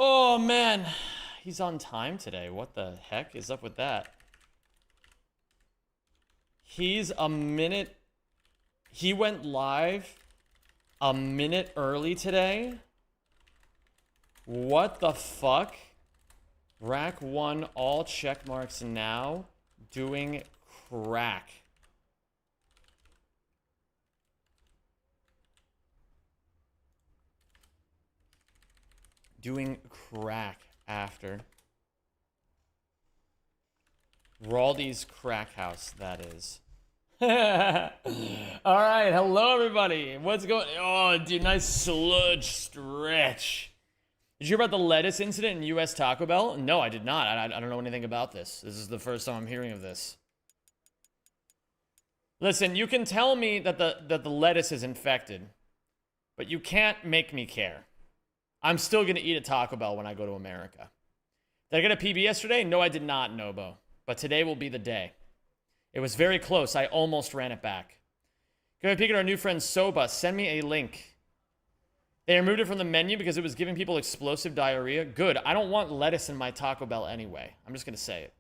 Oh man, he's on time today. What the heck is up with that? He's a minute. He went live a minute early today. What the fuck? Rack 1 all check marks now. Doing crack. Doing crack after. Raldi's Crackhouse, that is. Alright, hello everybody. What's going on? Oh, dude, nice sludge stretch. Did you hear about the lettuce incident in US Taco Bell? No, I did not. I don't know anything about this. This is the first time I'm hearing of this. Listen, you can tell me that the lettuce is infected, but you can't make me care. I'm still going to eat a Taco Bell when I go to America. Did I get a PB yesterday? No, I did not, Nobo. But today will be the day. It was very close. I almost ran it back. Go ahead and peek at our new friend Soba. Send me a link. They removed it from the menu because it was giving people explosive diarrhea. Good. I don't want lettuce in my Taco Bell anyway. I'm just going to say it.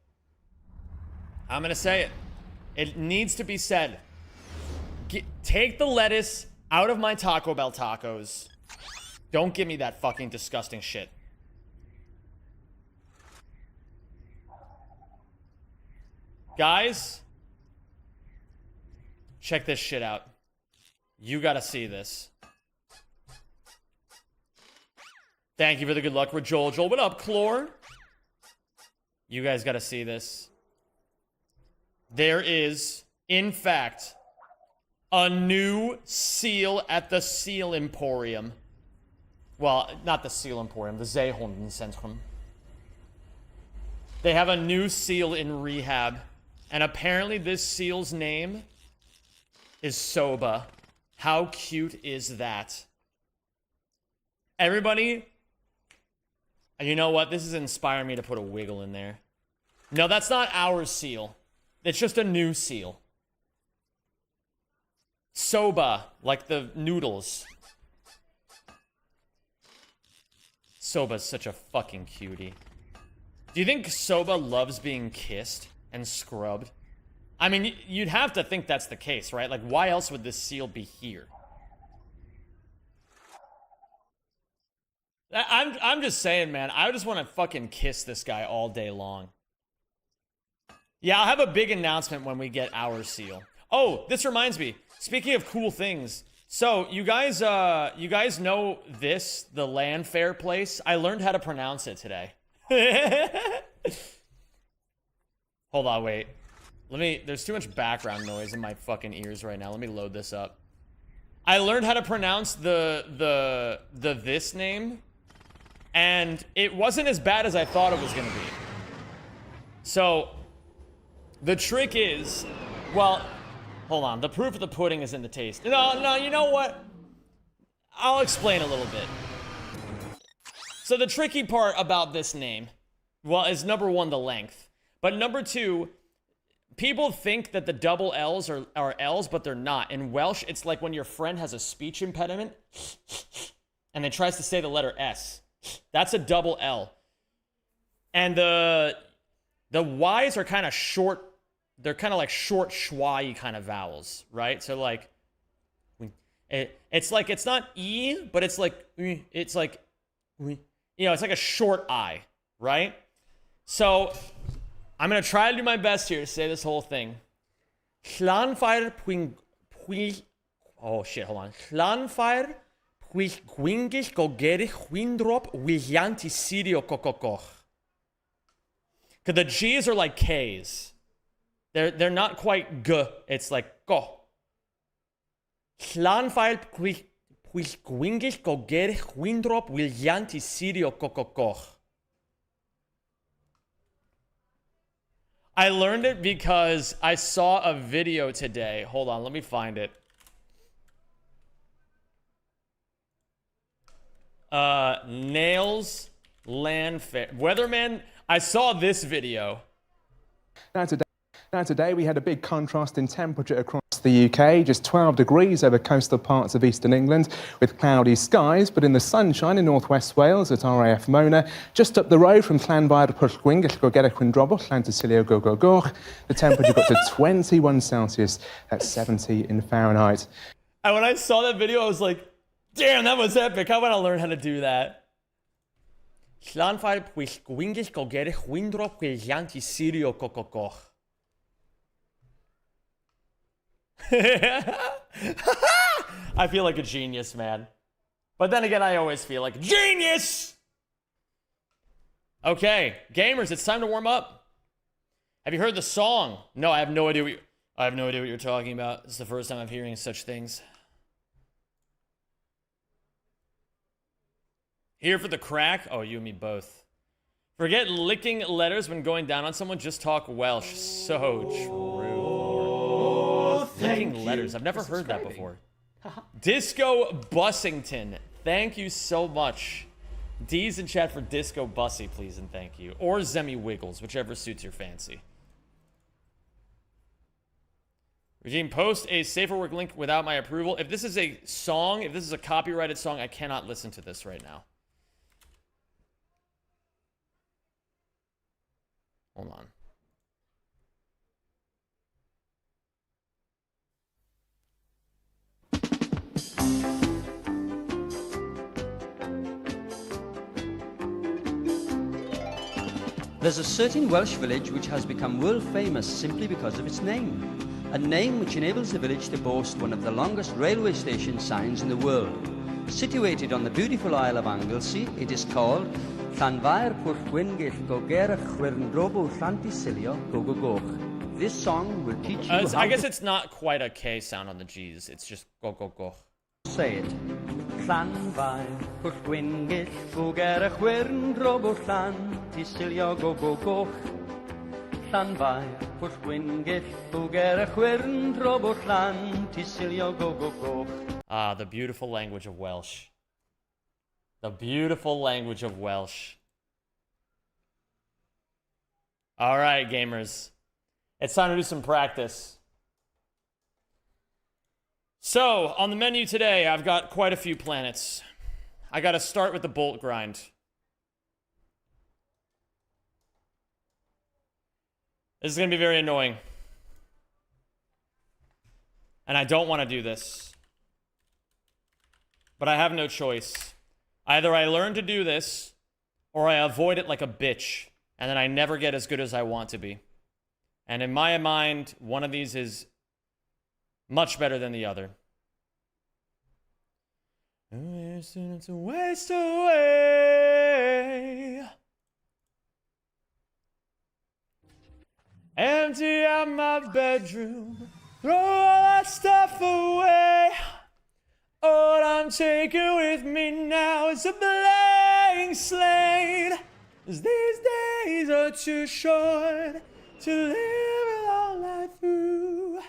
I'm going to say it. It needs to be said. Take the lettuce out of my Taco Bell tacos. Don't give me that fucking disgusting shit. Guys, check this shit out. You gotta see this. Thank you for the good luck, Rajol. What up, Clore? You guys gotta see this. There is, in fact, a new seal at the Seal Emporium. Well, not the Seal Emporium, the Zeehondenzentrum. They have a new seal in rehab. And apparently this seal's name is Soba. How cute is that? Everybody, you know what? This is inspiring me to put a wiggle in there. No, that's not our seal. It's just a new seal. Soba, like the noodles. Soba's such a fucking cutie. Do you think Soba loves being kissed and scrubbed? I mean, you'd have to think that's the case, right? Like, why else would this seal be here? I'm just saying, man. I just want to fucking kiss this guy all day long. Yeah, I'll have a big announcement when we get our seal. Oh, this reminds me. Speaking of cool things. So, you guys know this, the land fair place? I learned how to pronounce it today. Hold on, wait. There's too much background noise in my fucking ears right now. Let me load this up. I learned how to pronounce the this name, and it wasn't as bad as I thought it was gonna be. So, the trick is, well, hold on. The proof of the pudding is in the taste. No, you know what? I'll explain a little bit. So the tricky part about this name, well, is number one, the length. But number two, people think that the double L's are L's, but they're not. In Welsh, it's like when your friend has a speech impediment and then tries to say the letter S. That's a double L. And the Y's are kind of short. They're kind of like short schwa-y kind of vowels, right? So like, it's like, it's not E, but it's like, it's like, you know, it's like a short I, right? So, I'm going to try to do my best here to say this whole thing. Oh shit, hold on. Llanfair pwylgwingis gogerich windrop willianti sirio kokokoch. Because the G's are like K's. They're not quite G. It's like go. Llanfair pwylgwingis gogerich windrop willianti sirio kokokoch. I learned it because I saw a video today. Hold on, let me find it. Nails Land Fair. Weatherman, I saw this video. That's a Now today we had a big contrast in temperature across the UK, just 12 degrees over coastal parts of eastern England with cloudy skies, but in the sunshine in northwest Wales at RAF Mona, just up the road from Llanfair Pwllgwyn, Gellgogera Cwndrobwll, Llantysilio Gogogoch, the temperature got to 21 Celsius, that's 70 in Fahrenheit. And when I saw that video, I was like, damn, that was epic. I want to learn how to do that. Llanfair Pwllgwyn, Gellgogera Cwndrobwll, Llantysilio Gogogoch. I feel like a genius, man. But then again, I always feel like genius! Okay, gamers, it's time to warm up. Have you heard the song? No, I have no idea what you're talking about. It's the first time I'm hearing such things. Here for the crack? Oh, you and me both. Forget licking letters when going down on someone, just talk Welsh. So true. Licking letters. I've never heard that before. Disco Bussington. Thank you so much. D's in chat for Disco Bussy, please and thank you. Or Zemi Wiggles, whichever suits your fancy. Regime, post a safer work link without my approval. If this is a song, if this is a copyrighted song, I cannot listen to this right now. Hold on. There's a certain Welsh village which has become world famous simply because of its name. A name which enables the village to boast one of the longest railway station signs in the world. Situated on the beautiful Isle of Anglesey, it is called Llanfair Pwllgwyn Gellgogera Cwndrobwll Llantysilio Gogogoch. This song will teach you how I guess it's not quite a K sound on the G's. It's just go go go. Say it. Llanfair Pwllgwyn Gellgogera Cwndrobwll Llantysilio Gogogoch. Llanfair Pwllgwyn Gellgogera Cwndrobwll Llantysilio Gogogoch. Ah, the beautiful language of Welsh. The beautiful language of Welsh. All right, gamers. It's time to do some practice. So, on the menu today, I've got quite a few planets. I got to start with the bolt grind. This is going to be very annoying. And I don't want to do this. But I have no choice. Either I learn to do this, or I avoid it like a bitch, and then I never get as good as I want to be. And in my mind, one of these is much better than the other. It's a waste away. Empty out my bedroom. Throw all that stuff away. All I'm taking with me now is a blank slate. 'Cause these days are too short to live it all life through.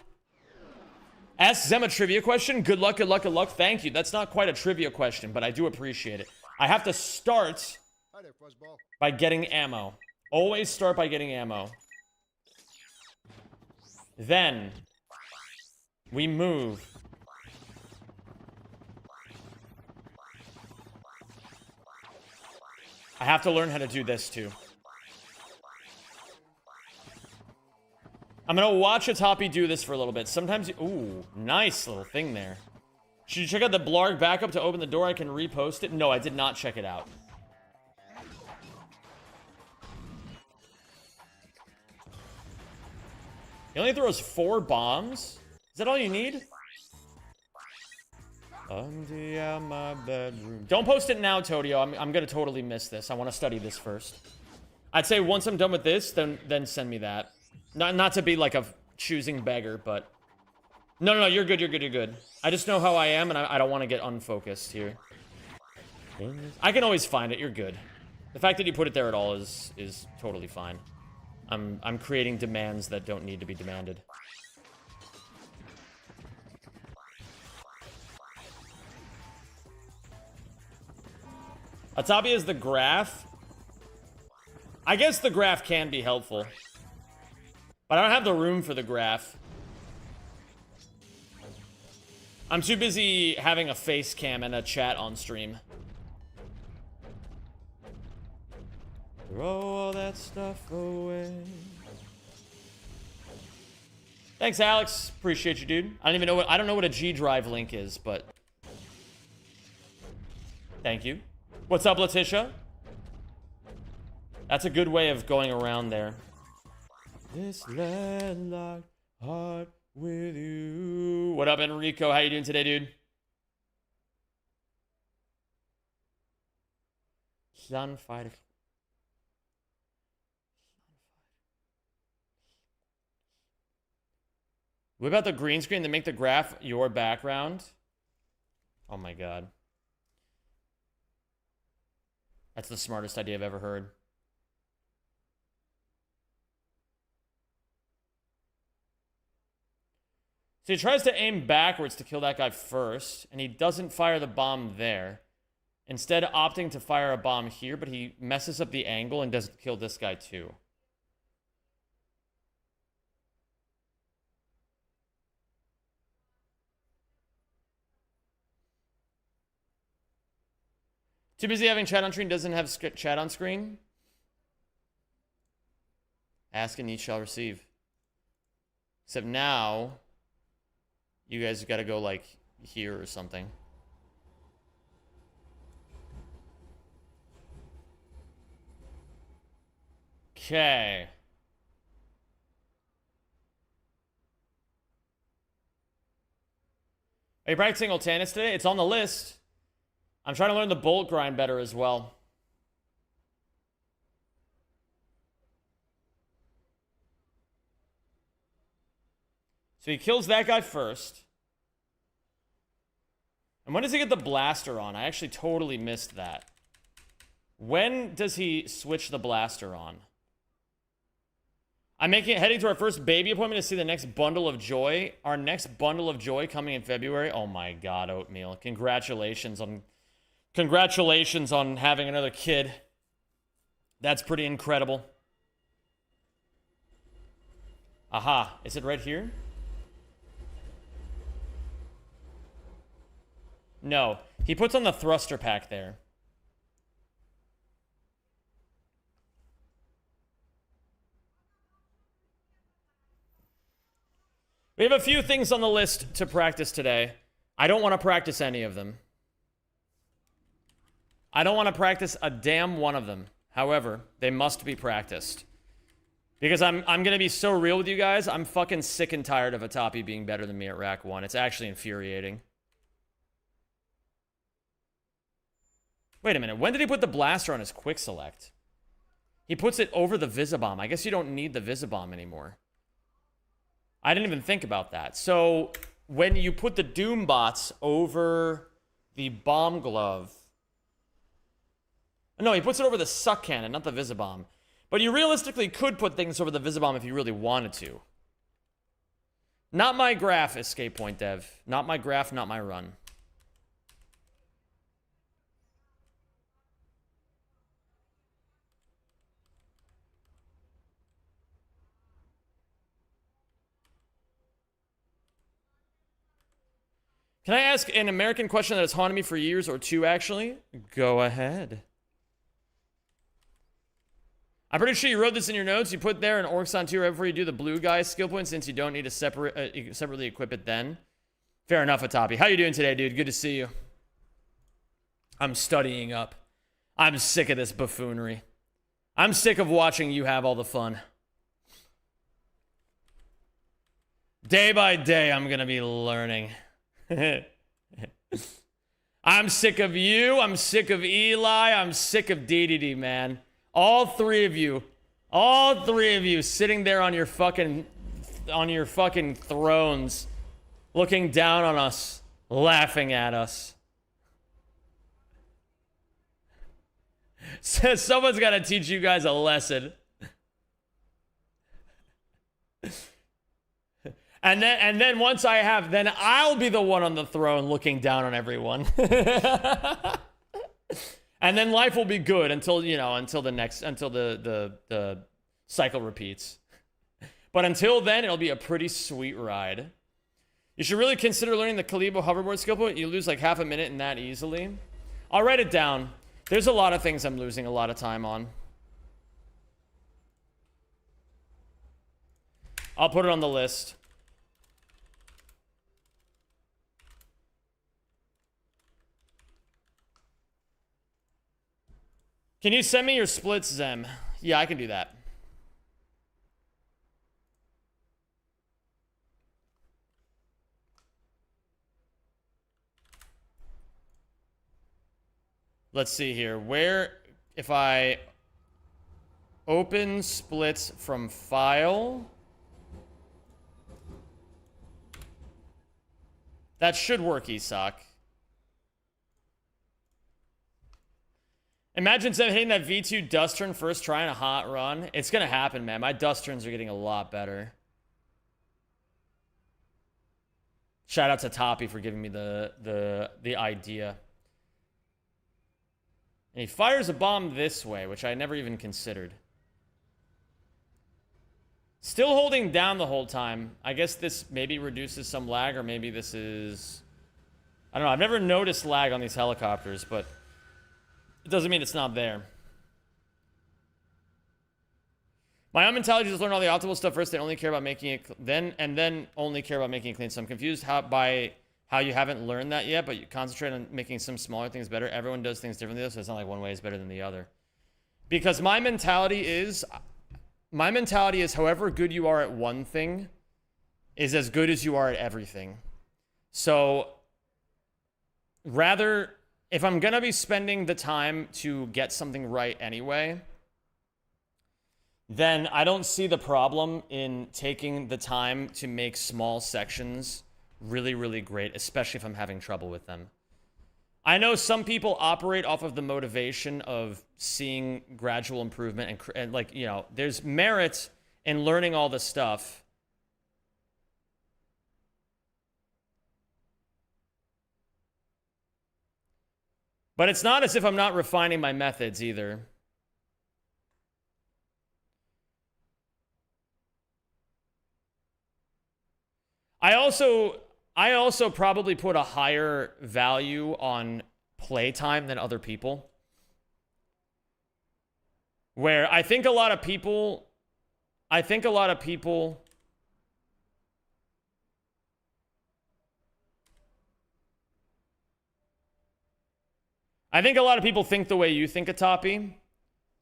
Ask Zem a trivia question. Good luck, good luck, good luck. Thank you. That's not quite a trivia question, but I do appreciate it. I have to start by getting ammo. Always start by getting ammo. Then we move. I have to learn how to do this too. I'm gonna watch Atapi do this for a little bit. Sometimes, ooh, nice little thing there. Should you check out the Blarg backup to open the door? I can repost it. No, I did not check it out. He only throws 4 bombs? Is that all you need? Empty out my bedroom. Don't post it now, Todio. I'm gonna totally miss this. I want to study this first. I'd say once I'm done with this, then send me that. Not to be like a choosing beggar, but no, you're good, you're good, you're good. I just know how I am, and I don't want to get unfocused here. I can always find it. You're good. The fact that you put it there at all is totally fine. I'm creating demands that don't need to be demanded. Atabi is the graph. I guess the graph can be helpful. But I don't have the room for the graph. I'm too busy having a face cam and a chat on stream. Throw all that stuff away. Thanks, Alex. Appreciate you, dude. I don't know what a G Drive link is, but thank you. What's up, Letitia? That's a good way of going around there. This landlocked heart with you. What up, Enrico? How you doing today, dude? Sunfighter. What about the green screen that make the graph your background? Oh my god. That's the smartest idea I've ever heard. So he tries to aim backwards to kill that guy first, and he doesn't fire the bomb there. Instead, opting to fire a bomb here, but he messes up the angle and doesn't kill this guy too. Too busy having chat on screen, doesn't have chat on screen? Ask and ye shall receive. Except now, you guys gotta go like here or something. Okay. Are you practicing Ultanis today? It's on the list. I'm trying to learn the bolt grind better as well. So he kills that guy first. And when does he get the blaster on? I actually totally missed that. When does he switch the blaster on? I'm heading to our first baby appointment to see the next bundle of joy. Our next bundle of joy coming in February. Oh my god, Oatmeal. Congratulations on having another kid. That's pretty incredible. Aha. Is it right here? No. He puts on the thruster pack there. We have a few things on the list to practice today. I don't want to practice any of them. I don't want to practice a damn one of them. However, they must be practiced. Because I'm going to be so real with you guys. I'm fucking sick and tired of Atapi being better than me at Rack 1. It's actually infuriating. Wait a minute. When did he put the blaster on his quick select? He puts it over the Visibomb. I guess you don't need the Visibomb anymore. I didn't even think about that. So when you put the Doom bots over the bomb glove... No, he puts it over the suck cannon, not the Visibomb. But you realistically could put things over the Visibomb if you really wanted to. Not my graph, Escape Point Dev. Not my graph, not my run. Can I ask an American question that has haunted me for years, or two, actually? Go ahead. I'm pretty sure you wrote this in your notes. You put there an Orxon 2 right before you do the blue guy skill point, since you don't need to separately equip it then. Fair enough, Atapi. How you doing today, dude? Good to see you. I'm studying up. I'm sick of this buffoonery. I'm sick of watching you have all the fun. Day by day, I'm going to be learning. I'm sick of you. I'm sick of Eli. I'm sick of DDD, man. All three of you sitting there on your fucking thrones, looking down on us, laughing at us. So someone's got to teach you guys a lesson. And then once I have, then I'll be the one on the throne looking down on everyone. And then life will be good until the cycle repeats. But until then, it'll be a pretty sweet ride. You should really consider learning the Kalibo hoverboard skill point. You lose like half a minute in that easily. I'll write it down. There's a lot of things I'm losing a lot of time on. I'll put it on the list. Can you send me your splits, Zem? Yeah, I can do that. Let's see here. Where, if I open splits from file, that should work, Isak. Imagine Zem hitting that V2 dust turn first try in a hot run. It's gonna happen, man. My dust turns are getting a lot better. Shout out to Toppy for giving me the idea. And he fires a bomb this way, which I never even considered. Still holding down the whole time. I guess this maybe reduces some lag, or maybe this is... I don't know. I've never noticed lag on these helicopters, but it doesn't mean it's not there. My own mentality is just learn all the optimal stuff first, then only care about making it then only care about making it clean. So I'm confused by how you haven't learned that yet, but you concentrate on making some smaller things better. Everyone does things differently, so it's not like one way is better than the other. Because my mentality is however good you are at one thing is as good as you are at everything. So rather, if I'm gonna be spending the time to get something right anyway, then I don't see the problem in taking the time to make small sections really, really great, especially if I'm having trouble with them. I know some people operate off of the motivation of seeing gradual improvement and like, you know, there's merit in learning all this stuff. But it's not as if I'm not refining my methods either. I also probably put a higher value on playtime than other people. Where I think a lot of people think the way you think, Atapi. There's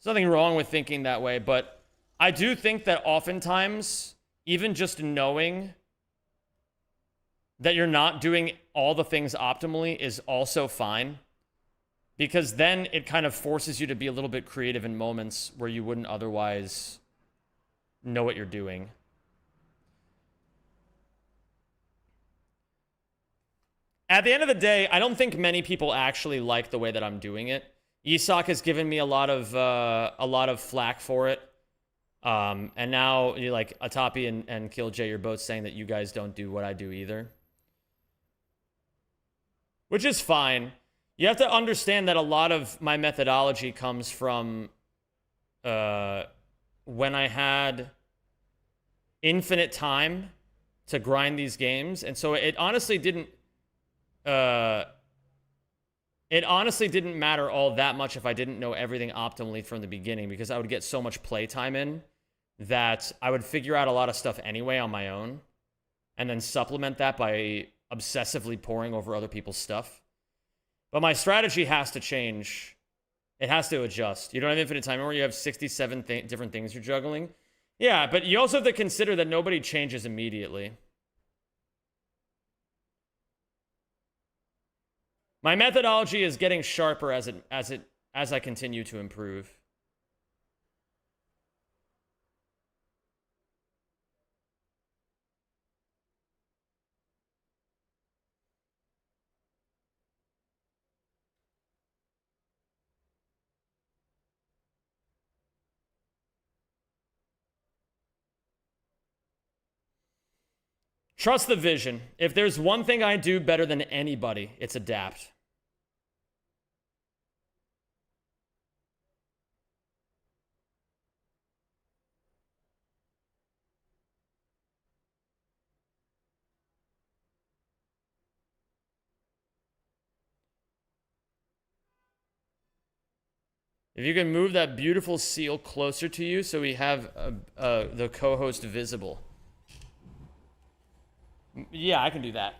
nothing wrong with thinking that way, but I do think that oftentimes, even just knowing that you're not doing all the things optimally is also fine, because then it kind of forces you to be a little bit creative in moments where you wouldn't otherwise know what you're doing. At the end of the day, I don't think many people actually like the way that I'm doing it. Isak has given me a lot of flack for it. And now, you like Atapi and Killj, you're both saying that you guys don't do what I do either. Which is fine. You have to understand that a lot of my methodology comes from when I had infinite time to grind these games. And so it honestly didn't matter all that much if I didn't know everything optimally from the beginning, because I would get so much playtime in that I would figure out a lot of stuff anyway on my own and then supplement that by obsessively poring over other people's stuff. But my strategy has to change. It has to adjust. You don't have infinite time where you have 67 different things you're juggling. Yeah, but you also have to consider that nobody changes immediately. My methodology is getting sharper as I continue to improve. Trust the vision. If there's one thing I do better than anybody, it's adapt. If you can move that beautiful seal closer to you so we have the co-host visible. Yeah, I can do that.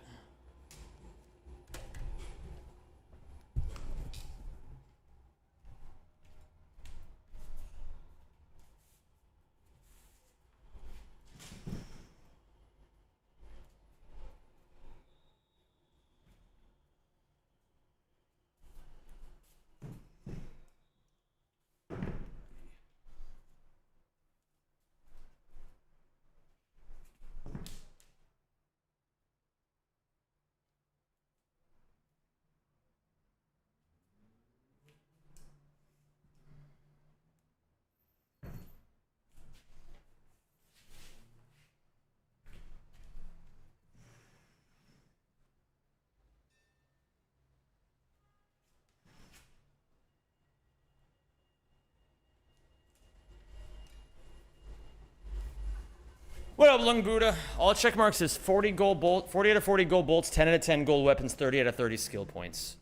What up, Lung Buddha? All check marks is 40 gold bolt, 40 out of 40 gold bolts, 10 out of 10 gold weapons, 30 out of 30 skill points.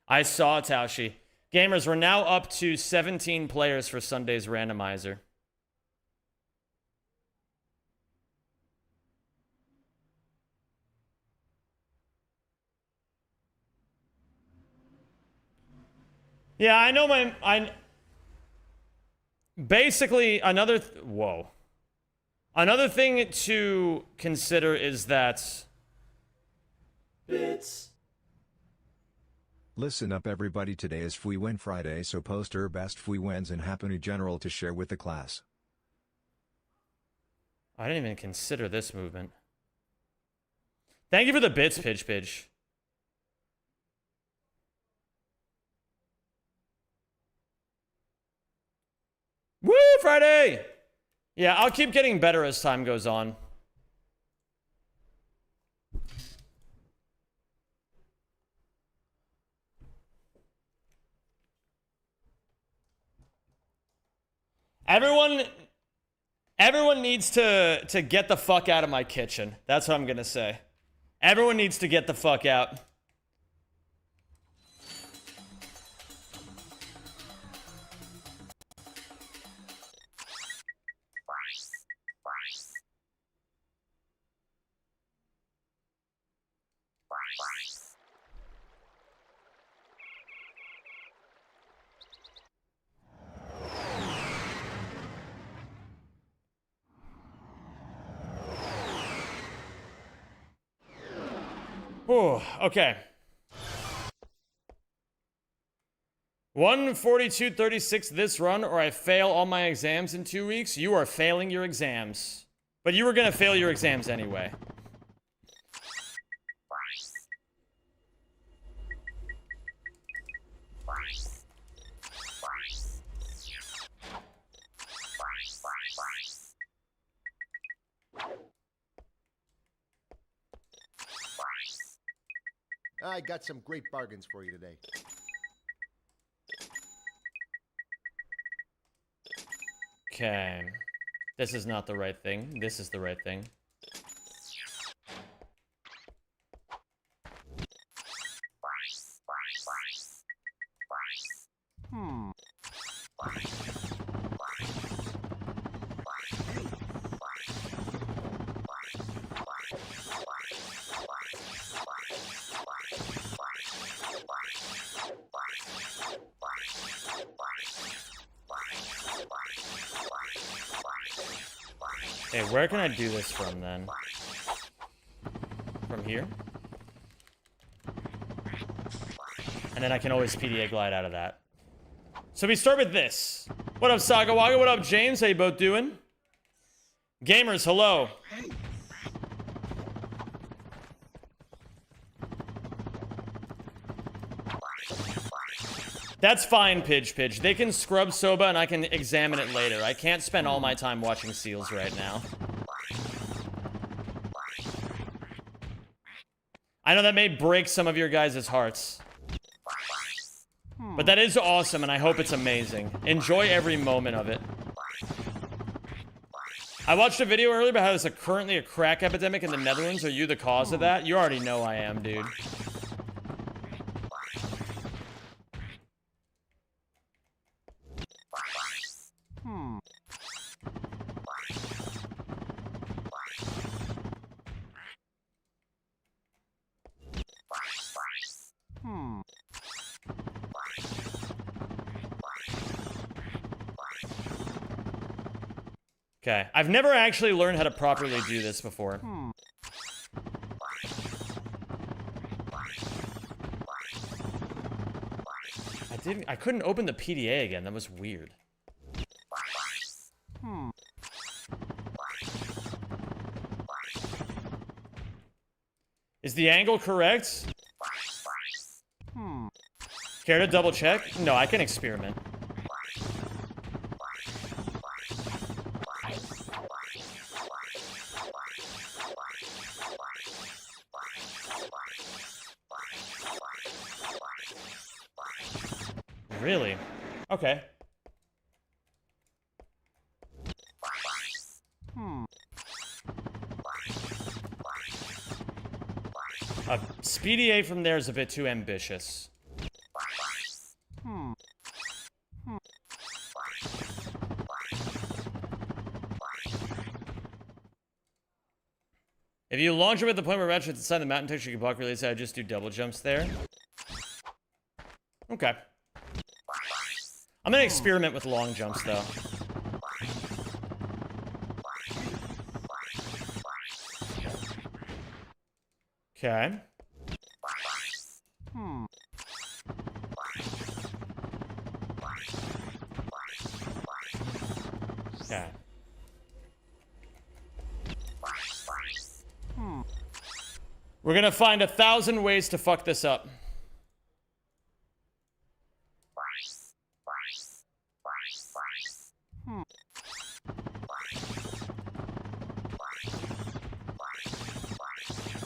I saw Taushi. Gamers, we're now up to 17 players for Sunday's randomizer. Yeah, I know basically, whoa. Another thing to consider is that... Bits. Listen up everybody, today is Fui Win Friday, so post your best Fui Wins and Happy General to share with the class. I didn't even consider this movement. Thank you for the bits, Pidge. Woo, Friday! Yeah, I'll keep getting better as time goes on. Everyone needs to get the fuck out of my kitchen. That's what I'm gonna say. Everyone needs to get the fuck out. Ooh, okay. 142.36 this run, or I fail all my exams in 2 weeks. You are failing your exams. But you were gonna fail your exams anyway. I got some great bargains for you today. Okay. This is not the right thing. This is the right thing. Okay, where can I do this from then? From here? And then I can always PDA glide out of that. So we start with this. What up, Sagawaga? What up, James? How you both doing? Gamers, hello. That's fine, Pidge. They can scrub Soba and I can examine it later. I can't spend all my time watching seals right now. I know that may break some of your guys' hearts. But that is awesome and I hope it's amazing. Enjoy every moment of it. I watched a video earlier about how there's currently a crack epidemic in the Netherlands. Are you the cause of that? You already know I am, dude. Okay, I've never actually learned how to properly do this before. I couldn't open the PDA again. That was weird. Is the angle correct? Care to double check? No, I can experiment. Really? Okay. A speedy A from there is a bit too ambitious. If you launch him at the point where Ratchet's inside the mountain texture, you can block release. I just do double jumps there. Okay. I'm gonna experiment with long jumps, though. Okay. Okay. We're gonna find 1,000 ways to fuck this up.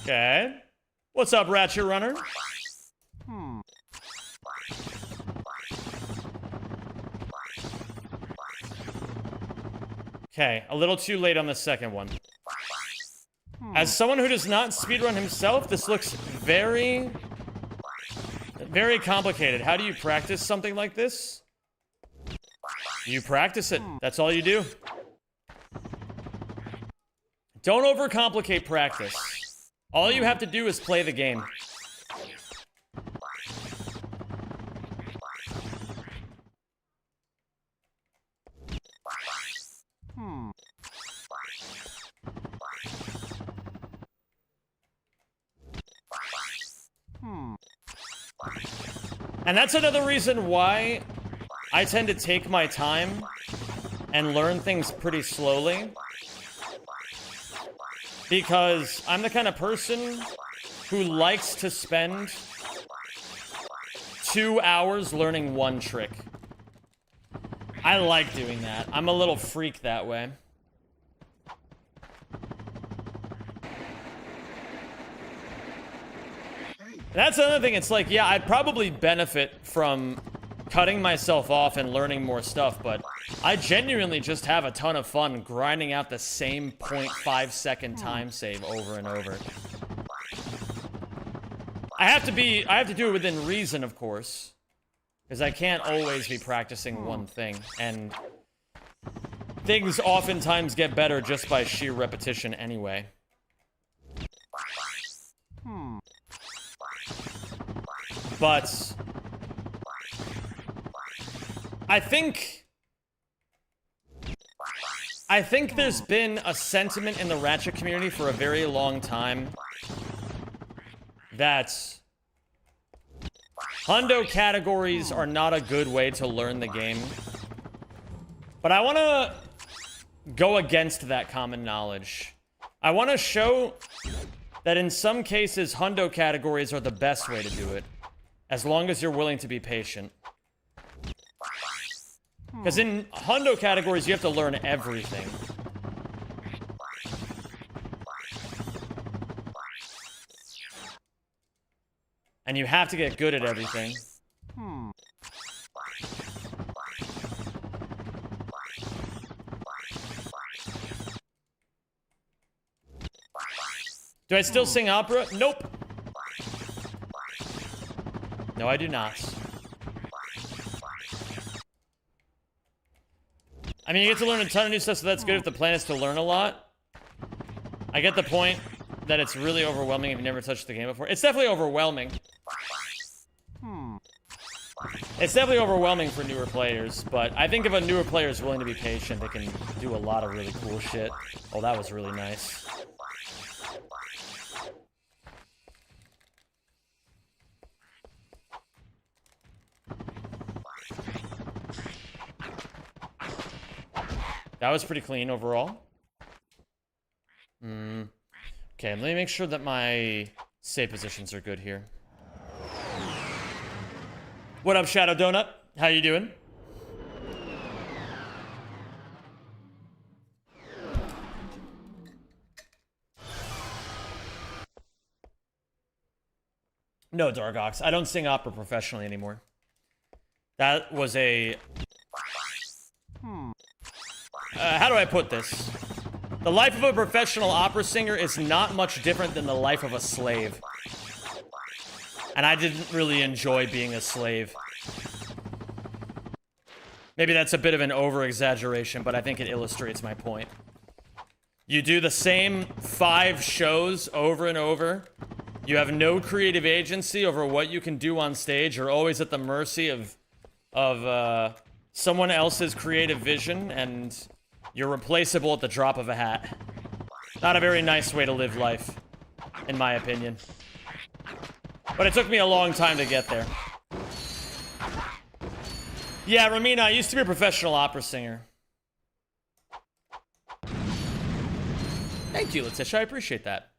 Okay. What's up, Ratchet Runner? Okay, a little too late on the second one. As someone who does not speedrun himself, this looks very complicated. How do you practice something like this? You practice it. That's all you do. Don't overcomplicate practice. All you have to do is play the game. And that's another reason why I tend to take my time and learn things pretty slowly. Because I'm the kind of person who likes to spend 2 hours learning one trick. I like doing that. I'm a little freak that way. That's another thing. It's like, yeah, I'd probably benefit from cutting myself off and learning more stuff, but I genuinely just have a ton of fun grinding out the same 0.5-second time save over and over. I have to do it within reason, of course, because I can't always be practicing one thing, and things oftentimes get better just by sheer repetition anyway. But I think there's been a sentiment in the Ratchet community for a very long time that hundo categories are not a good way to learn the game. But I want to go against that common knowledge. I want to show that in some cases, hundo categories are the best way to do it, as long as you're willing to be patient. Because in hundo categories, you have to learn everything. And you have to get good at everything. Do I still sing opera? Nope. No, I do not. I mean, you get to learn a ton of new stuff, so that's good if the plan is to learn a lot. I get the point that it's really overwhelming if you've never touched the game before. It's definitely overwhelming. It's definitely overwhelming for newer players, but I think if a newer player is willing to be patient, they can do a lot of really cool shit. Oh, that was really nice. That was pretty clean overall. Okay, let me make sure that my save positions are good here. What up, Shadow Donut? How you doing? No, Dark Ox. I don't sing opera professionally anymore. That was a... how do I put this? The life of a professional opera singer is not much different than the life of a slave. And I didn't really enjoy being a slave. Maybe that's a bit of an over-exaggeration, but I think it illustrates my point. You do the same 5 shows over and over. You have no creative agency over what you can do on stage. You're always at the mercy of someone else's creative vision, and you're replaceable at the drop of a hat. Not a very nice way to live life, in my opinion. But it took me a long time to get there. Yeah, Ramina, I used to be a professional opera singer. Thank you, Letitia. I appreciate that.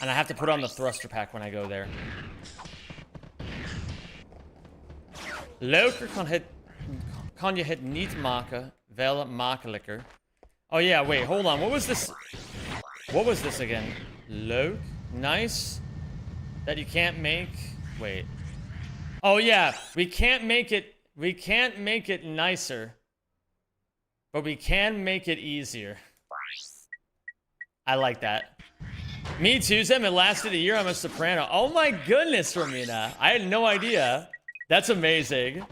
And I have to put on the thruster pack when I go there. Leuker kan je het niet maken, wel makkelijker. Oh yeah, wait, hold on. What was this? What was this again? Leuk? Nice? That you can't make? Wait. Oh yeah, we can't make it nicer. But we can make it easier. I like that. Me too, Zem. It lasted a year. I'm a soprano. Oh my goodness, Romina. I had no idea. That's amazing.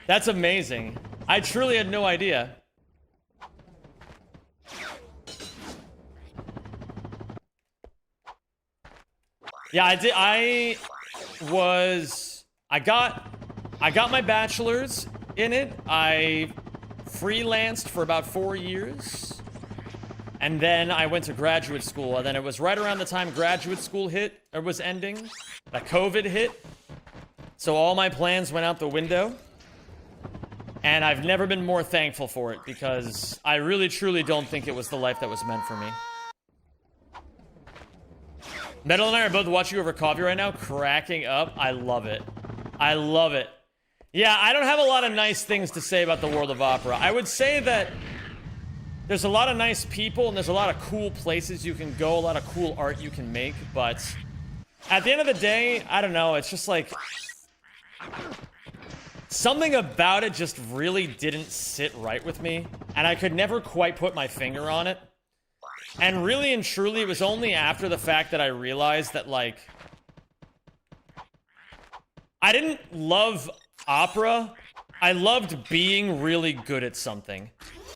That's amazing. I truly had no idea. Yeah, I did. I got my bachelor's in it. I freelanced for about 4 years. And then I went to graduate school. And then it was right around the time graduate school hit, or was ending, that COVID hit. So all my plans went out the window. And I've never been more thankful for it, because I really, truly don't think it was the life that was meant for me. Metal and I are both watching over coffee right now, cracking up. I love it. I love it. Yeah, I don't have a lot of nice things to say about the world of opera. I would say that there's a lot of nice people and there's a lot of cool places you can go, a lot of cool art you can make, but at the end of the day, I don't know, it's just like something about it just really didn't sit right with me, and I could never quite put my finger on it. And really and truly, it was only after the fact that I realized that, like, I didn't love opera. I loved being really good at something.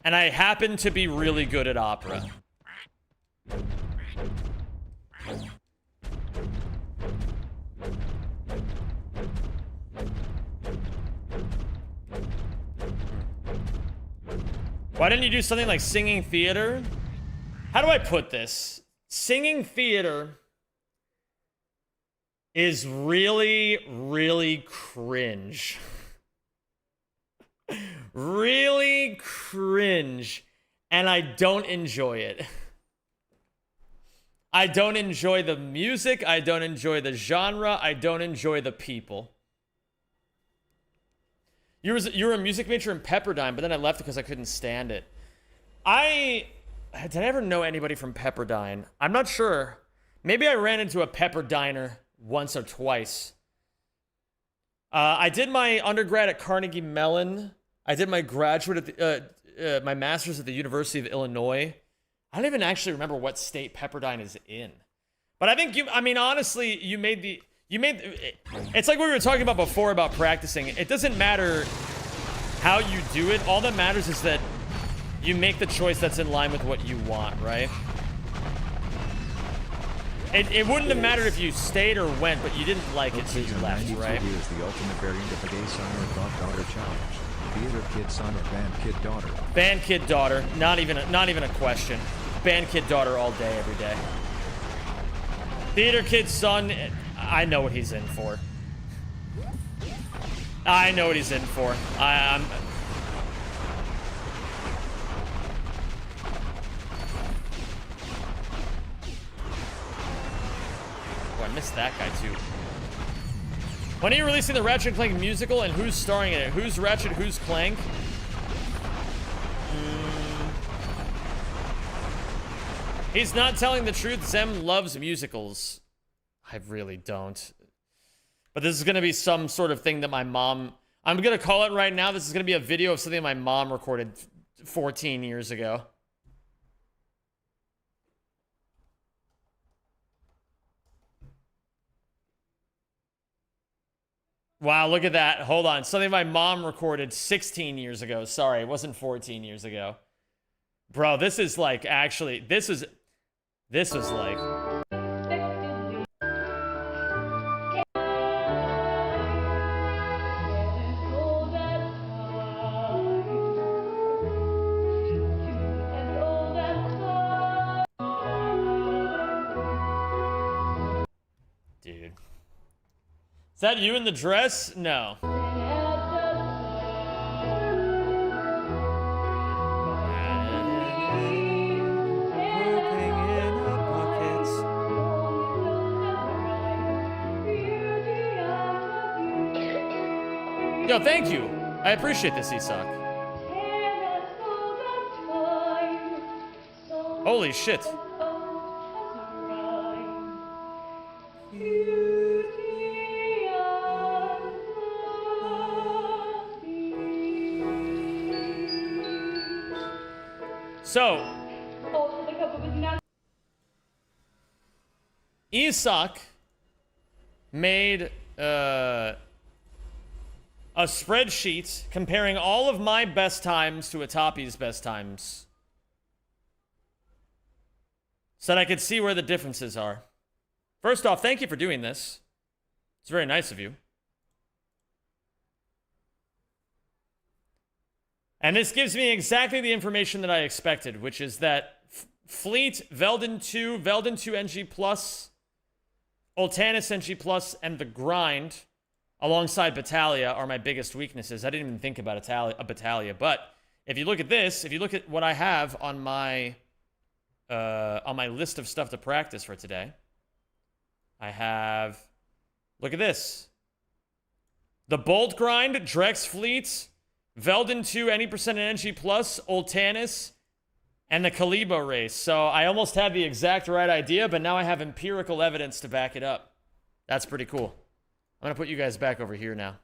And I happened to be really good at opera. Why didn't you do something like singing theater? How do I put this? Singing theater is really, really cringe. Really cringe. And I don't enjoy it. I don't enjoy the music. I don't enjoy the genre. I don't enjoy the people. You were a music major in Pepperdine, but then I left because I couldn't stand it. Did I ever know anybody from Pepperdine? I'm not sure. Maybe I ran into a Pepperdiner once or twice. I did my undergrad at Carnegie Mellon, I did my graduate at my master's at the University of Illinois. I don't even actually remember what state Pepperdine is in. But I think I mean, honestly, it's like we were talking about before about practicing. It doesn't matter how you do it. All that matters is that you make the choice that's in line with what you want, right? It wouldn't have mattered if you stayed or went, but you didn't like it, so you left, right? Is the ultimate variant of a gay son or god-daughter challenge. Theater kid son or band kid daughter. Band kid daughter, not even a question. Band kid daughter all day, every day. Theater kid son, I know what he's in for. I know what he's in for. I'm. Oh, I missed that guy too. When are you releasing the Ratchet and Clank musical, and who's starring in it? Who's Ratchet, who's Clank? He's not telling the truth. Zem loves musicals. I really don't. But this is going to be some sort of thing that my mom... I'm going to call it right now. This is going to be a video of something my mom recorded 14 years ago. Wow, look at that. Hold on. Something my mom recorded 16 years ago. Sorry, it wasn't 14 years ago. Bro, this is like, actually, this was like... Dude. Is that you in the dress? No. Yo, thank you. I appreciate this, Isak. Holy shit. So, Isak made a spreadsheet comparing all of my best times to Atapi's best times, so that I could see where the differences are. First off, thank you for doing this. It's very nice of you. And this gives me exactly the information that I expected, which is that Fleet, Velden 2 NG+, Ultanis NG+, and the Grind, alongside Battalia, are my biggest weaknesses. I didn't even think about Battalia, but if you look at this, if you look at what I have on my list of stuff to practice for today, I have, look at this. The Bolt Grind, Drex Fleet, Velden 2, any percent in NG+, Ultanis, and the Kalibo race. So I almost had the exact right idea, but now I have empirical evidence to back it up. That's pretty cool. I'm going to put you guys back over here now.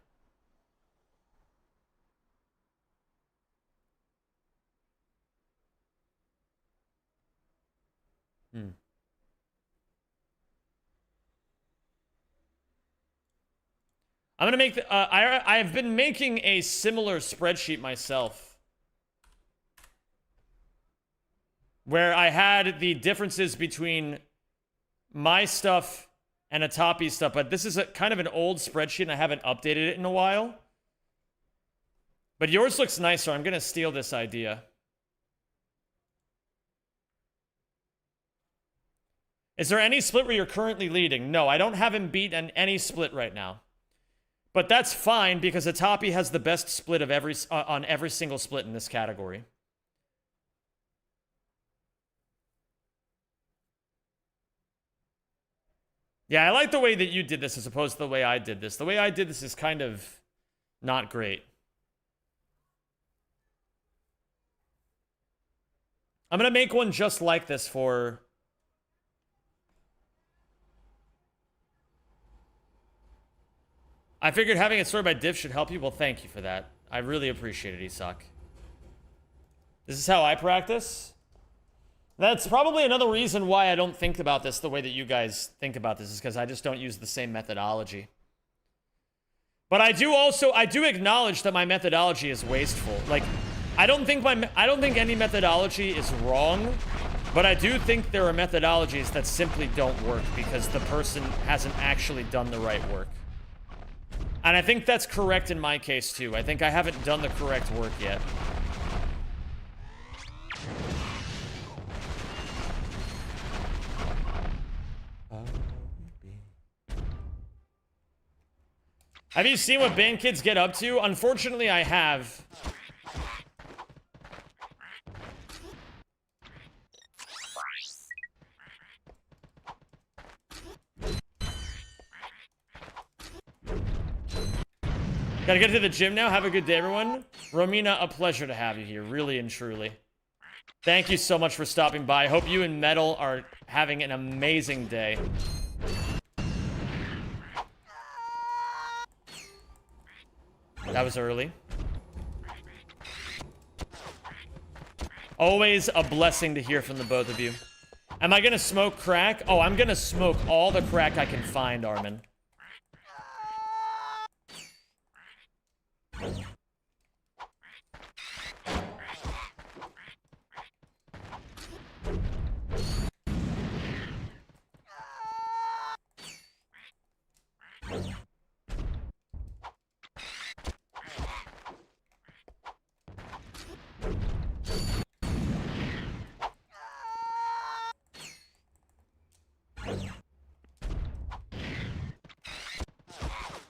I'm going to make the, I have been making a similar spreadsheet myself, where I had the differences between my stuff and Atapi's stuff, but this is kind of an old spreadsheet and I haven't updated it in a while. But yours looks nicer. I'm going to steal this idea. Is there any split where you're currently leading? No, I don't have him beat in any split right now. But that's fine because Atapi has the best split of on every single split in this category. Yeah, I like the way that you did this as opposed to the way I did this. The way I did this is kind of not great. I'm going to make one just like this for... I figured having it sorted by diff should help you. Well, thank you for that. I really appreciate it, Isak. This is how I practice. That's probably another reason why I don't think about this the way that you guys think about this, is because I just don't use the same methodology. But I do acknowledge that my methodology is wasteful. Like, I don't think any methodology is wrong, but I do think there are methodologies that simply don't work because the person hasn't actually done the right work. And I think that's correct in my case too. I think I haven't done the correct work yet. Have you seen what band kids get up to? Unfortunately, I have. Gotta get to the gym now. Have a good day, everyone. Romina, a pleasure to have you here, really and truly. Thank you so much for stopping by. I hope you and Metal are having an amazing day. That was early. Always a blessing to hear from the both of you. Am I gonna smoke crack? Oh, I'm gonna smoke all the crack I can find, Armin.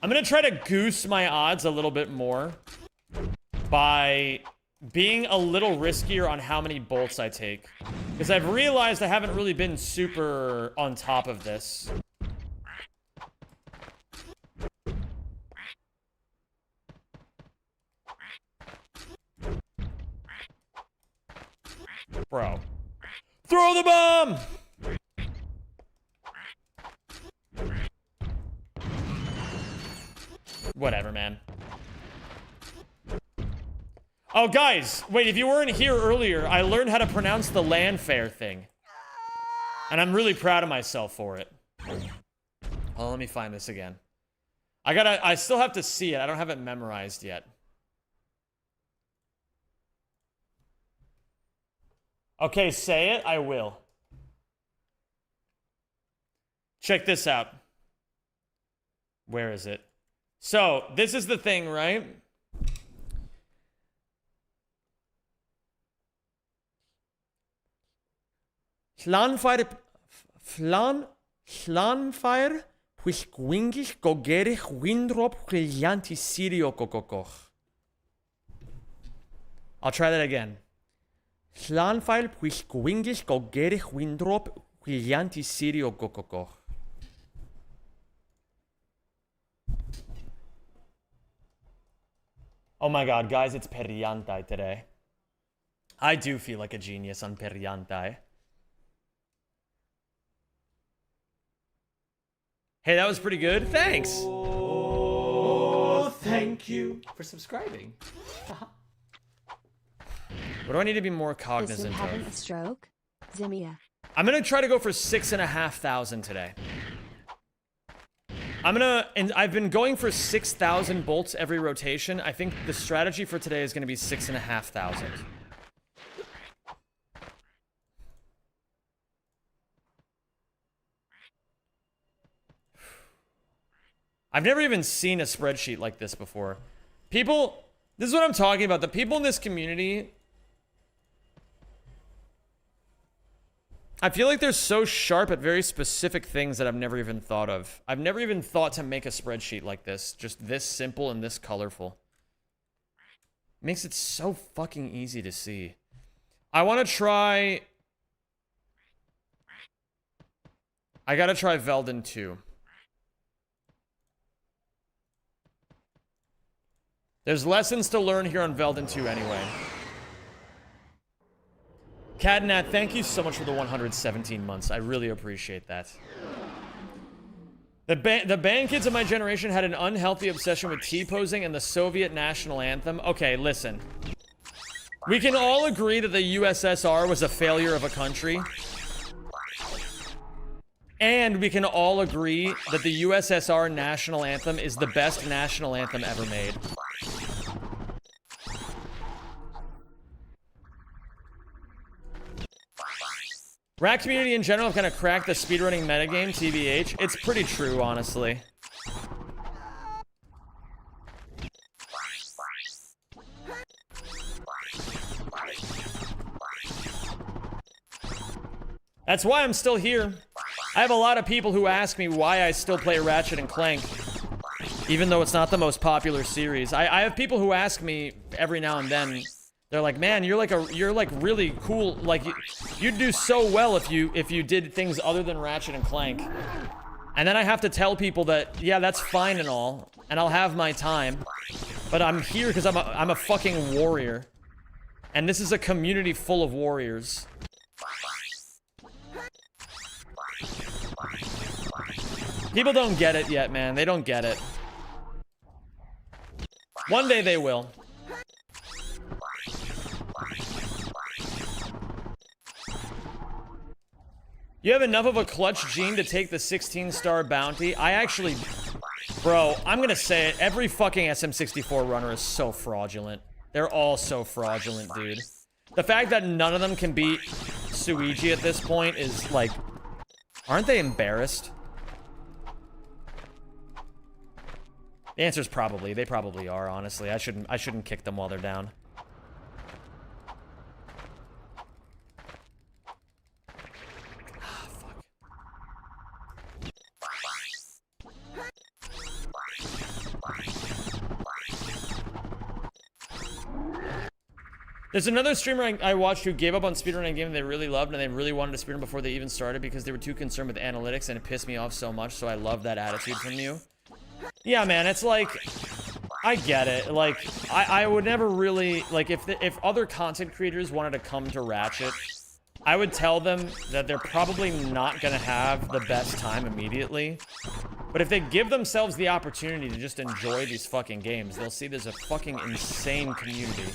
I'm gonna try to goose my odds a little bit more by being a little riskier on how many bolts I take. Because I've realized I haven't really been super on top of this. Bro. Throw the bomb! Whatever, man. Oh, guys, wait, if you weren't here earlier, I learned how to pronounce the Landfair thing. And I'm really proud of myself for it. Oh, let me find this again. I still have to see it. I don't have it memorized yet. Okay, say it. I will. Check this out. Where is it? So, this is the thing, right? Flanfire, whiskwingis gogerich windrop brillanti sirio kokokoch. I'll try that again. Flanfire, whiskwingis gogerich windrop brillanti sirio kokokoch. Oh my god, guys, it's Periantai today. I do feel like a genius on Periantai. Hey, that was pretty good. Thanks! Oh, thank you for subscribing. What do I need to be more cognizant having a of? stroke? Zimia. I'm gonna try to go for 6,500 today. And I've been going for 6,000 bolts every rotation. I think the strategy for today is gonna be 6,500. I've never even seen a spreadsheet like this before. People, this is what I'm talking about. The people in this community, I feel like they're so sharp at very specific things that I've never even thought of. I've never even thought to make a spreadsheet like this. Just this simple and this colorful. Makes it so fucking easy to see. I want to try... I gotta try Velden 2. There's lessons to learn here on Velden 2 anyway. Cadnat, thank you so much for the 117 months. I really appreciate that. The band kids of my generation had an unhealthy obsession with T-posing and the Soviet national anthem. Okay, listen. We can all agree that the USSR was a failure of a country. And we can all agree that the USSR national anthem is the best national anthem ever made. Rat community in general have kind of cracked the speedrunning metagame, TBH. It's pretty true, honestly. That's why I'm still here. I have a lot of people who ask me why I still play Ratchet and Clank, even though it's not the most popular series. I have people who ask me every now and then. They're like, man, you're like really cool. Like you'd do so well if you did things other than Ratchet and Clank. And then I have to tell people that, yeah, that's fine and all, and I'll have my time, but I'm here because I'm a fucking warrior, and this is a community full of warriors. People don't get it yet, man. They don't get it. One day they will. You have enough of a clutch gene to take the 16-star bounty? I actually... Bro, I'm gonna say it. Every fucking SM64 runner is so fraudulent. They're all so fraudulent, dude. The fact that none of them can beat Suiji at this point is, like... Aren't they embarrassed? The answer's probably. They probably are, honestly. I shouldn't kick them while they're down. There's another streamer I watched who gave up on speedrunning a game they really loved, and they really wanted to speedrun before they even started because they were too concerned with analytics, and it pissed me off so much, so I love that attitude from you. Yeah, man, it's like... I get it. Like, I would never really... Like, if other content creators wanted to come to Ratchet, I would tell them that they're probably not gonna have the best time immediately. But if they give themselves the opportunity to just enjoy these fucking games, they'll see there's a fucking insane community.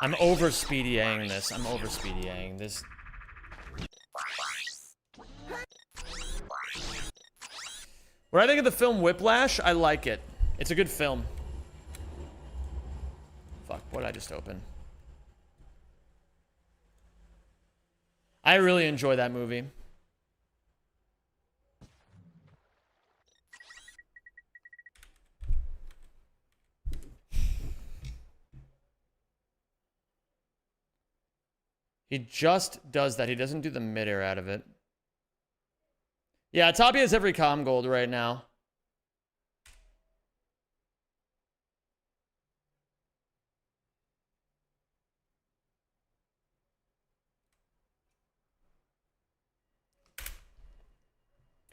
I'm over speedy-aing this. I'm over speedy-aing this. What I think of the film Whiplash, I like it. It's a good film. Fuck, what did I just open? I really enjoy that movie. He just does that. He doesn't do the midair out of it. Yeah, Toppy has every comm gold right now.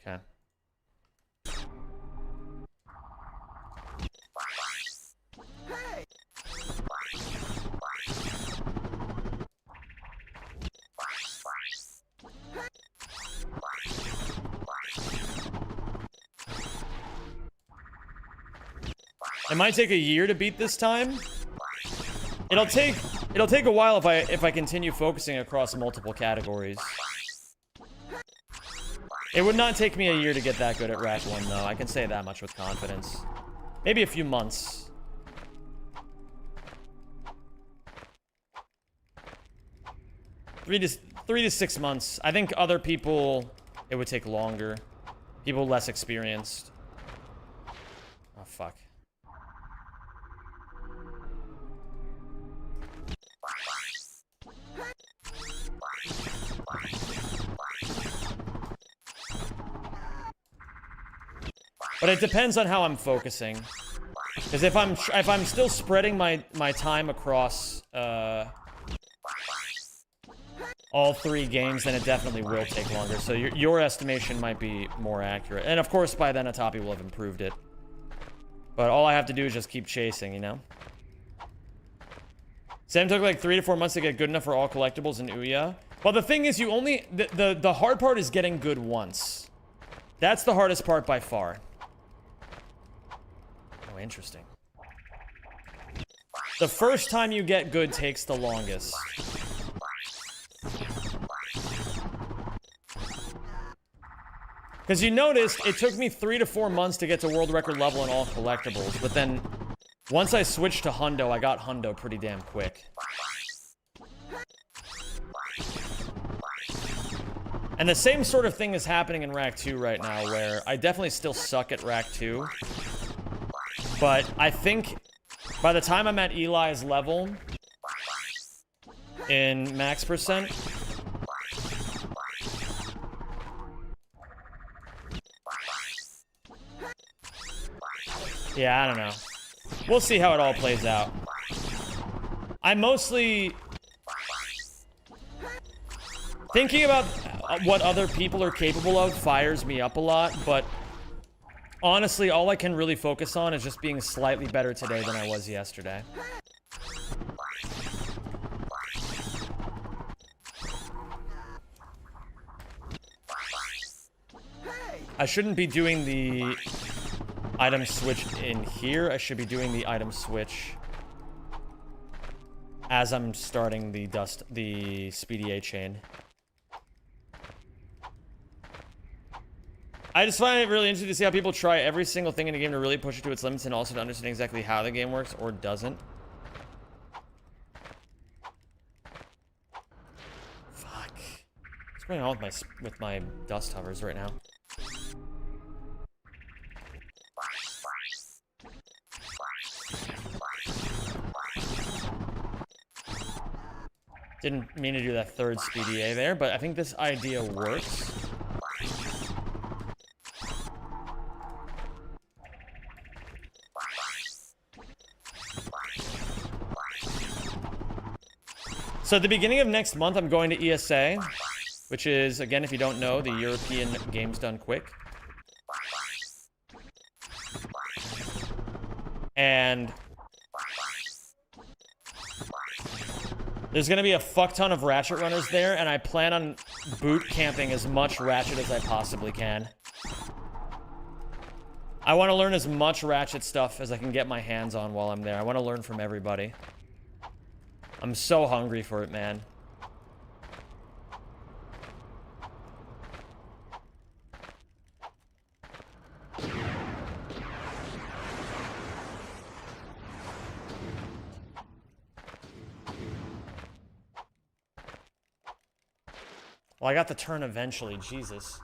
Okay. It might take a year to beat this time. It'll take a while if I continue focusing across multiple categories. It would not take me a year to get that good at Rack 1 though. I can say that much with confidence. Maybe a few months. Three to 6 months. I think other people it would take longer. People less experienced. Oh fuck. But it depends on how I'm focusing. Because if I'm still spreading my time across all 3 games, then it definitely will take longer. So your estimation might be more accurate. And of course, by then, Atapi will have improved it. But all I have to do is just keep chasing, you know? Sam took like 3 to 4 months to get good enough for all collectibles in Ouya. Well, the thing is, you only... The hard part is getting good once. That's the hardest part by far. Oh, interesting. The first time you get good takes the longest. Because you noticed, it took me 3 to 4 months to get to world record level in all collectibles, but then once I switched to Hundo, I got Hundo pretty damn quick. And the same sort of thing is happening in Rack 2 right now, where I definitely still suck at Rack 2. But I think by the time I'm at Eli's level in max percent, yeah, I don't know. We'll see how it all plays out. I'm mostly thinking about what other people are capable of fires me up a lot, but honestly, all I can really focus on is just being slightly better today than I was yesterday. I shouldn't be doing the item switch in here. I should be doing the item switch as I'm starting the Speedy A chain. I just find it really interesting to see how people try every single thing in a game to really push it to its limits and also to understand exactly how the game works or doesn't. Fuck. What's going on with my dust hovers right now? Didn't mean to do that third Speedy A there, but I think this idea works. So at the beginning of next month, I'm going to ESA, which is, again, if you don't know, the European Games Done Quick. And there's going to be a fuck ton of Ratchet runners there, and I plan on boot camping as much Ratchet as I possibly can. I want to learn as much Ratchet stuff as I can get my hands on while I'm there. I want to learn from everybody. I'm so hungry for it, man. Well, I got the turn eventually, Jesus.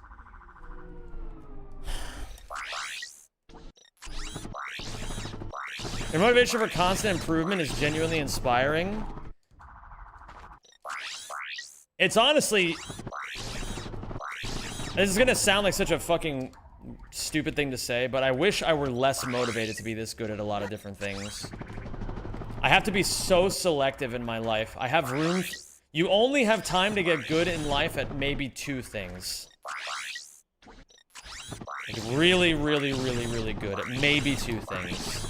Your motivation for constant improvement is genuinely inspiring. It's honestly... This is gonna sound like such a fucking stupid thing to say, but I wish I were less motivated to be this good at a lot of different things. I have to be so selective in my life. I have room... You only have time to get good in life at maybe 2 things. Like really, really, really, really good at maybe 2 things.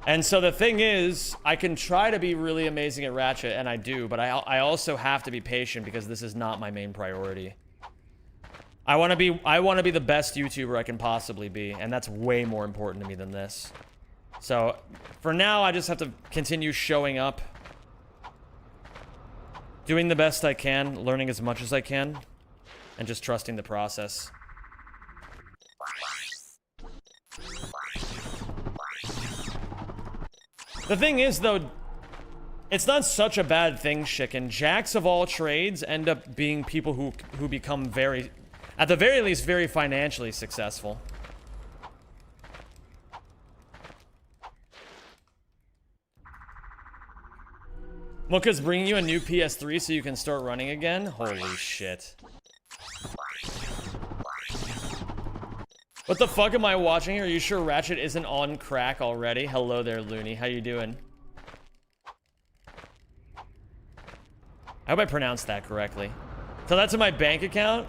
And so the thing is, I can try to be really amazing at Ratchet, and I do, but I also have to be patient because this is not my main priority. I want to be the best YouTuber I can possibly be, and that's way more important to me than this. So, for now, I just have to continue showing up, doing the best I can, learning as much as I can, and just trusting the process. The thing is, though, it's not such a bad thing, Chicken. Jacks of all trades end up being people who become very, at the very least, very financially successful. Mocha's bringing you a new PS3 so you can start running again? Holy shit. What the fuck am I watching here? Are you sure Ratchet isn't on crack already? Hello there, Looney. How you doing? I hope I pronounced that correctly. So that's in my bank account.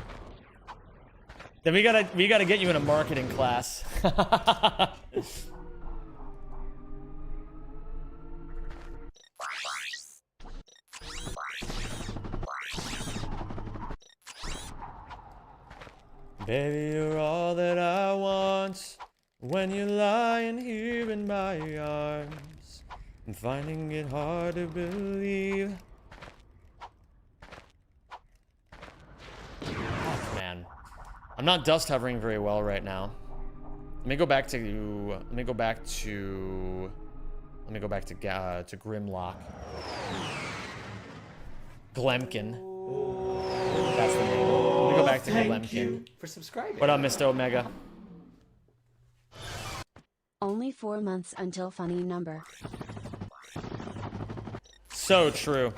Then we gotta get you in a marketing class. Baby, you're all that I want when you're lying here in my arms. I'm finding it hard to believe. Oh, man. I'm not dust hovering very well right now. Let me go back to Grimlock. Glemkin. That's the name. Let me go back to Thank Glemkin. you for subscribing. What up, Mr. Omega? Only 4 months until funny number. So true.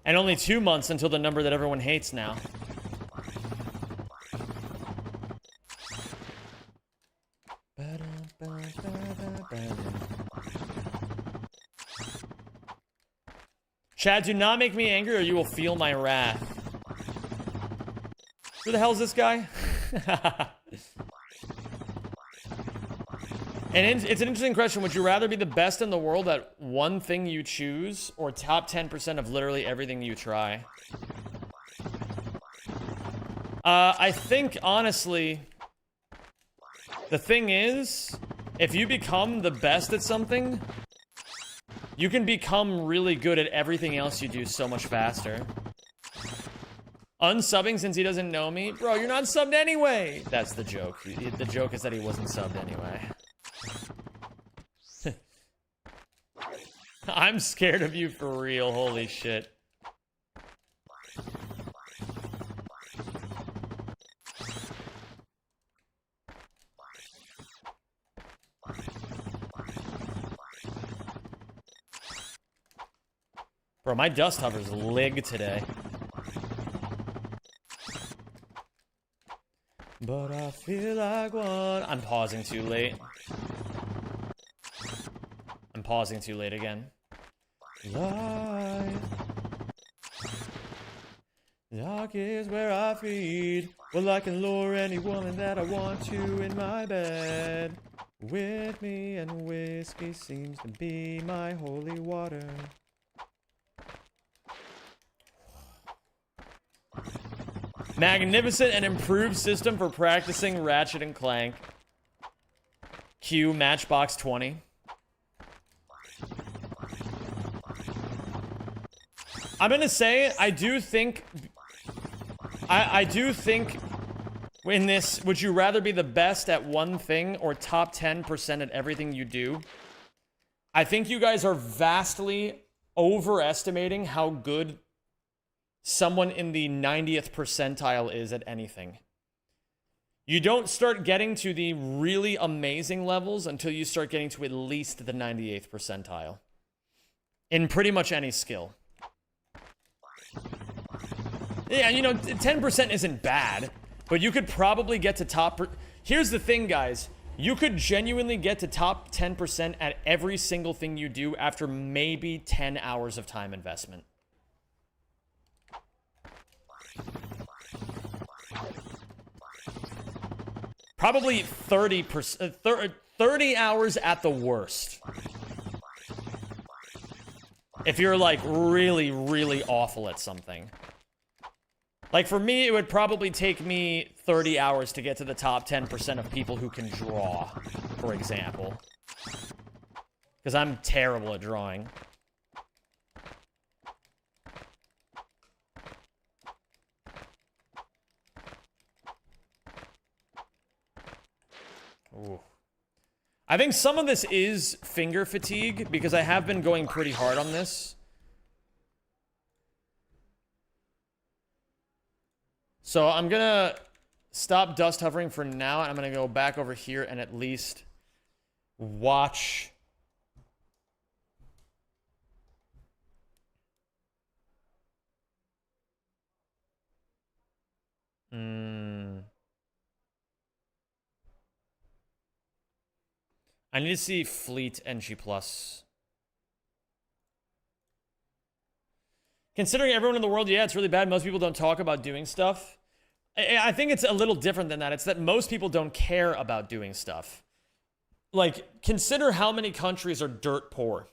And only 2 months until the number that everyone hates now. Chad, do not make me angry or you will feel my wrath. Who the hell is this guy? And it's an interesting question. Would you rather be the best in the world at one thing you choose or top 10% of literally everything you try? I think, honestly, the thing is, if you become the best at something, you can become really good at everything else you do so much faster. Unsubbing since he doesn't know me? Bro, you're not subbed anyway! That's the joke. The joke is that he wasn't subbed anyway. I'm scared of you for real, holy shit. Bro, my dust hover's lig today. But I feel like one. I'm pausing too late. I'm pausing too late again. Light. Dark is where I feed. Well, I can lure any woman that I want to in my bed. With me, and whiskey seems to be my holy water. Magnificent and improved system for practicing Ratchet and Clank. Q Matchbox 20. I'm gonna say, I do think in this, would you rather be the best at one thing or top 10% at everything you do? I think you guys are vastly overestimating how good someone in the 90th percentile is at anything. You don't start getting to the really amazing levels until you start getting to at least the 98th percentile. In pretty much any skill. Yeah, you know, 10% isn't bad, but you could probably get to top... Here's the thing, guys. You could genuinely get to top 10% at every single thing you do after maybe 10 hours of time investment. Probably 30 hours at the worst. If you're like really, really awful at something. Like for me, it would probably take me 30 hours to get to the top 10% of people who can draw, for example. Because I'm terrible at drawing. Ooh. I think some of this is finger fatigue because I have been going pretty hard on this. So I'm gonna stop dust hovering for now, and I'm gonna go back over here and at least watch. I need to see Fleet NG+. Considering everyone in the world, yeah, it's really bad. Most people don't talk about doing stuff. I think it's a little different than that. It's that most people don't care about doing stuff. Like, consider how many countries are dirt poor.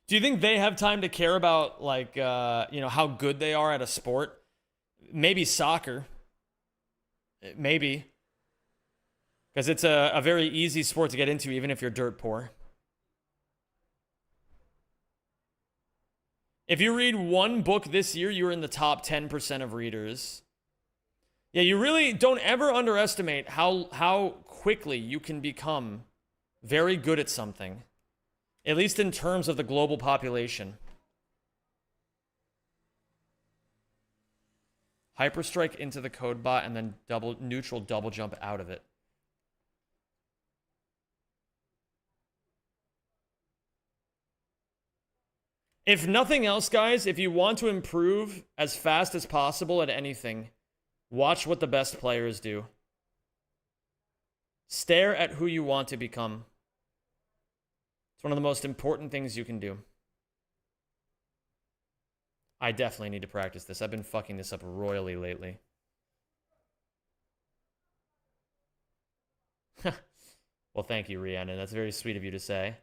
Do you think they have time to care about, like, how good they are at a sport? Maybe soccer. Maybe. Because it's a very easy sport to get into, even if you're dirt poor. If you read one book this year, you're in the top 10% of readers. Yeah, you really don't ever underestimate how quickly you can become very good at something. At least in terms of the global population. Hyperstrike into the code bot and then neutral double jump out of it. If nothing else, guys, if you want to improve as fast as possible at anything, watch what the best players do. Stare at who you want to become. It's one of the most important things you can do. I definitely need to practice this. I've been fucking this up royally lately. Well, thank you, Rhiannon. That's very sweet of you to say.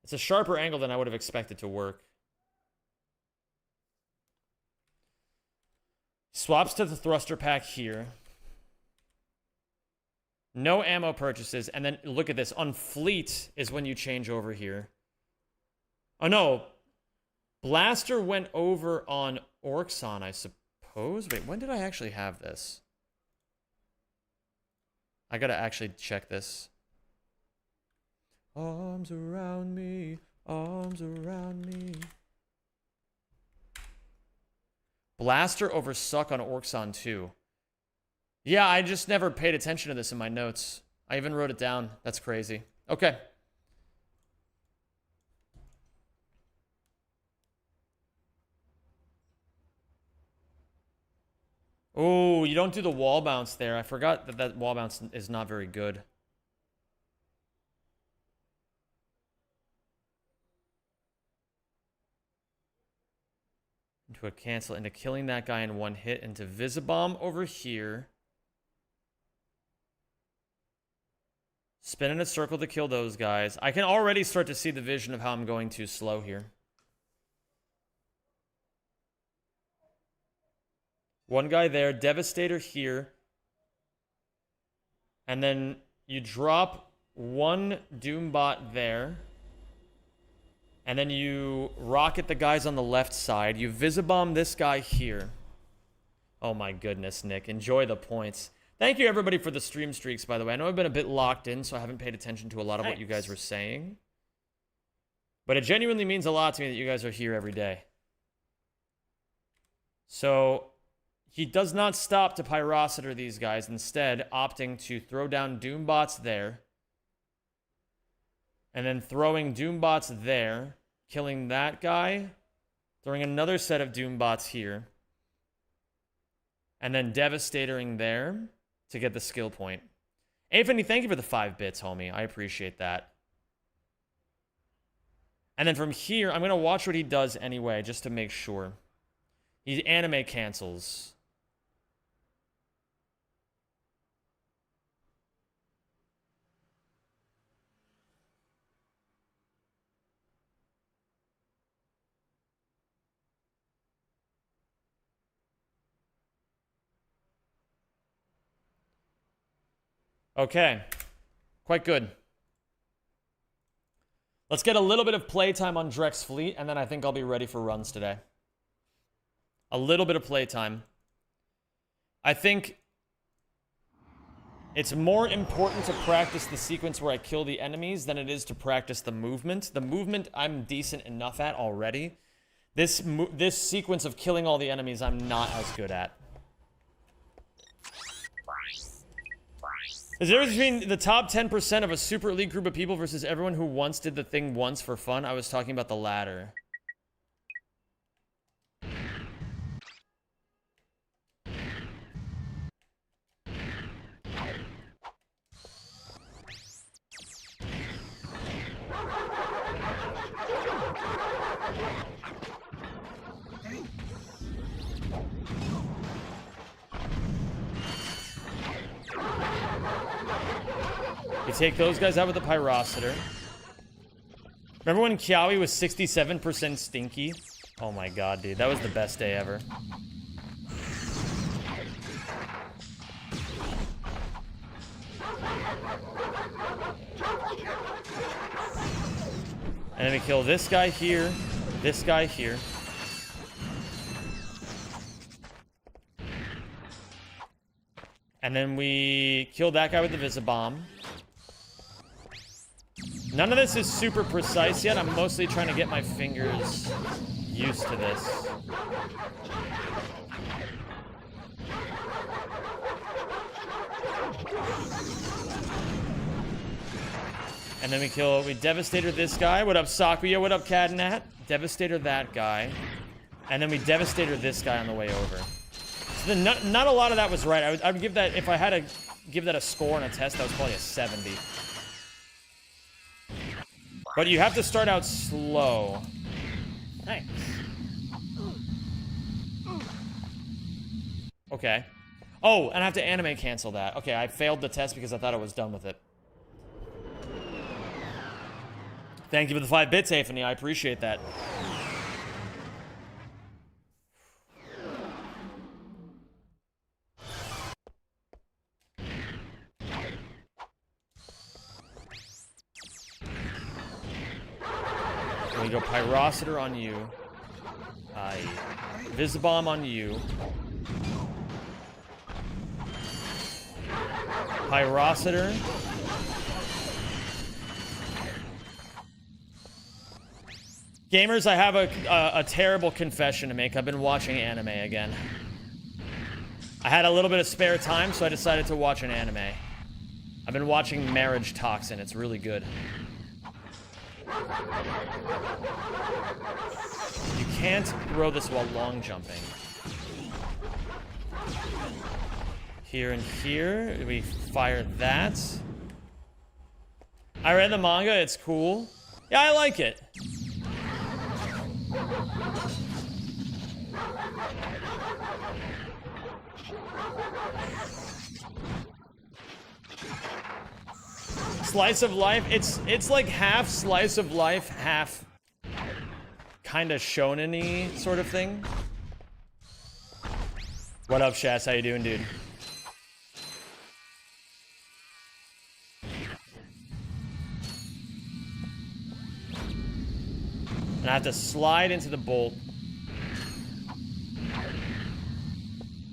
It's a sharper angle than I would have expected to work. Swaps to the thruster pack here. No ammo purchases. And then look at this. On fleet is when you change over here. Oh, no. Blaster went over on Orxon, I suppose. Wait, when did I actually have this? I gotta actually check this. Arms around me, arms around me. Blaster over Suck on Orxon 2. Yeah, I just never paid attention to this in my notes. I even wrote it down. That's crazy. Okay. Oh, you don't do the wall bounce there. I forgot that that wall bounce is not very good. Into a cancel, into killing that guy in one hit, into Visibomb over here. Spin in a circle to kill those guys. I can already start to see the vision of how I'm going too slow here. One guy there, Devastator here. And then you drop one Doombot there. And then you rocket the guys on the left side. You Visibomb this guy here. Oh my goodness, Nick. Enjoy the points. Thank you, everybody, for the stream streaks, by the way. I know I've been a bit locked in, so I haven't paid attention to a lot of what you guys were saying. But it genuinely means a lot to me that you guys are here every day. So he does not stop to Pyrociter these guys, instead opting to throw down Doombots there. And then throwing Doombots there, killing that guy, throwing another set of Doombots here, and then Devastatoring there to get the skill point. Anthony, thank you for the 5 bits, homie. I appreciate that. And then from here, I'm going to watch what he does anyway, just to make sure. He anime cancels. Okay, quite good. Let's get a little bit of playtime on Drex Fleet, and then I think I'll be ready for runs today. A little bit of playtime. I think it's more important to practice the sequence where I kill the enemies than it is to practice the movement. The movement I'm decent enough at already. This sequence of killing all the enemies I'm not as good at. Is there a difference between the top 10% of a super elite group of people versus everyone who once did the thing once for fun? I was talking about the latter. We take those guys out with the Pyrocitor. Remember when Kiawi was 67% stinky? Oh my god, dude. That was the best day ever. And then we kill this guy here, this guy here. And then we kill that guy with the Visibomb. None of this is super precise yet. I'm mostly trying to get my fingers used to this. And then we Devastator this guy. What up, Sakuya? What up, Cadnat? Devastator that guy. And then we Devastator this guy on the way over. So not a lot of that was right. I would give that, if I had to give that a score on a test, that was probably a 70. But you have to start out slow. Thanks. Okay. Oh, and I have to anime cancel that. Okay, I failed the test because I thought I was done with it. Thank you for the 5 bits, Anthony. I appreciate that. We go Pyrocitor on you. Visibomb on you. Pyrocitor. Gamers, I have a terrible confession to make. I've been watching anime again. I had a little bit of spare time, so I decided to watch an anime. I've been watching Marriage Toxin. It's really good. You can't throw this while long jumping. Here and here, we fire that. I read the manga, it's cool. Yeah, I like it. Slice of life, it's like half slice of life, half kind of shonen-y sort of thing. What up, Shaz? How you doing, dude? And I have to slide into the bolt.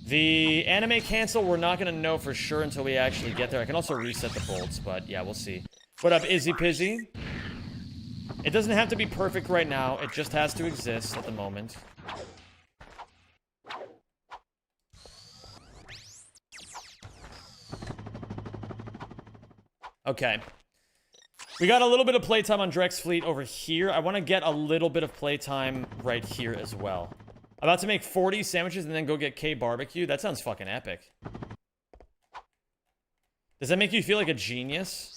The anime cancel, we're not going to know for sure until we actually get there. I can also reset the bolts, but yeah, we'll see. What up, Izzy Pizzy? It doesn't have to be perfect right now. It just has to exist at the moment. Okay. We got a little bit of playtime on Drex Fleet over here. I want to get a little bit of playtime right here as well. I'm about to make 40 sandwiches and then go get K barbecue. That sounds fucking epic. Does that make you feel like a genius?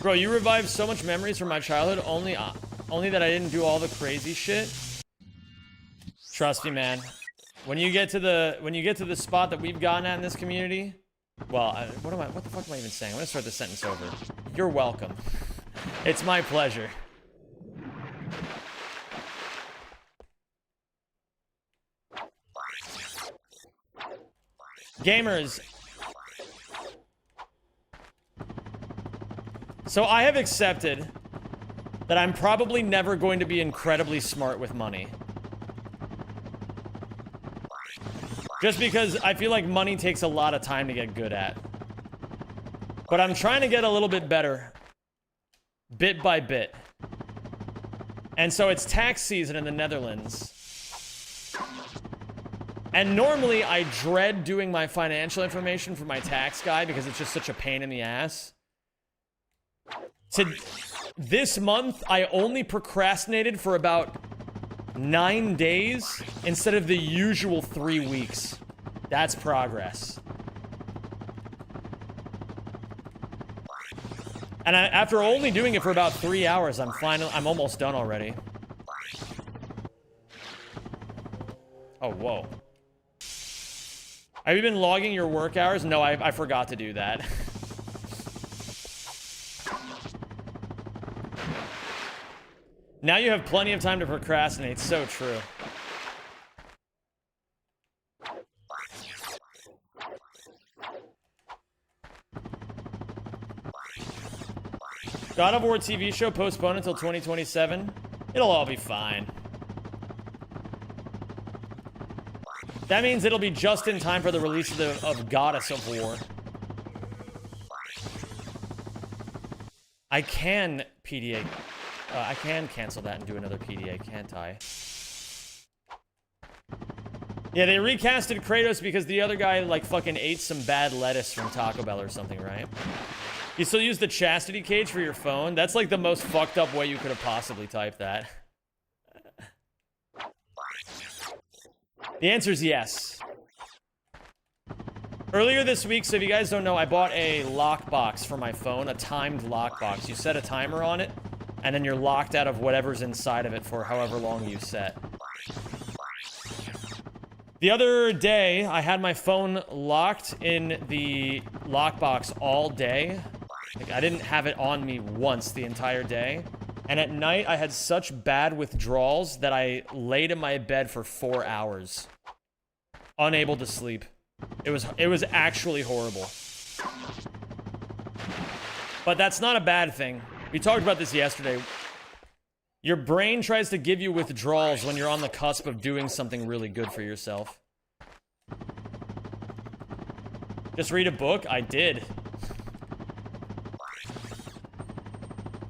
Bro, you revived so much memories from my childhood, only that I didn't do all the crazy shit. Trust me, man. When you get to the spot that we've gotten at in this community, well, what the fuck am I even saying? I'm gonna start the sentence over. You're welcome. It's my pleasure. Gamers. So I have accepted that I'm probably never going to be incredibly smart with money. Just because I feel like money takes a lot of time to get good at. But I'm trying to get a little bit better. Bit by bit. And so it's tax season in the Netherlands. And normally I dread doing my financial information for my tax guy because it's just such a pain in the ass. This month, I only procrastinated for about 9 days instead of the usual 3 weeks. That's progress. And after only doing it for about 3 hours, I'm almost done already. Oh, whoa. Have you been logging your work hours? No, I forgot to do that. Now you have plenty of time to procrastinate. So true. God of War TV show postponed until 2027. It'll all be fine. That means it'll be just in time for the release of Goddess of War. I can PDA. I can cancel that and do another PDA, can't I? Yeah, they recasted Kratos because the other guy, like, fucking ate some bad lettuce from Taco Bell or something, right? You still use the chastity cage for your phone? That's, like, the most fucked up way you could have possibly typed that. The answer is yes. Earlier this week, so if you guys don't know, I bought a lockbox for my phone, a timed lockbox. You set a timer on it, and then you're locked out of whatever's inside of it for however long you set. The other day, I had my phone locked in the lockbox all day. Like, I didn't have it on me once the entire day. And at night, I had such bad withdrawals that I laid in my bed for 4 hours. Unable to sleep. It was actually horrible. But that's not a bad thing. We talked about this yesterday. Your brain tries to give you withdrawals when you're on the cusp of doing something really good for yourself. Just read a book? I did.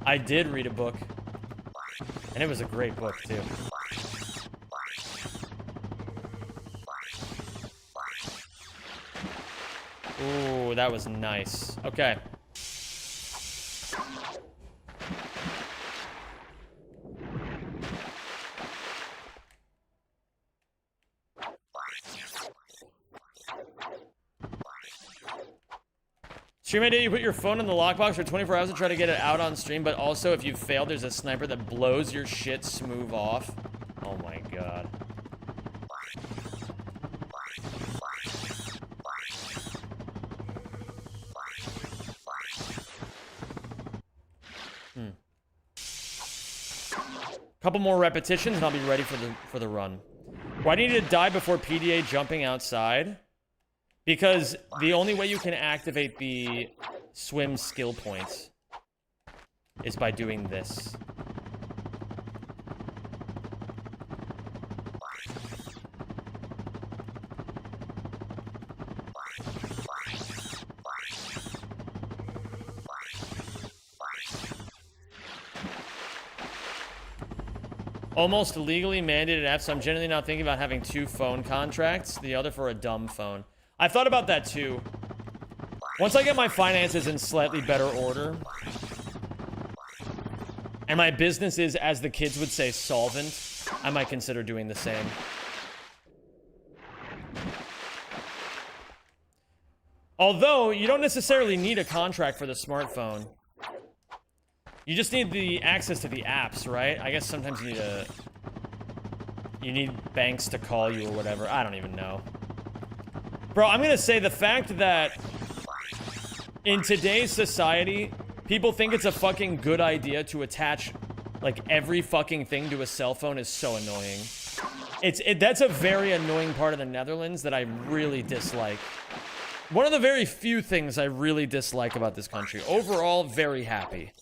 I did read a book. And it was a great book, too. Ooh, that was nice. Okay. Stream idea, you put your phone in the lockbox for 24 hours to try to get it out on stream, but also if you fail, there's a sniper that blows your shit smooth off. Oh my god. Couple more repetitions and I'll be ready for the run. Why do you need to die before PDA jumping outside? Because the only way you can activate the swim skill points is by doing this. Almost legally mandated apps, so I'm generally not thinking about having 2 phone contracts, the other for a dumb phone. I thought about that too. Once I get my finances in slightly better order, and my business is, as the kids would say, solvent, I might consider doing the same. Although, you don't necessarily need a contract for the smartphone. You just need the access to the apps, right? I guess sometimes you need banks to call you or whatever. I don't even know. Bro, I'm gonna say the fact that in today's society, people think it's a fucking good idea to attach, like, every fucking thing to a cell phone is so annoying. That's a very annoying part of the Netherlands that I really dislike. One of the very few things I really dislike about this country. Overall, very happy.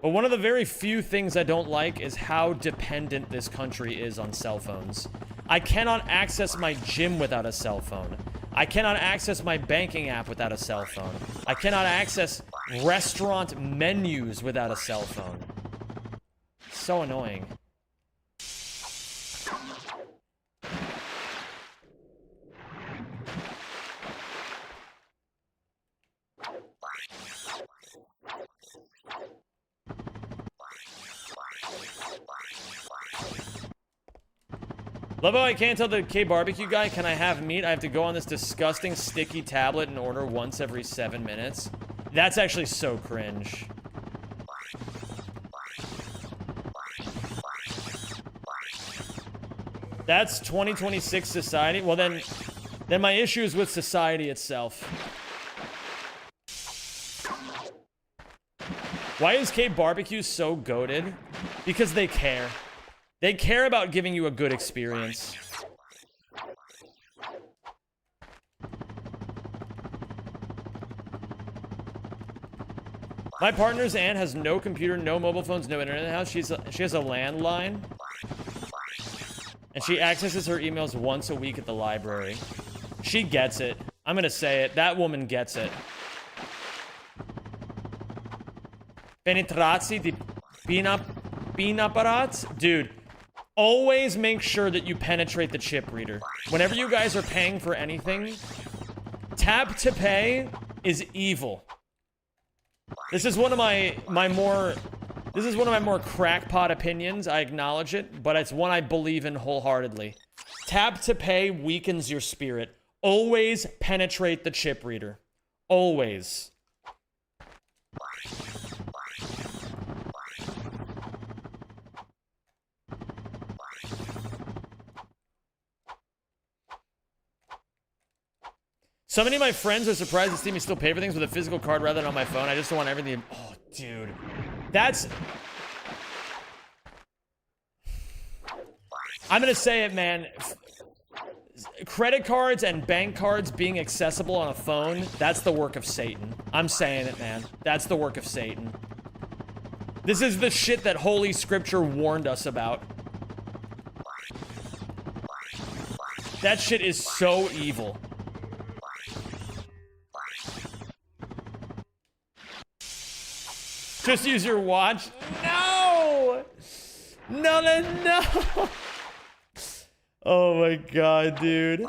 But one of the very few things I don't like is how dependent this country is on cell phones. I cannot access my gym without a cell phone. I cannot access my banking app without a cell phone. I cannot access restaurant menus without a cell phone. So annoying. Love how I can't tell the K barbecue guy, can I have meat? I have to go on this disgusting sticky tablet and order once every 7 minutes. That's actually so cringe. That's 2026 society. Well, then my issue is with society itself. Why is K Barbecue so goated? Because they care. They care about giving you a good experience. My partner's aunt has no computer, no mobile phones, no internet in the house. She has a landline. And she accesses her emails once a week at the library. She gets it. I'm gonna say it. That woman gets it. Penetrazzi di pinaparats? Dude, always make sure that you penetrate the chip reader. Whenever you guys are paying for anything, tap to pay is evil. This is one of my more crackpot opinions. I acknowledge it, but it's one I believe in wholeheartedly. Tap to pay weakens your spirit. Always penetrate the chip reader. Always. So many of my friends are surprised to see me still pay for things with a physical card rather than on my phone. I just don't want everything. Oh, dude. That's... I'm gonna say it, man. Credit cards and bank cards being accessible on a phone, that's the work of Satan. I'm saying it, man. That's the work of Satan. This is the shit that Holy Scripture warned us about. That shit is so evil. Just use your watch. No! No, no, no! Oh my god, dude.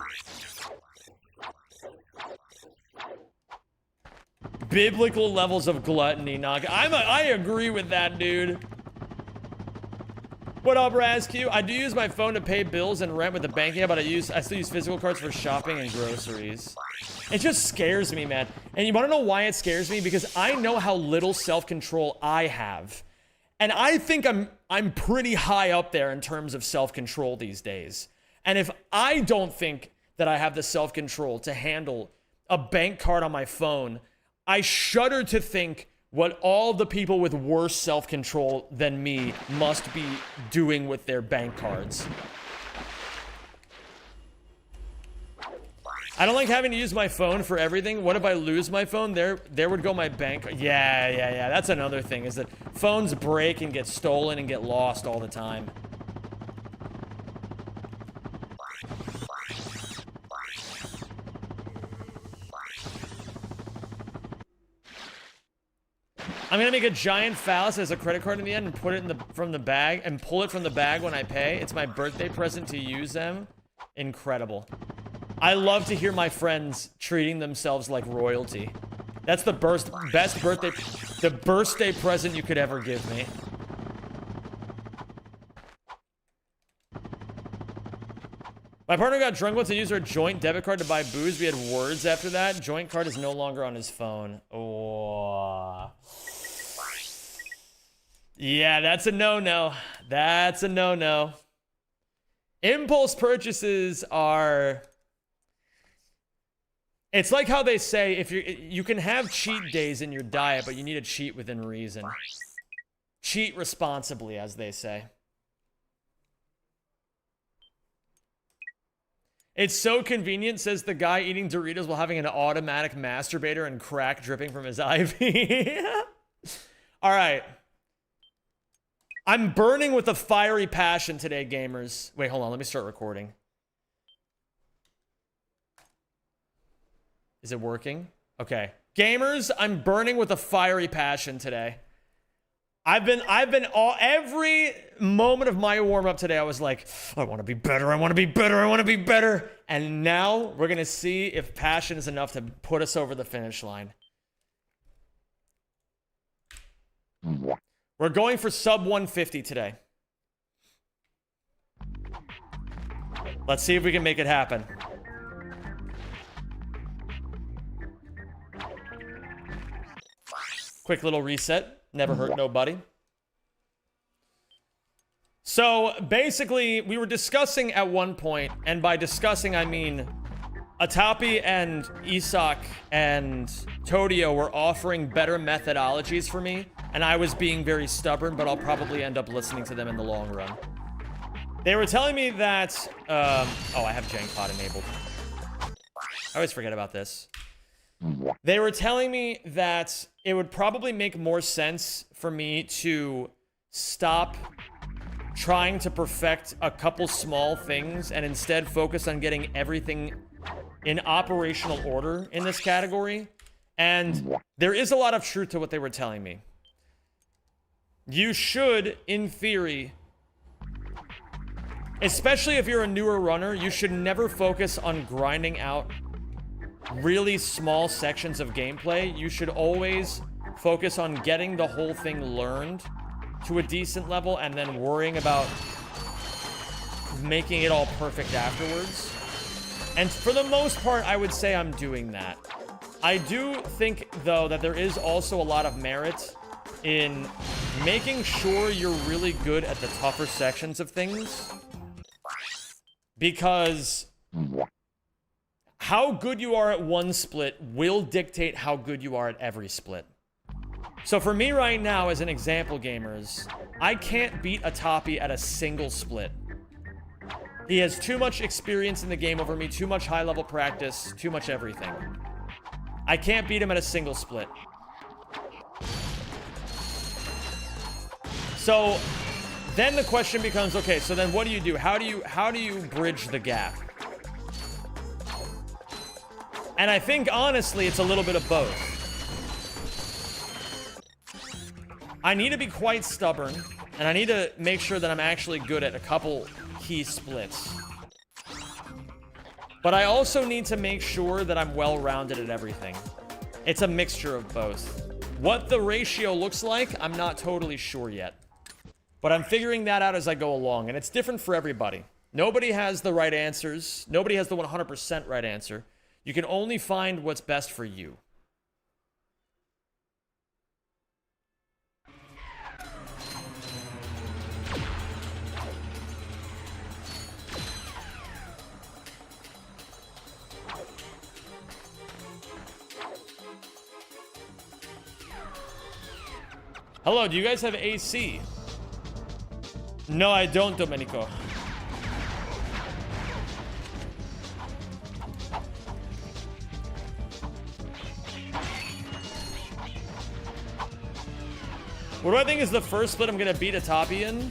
Biblical levels of gluttony. I agree with that, dude. What up, Razq? I do use my phone to pay bills and rent with the banking app, but I still use physical cards for shopping and groceries. It just scares me, man. And you want to know why it scares me? Because I know how little self-control I have. And I think I'm pretty high up there in terms of self-control these days. And if I don't think that I have the self-control to handle a bank card on my phone, I shudder to think what all the people with worse self-control than me must be doing with their bank cards. I don't like having to use my phone for everything. What if I lose my phone? There would go my bank. Yeah. That's another thing, is that phones break and get stolen and get lost all the time. I'm gonna make a giant phallus as a credit card in the end and put it from the bag and pull it from the bag when I pay. It's my birthday present to use them. Incredible. I love to hear my friends treating themselves like royalty. That's the best birthday present you could ever give me. My partner got drunk once and used our joint debit card to buy booze. We had words after that. Joint card is no longer on his phone. Oh. Yeah, that's a no-no. That's a no-no. Impulse purchases are... It's like how they say, if you can have cheat days in your diet, but you need to cheat within reason. Cheat responsibly, as they say. It's so convenient, says the guy eating Doritos while having an automatic masturbator and crack dripping from his IV. All right. I'm burning with a fiery passion today, gamers. Wait, hold on. Let me start recording. Is it working? Okay. Gamers, I'm burning with a fiery passion today. Every moment of my warm-up today, I was like, I want to be better, I want to be better, I want to be better. And now we're going to see if passion is enough to put us over the finish line. We're going for sub 150 today. Let's see if we can make it happen. Quick little reset. Never hurt nobody. So basically, we were discussing at one point, and by discussing I mean Atapi and Isak and Todio were offering better methodologies for me, and I was being very stubborn, but I'll probably end up listening to them in the long run. They were telling me that, oh, I have Jankpot enabled. I always forget about this. They were telling me that it would probably make more sense for me to stop trying to perfect a couple small things and instead focus on getting everything in operational order in this category. And there is a lot of truth to what they were telling me. You should, in theory, especially if you're a newer runner, you should never focus on grinding out really small sections of gameplay. You should always focus on getting the whole thing learned to a decent level and then worrying about making it all perfect afterwards. And for the most part, I would say I'm doing that. I do think, though, that there is also a lot of merit in making sure you're really good at the tougher sections of things. Because how good you are at one split will dictate how good you are at every split. So for me right now, as an example, gamers, I can't beat Atapi at a single split. He has too much experience in the game over me, too much high-level practice, too much everything. I can't beat him at a single split. So then the question becomes, okay, so then what do you do? How do you bridge the gap? And I think, honestly, it's a little bit of both. I need to be quite stubborn, and I need to make sure that I'm actually good at a couple key splits. But I also need to make sure that I'm well-rounded at everything. It's a mixture of both. What the ratio looks like, I'm not totally sure yet. But I'm figuring that out as I go along, and it's different for everybody. Nobody has the right answers. Nobody has the 100% right answer. You can only find what's best for you. Hello, do you guys have AC? No, I don't, Domenico. What do I think is the first split I'm gonna beat Atapi in?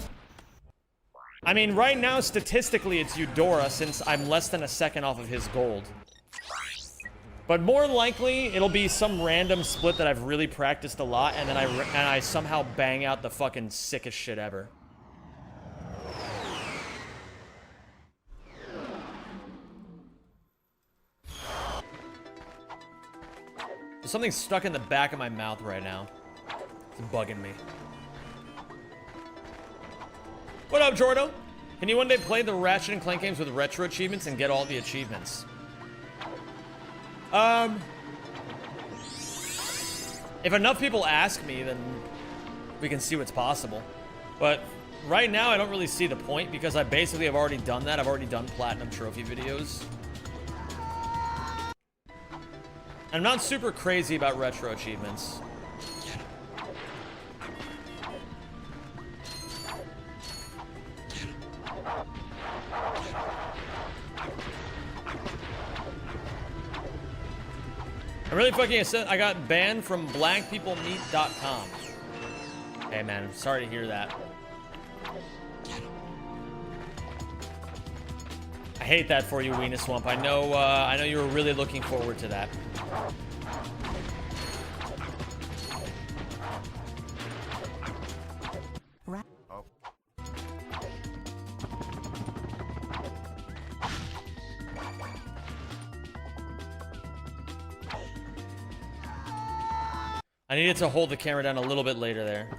I mean, right now, statistically, it's Eudora, since I'm less than a second off of his gold. But more likely, it'll be some random split that I've really practiced a lot, and then I somehow bang out the fucking sickest shit ever. There's something stuck in the back of my mouth right now. It's bugging me. What up, Jordo? Can you one day play the Ratchet and Clank games with retro achievements and get all the achievements? If enough people ask me, then we can see what's possible. But right now, I don't really see the point because I basically have already done that. I've already done Platinum Trophy videos. I'm not super crazy about retro achievements. I'm really fucking upset. I got banned from blackpeoplemeet.com. Hey man, I'm sorry to hear that. I hate that for you, Weena Swamp. I know you were really looking forward to that. I needed to hold the camera down a little bit later there.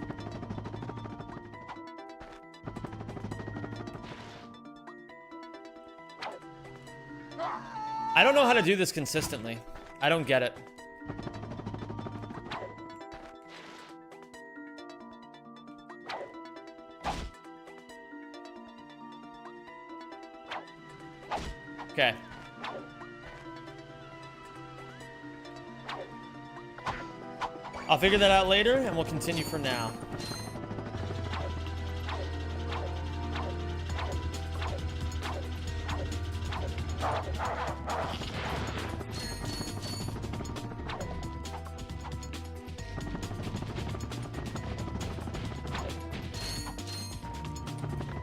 I don't know how to do this consistently. I don't get it. Okay. I'll figure that out later, and we'll continue for now.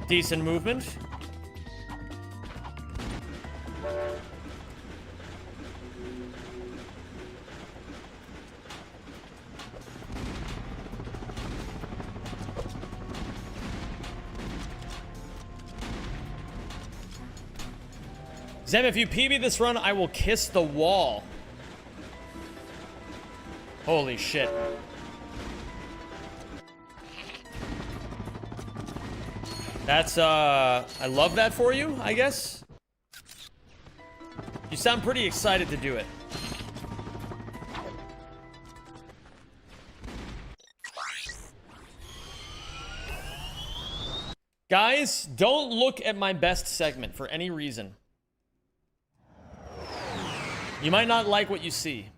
Decent movement. Zem, if you PB this run, I will kiss the wall. Holy shit. That's, I love that for you, I guess. You sound pretty excited to do it. Guys, don't look at my best segment for any reason. You might not like what you see.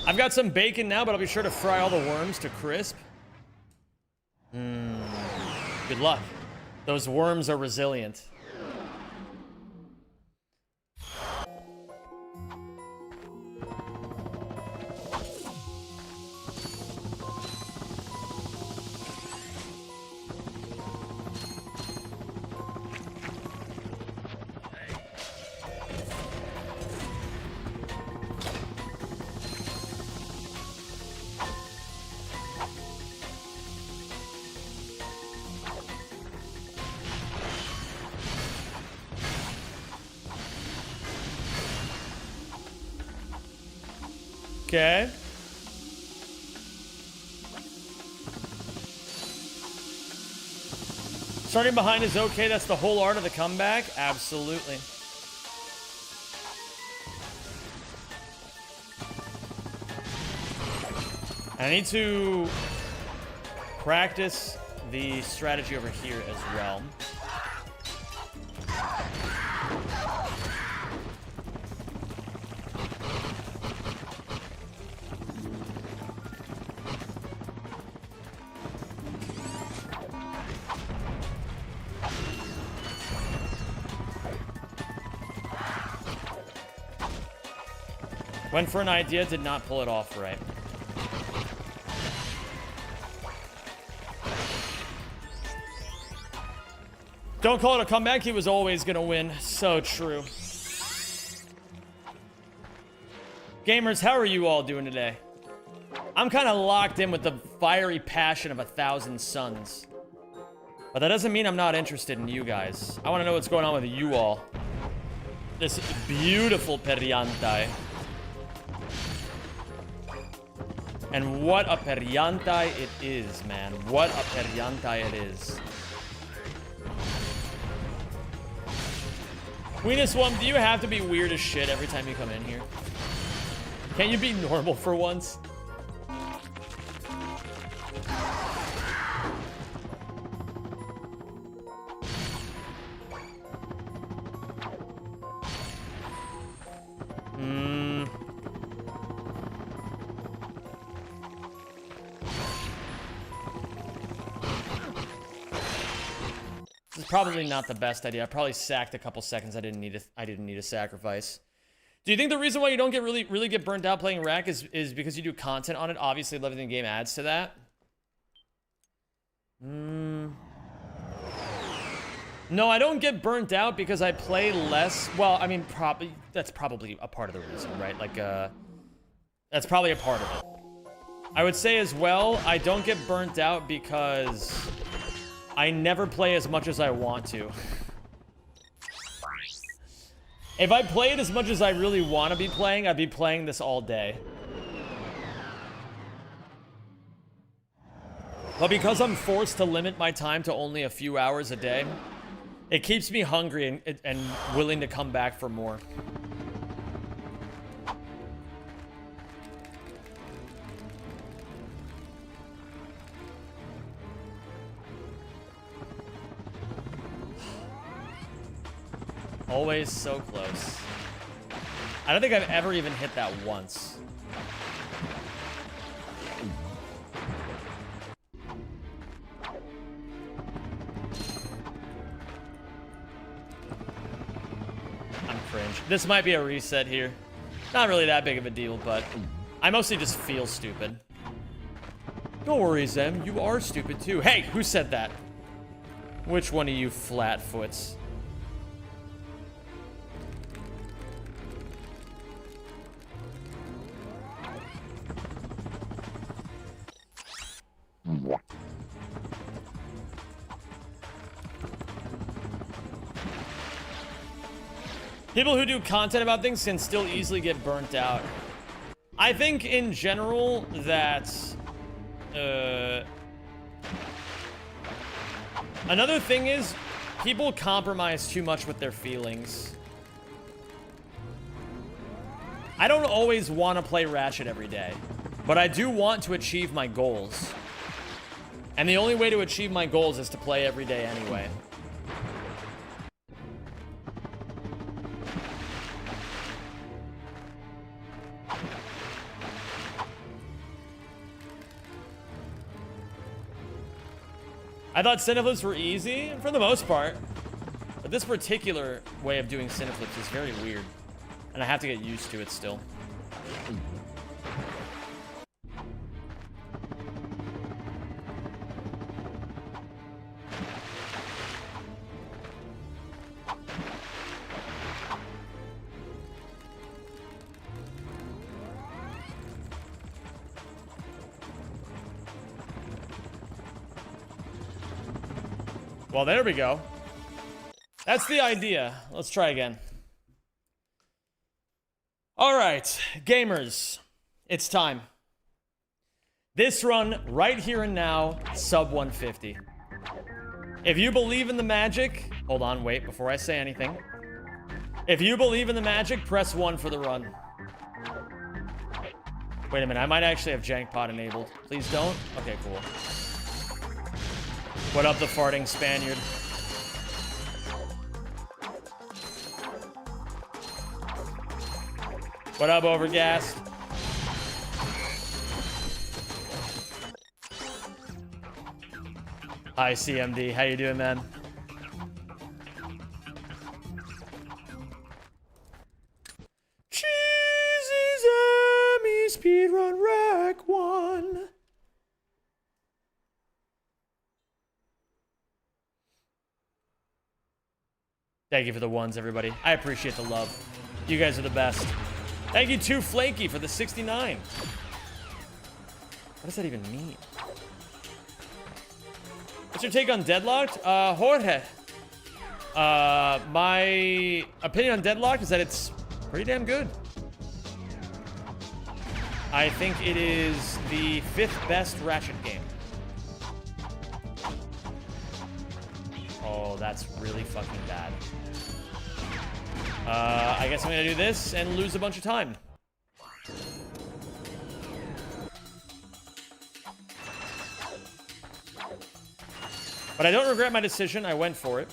I've got some bacon now, but I'll be sure to fry all the worms to crisp. Good luck. Those worms are resilient. Okay. Starting behind is okay. That's the whole art of the comeback. Absolutely. I need to practice the strategy over here as well. Went for an idea, did not pull it off right. Don't call it a comeback, he was always gonna win. So true. Gamers, how are you all doing today? I'm kind of locked in with the fiery passion of 1,000 suns. But that doesn't mean I'm not interested in you guys. I want to know what's going on with you all. This beautiful Periantai. And what a Periantai it is, man. What a Periantai it is. Weenus One, do you have to be weird as shit every time you come in here? Can't you be normal for once? This is probably not the best idea. I probably sacked a couple seconds. I didn't need a sacrifice. Do you think the reason why you don't get really get burnt out playing Rack is because you do content on it? Obviously, loving the game adds to that. No, I don't get burnt out because I play less. Well, I mean, that's probably a part of the reason, right? Like, That's probably a part of it. I would say as well, I don't get burnt out because I never play as much as I want to. If I played as much as I really want to be playing, I'd be playing this all day. But because I'm forced to limit my time to only a few hours a day, it keeps me hungry and willing to come back for more. Always so close. I don't think I've ever even hit that once. I'm cringe. This might be a reset here. Not really that big of a deal, but I mostly just feel stupid. Don't worry, Zem. You are stupid too. Hey, who said that? Which one of you flatfoots? People who do content about things can still easily get burnt out. I think in general that another thing is people compromise too much with their feelings. I don't always want to play Ratchet every day, but I do want to achieve my goals. And the only way to achieve my goals is to play every day anyway. I thought cineflips were easy, for the most part. But this particular way of doing cineflips is very weird. And I have to get used to it still. Well, there we go. That's the idea. Let's try again. All right, gamers, it's time. This run right here and now, sub 150. If you believe in the magic, hold on, wait, before I say anything. If you believe in the magic, press 1 for the run. Wait a minute, I might actually have Jankpot enabled. Please don't. Okay, cool. What up, the farting Spaniard? What up, Overgassed? Hi, CMD. How you doing, man? Cheesy's Emmy Speedrun Rack 1. Thank you for the ones, everybody. I appreciate the love. You guys are the best. Thank you, Too Flaky, for the 69. What does that even mean? What's your take on Deadlocked? Jorge. My opinion on Deadlocked is that it's pretty damn good. I think it is the 5th best Ratchet game. Oh, that's really fucking bad. I guess I'm gonna do this and lose a bunch of time. But I don't regret my decision. I went for it.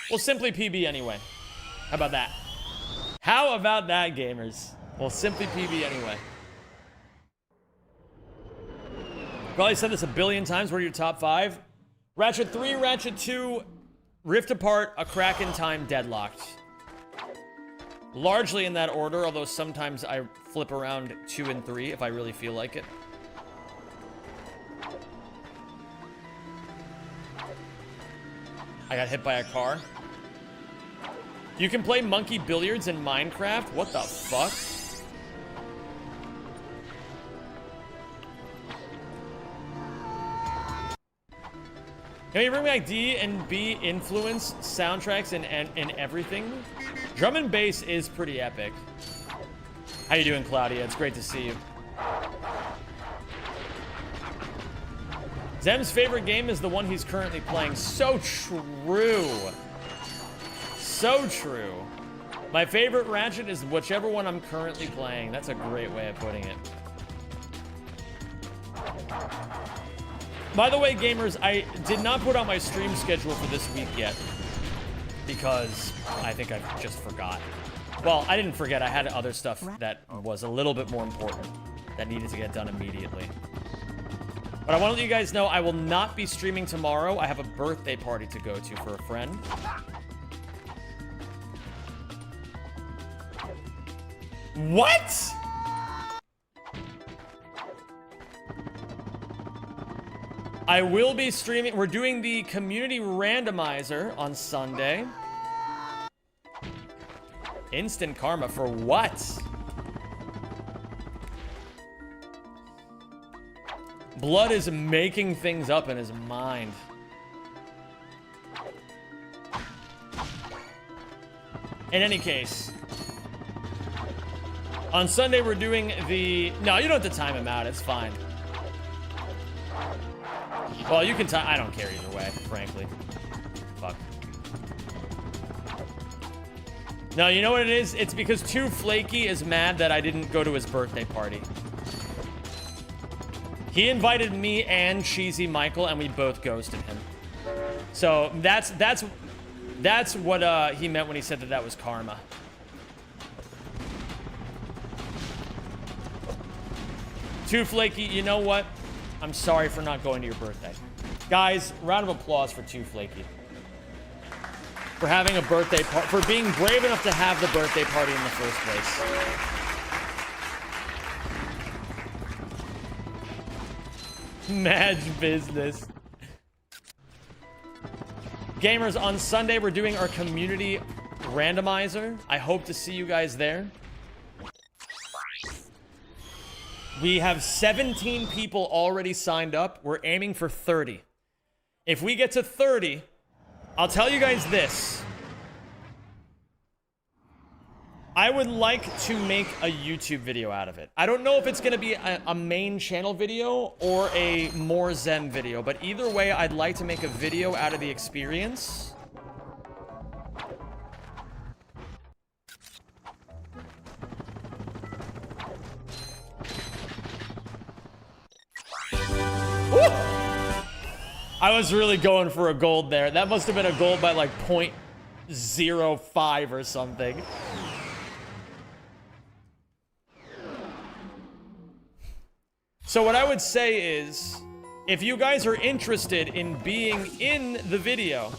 We'll simply PB anyway. How about that? How about that, gamers? We'll simply PB anyway. Probably said this a billion times. What are your top 5? Ratchet 3, Ratchet 2, Rift Apart, A Crack in Time, Deadlocked. Largely in that order, although sometimes I flip around 2 and 3 if I really feel like it. I got hit by a car. You can play monkey billiards in Minecraft? What the fuck? Can you bring back D and B influence soundtracks and everything? Drum and bass is pretty epic. How you doing, Claudia? It's great to see you. Zem's favorite game is the one he's currently playing. So true. So true. My favorite Ratchet is whichever one I'm currently playing. That's a great way of putting it. By the way, gamers, I did not put out my stream schedule for this week yet because I think I just forgot. Well, I didn't forget. I had other stuff that was a little bit more important that needed to get done immediately. But I want to let you guys know I will not be streaming tomorrow. I have a birthday party to go to for a friend. What? I will be streaming. We're doing the community randomizer on Sunday. Instant karma for what? Blood is making things up in his mind. In any case, on Sunday we're doing the... No, you don't have to time him out. It's fine. Well, you can time... I don't care either way, frankly. Fuck. No, you know what it is? It's because Too Flaky is mad that I didn't go to his birthday party. He invited me and Cheesy Michael, and we both ghosted him. So that's what he meant when he said that that was karma. Too Flaky, you know what? I'm sorry for not going to your birthday. Guys, round of applause for Too Flaky. For having a birthday party, for being brave enough to have the birthday party in the first place. Mad business. Gamers, on Sunday we're doing our community randomizer. I hope to see you guys there. We have 17 people already signed up. We're aiming for 30. If we get to 30, I'll tell you guys this. I would like to make a YouTube video out of it. I don't know if it's going to be a main channel video or a more Zem video, but either way, I'd like to make a video out of the experience. Woo! I was really going for a gold there. That must have been a gold by like 0.05 or something. So what I would say is, if you guys are interested in being in the video,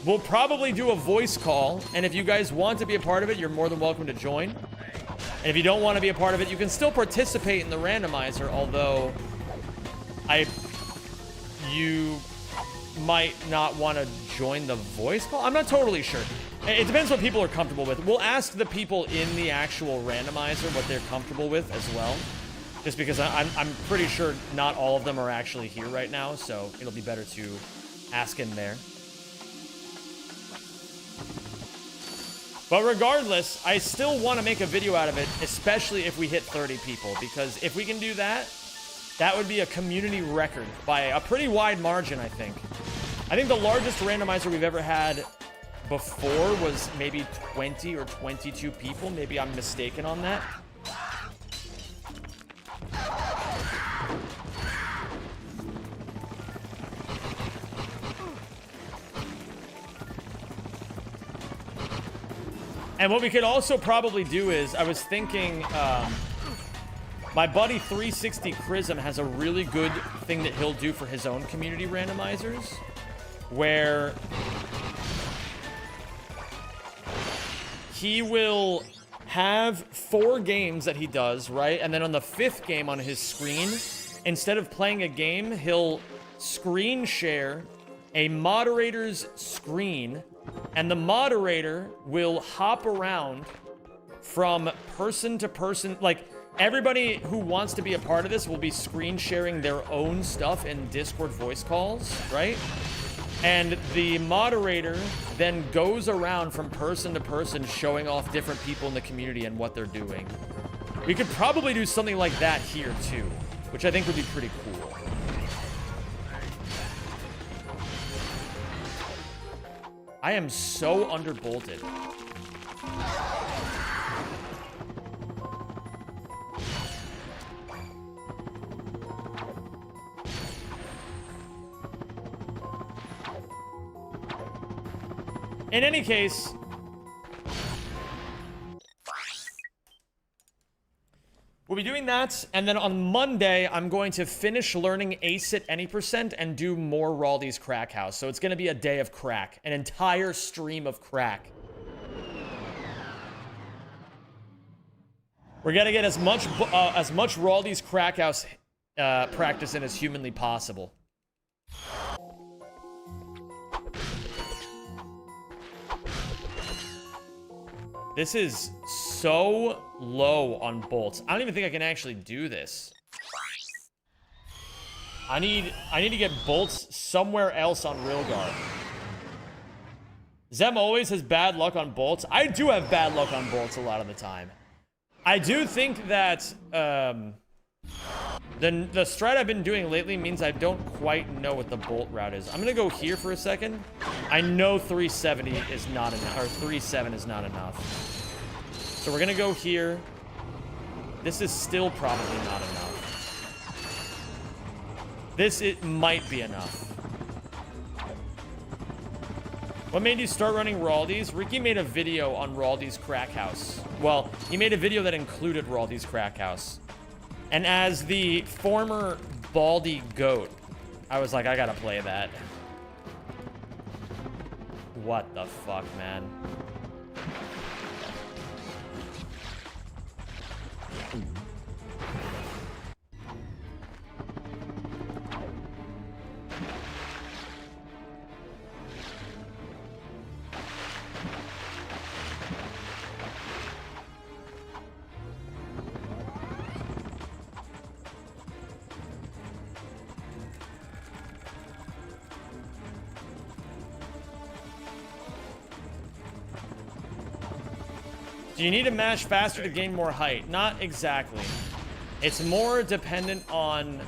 we'll probably do a voice call, and if you guys want to be a part of it, you're more than welcome to join. And if you don't want to be a part of it, you can still participate in the randomizer, although you might not want to join the voice call. I'm not totally sure. It depends what people are comfortable with. We'll ask the people in the actual randomizer what they're comfortable with as well. Just because I'm pretty sure not all of them are actually here right now, so it'll be better to ask in there. But regardless, I still want to make a video out of it, especially if we hit 30 people, because if we can do that, that would be a community record by a pretty wide margin, I think. I think the largest randomizer we've ever had before was maybe 20 or 22 people. Maybe I'm mistaken on that. And what we could also probably do is, I was thinking, my buddy 360 Chrism has a really good thing that he'll do for his own community randomizers, where he will have 4 games that he does, right? And then on the 5th game on his screen, instead of playing a game, he'll screen share a moderator's screen, and the moderator will hop around from person to person. Like, everybody who wants to be a part of this will be screen sharing their own stuff in Discord voice calls, right? And the moderator then goes around from person to person showing off different people in the community and what they're doing. We could probably do something like that here too, which I think would be pretty cool. I am so underbolted. In any case, we'll be doing that, and then on Monday, I'm going to finish learning Ace at any percent and do more Raldi's Crackhouse. So it's going to be a day of crack, an entire stream of crack. We're going to get as much Raldi's Crackhouse practice in as humanly possible. This is so low on bolts. I don't even think I can actually do this. I need to get bolts somewhere else on Rilgar. Zem always has bad luck on bolts. I do have bad luck on bolts a lot of the time. I do think that the strat I've been doing lately means I don't quite know what the bolt route is. I'm gonna go here for a second. I know 370 is not enough, or 37 is not enough. So we're gonna go here. This is still probably not enough. This, it might be enough. What made you start running Raldi's? Ricky made a video on Raldi's Crackhouse. Well, he made a video that included Raldi's Crackhouse. And as the former Baldy goat, I was like, I gotta play that. What the fuck, man? Do you need to mash faster to gain more height? Not exactly. It's more dependent on...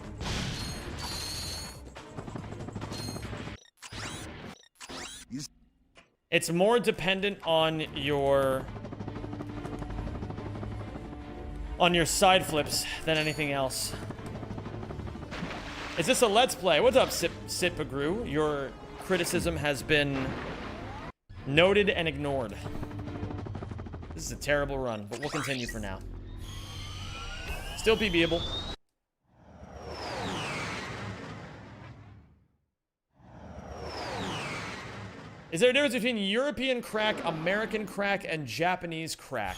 It's more dependent on your side flips than anything else. Is this a let's play? What's up, Sitpagru? Your criticism has been noted and ignored. This is a terrible run, but we'll continue for now. Still PBable. Is there a difference between European crack, American crack, and Japanese crack?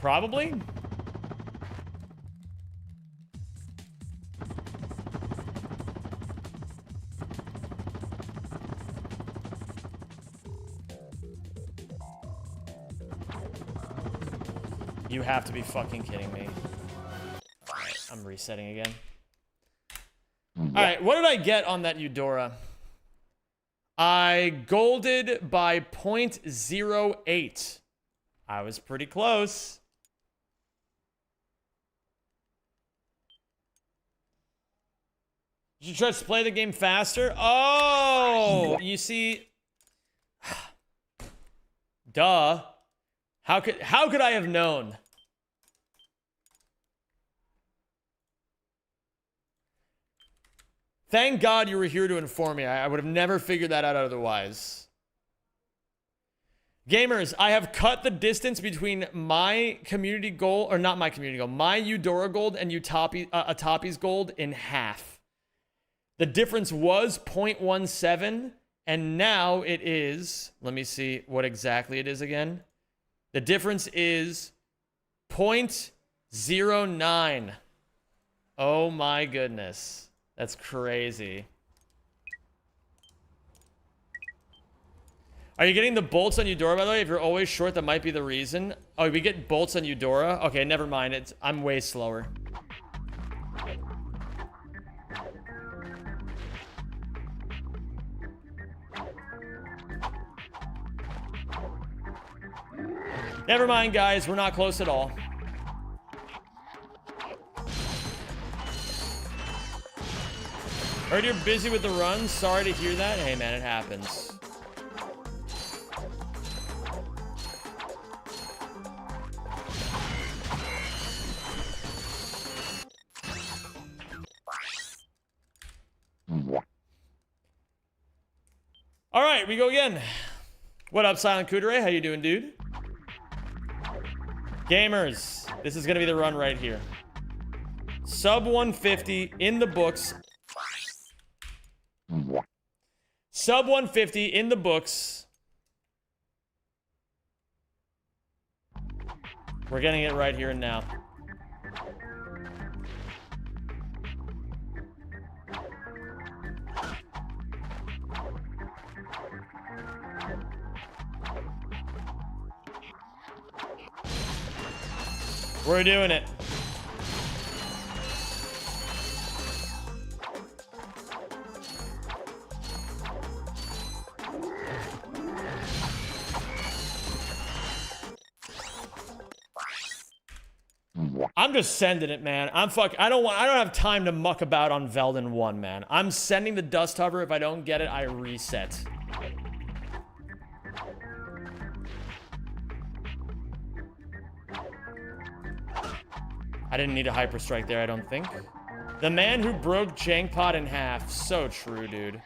Probably. You have to be fucking kidding me. Alright, I'm resetting again. Alright, what did I get on that Eudora? I golded by 0.08. I was pretty close. You should try to play the game faster. Oh, you see... Duh. How could I have known? Thank God you were here to inform me. I would have never figured that out otherwise. Gamers, I have cut the distance between my community goal, or not my community goal, my Eudora gold and Atapi's gold in half. The difference was 0.17, and now it is, let me see what exactly it is again. The difference is 0.09. Oh my goodness. That's crazy. Are you getting the bolts on Eudora, by the way? If you're always short, that might be the reason. Oh, we get bolts on Eudora? Okay, never mind. I'm way slower. Never mind, guys. We're not close at all. Heard you're busy with the run. Sorry to hear that. Hey, man, it happens. All right, we go again. What up, Silent Kudere? How you doing, dude? Gamers, this is gonna be the run right here. Sub 150 in the books. Sub 150 in the books. We're getting it right here and now. We're doing it. I'm just sending it, man. I don't have time to muck about on Velden 1, man. I'm sending the dust hover. If I don't get it, I reset. I didn't need a hyper strike there, I don't think. The man who broke Jankpot in half. So true, dude.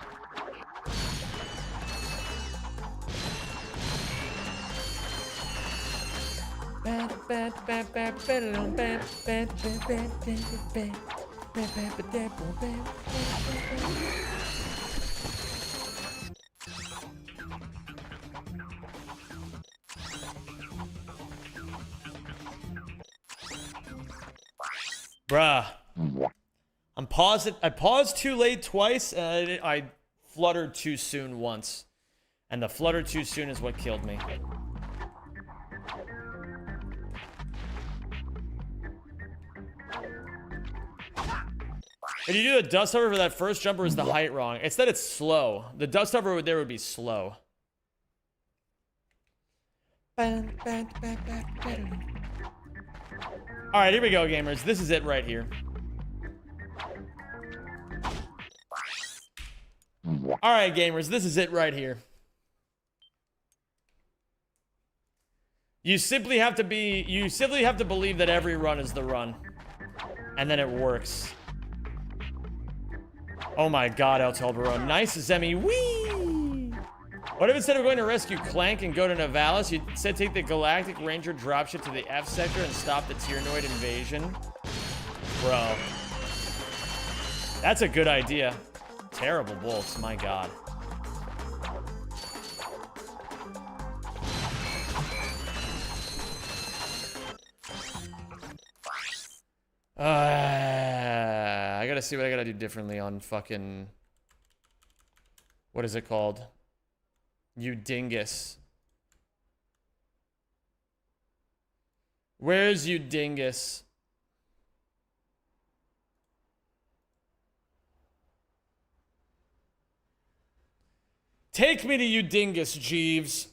Bruh. I paused too late twice, and I fluttered too soon once. And the flutter too soon is what killed me. If you do the dust hover for that first jump, or is the height wrong? It's that it's slow. The dust hover there would be slow. Alright, here we go, gamers. This is it right here. Alright, gamers. This is it right here. You simply have to believe that every run is the run. And then it works. Oh my god, El Telbaro. Nice, Zemi. Whee! What if instead of going to rescue Clank and go to Navalis, you said take the Galactic Ranger dropship to the F sector and stop the Tyrannoid invasion? Bro. That's a good idea. Terrible bolts, my god. I gotta see what I gotta do differently on fucking... What is it called? You dingus. Where's you dingus? Take me to you dingus, Jeeves.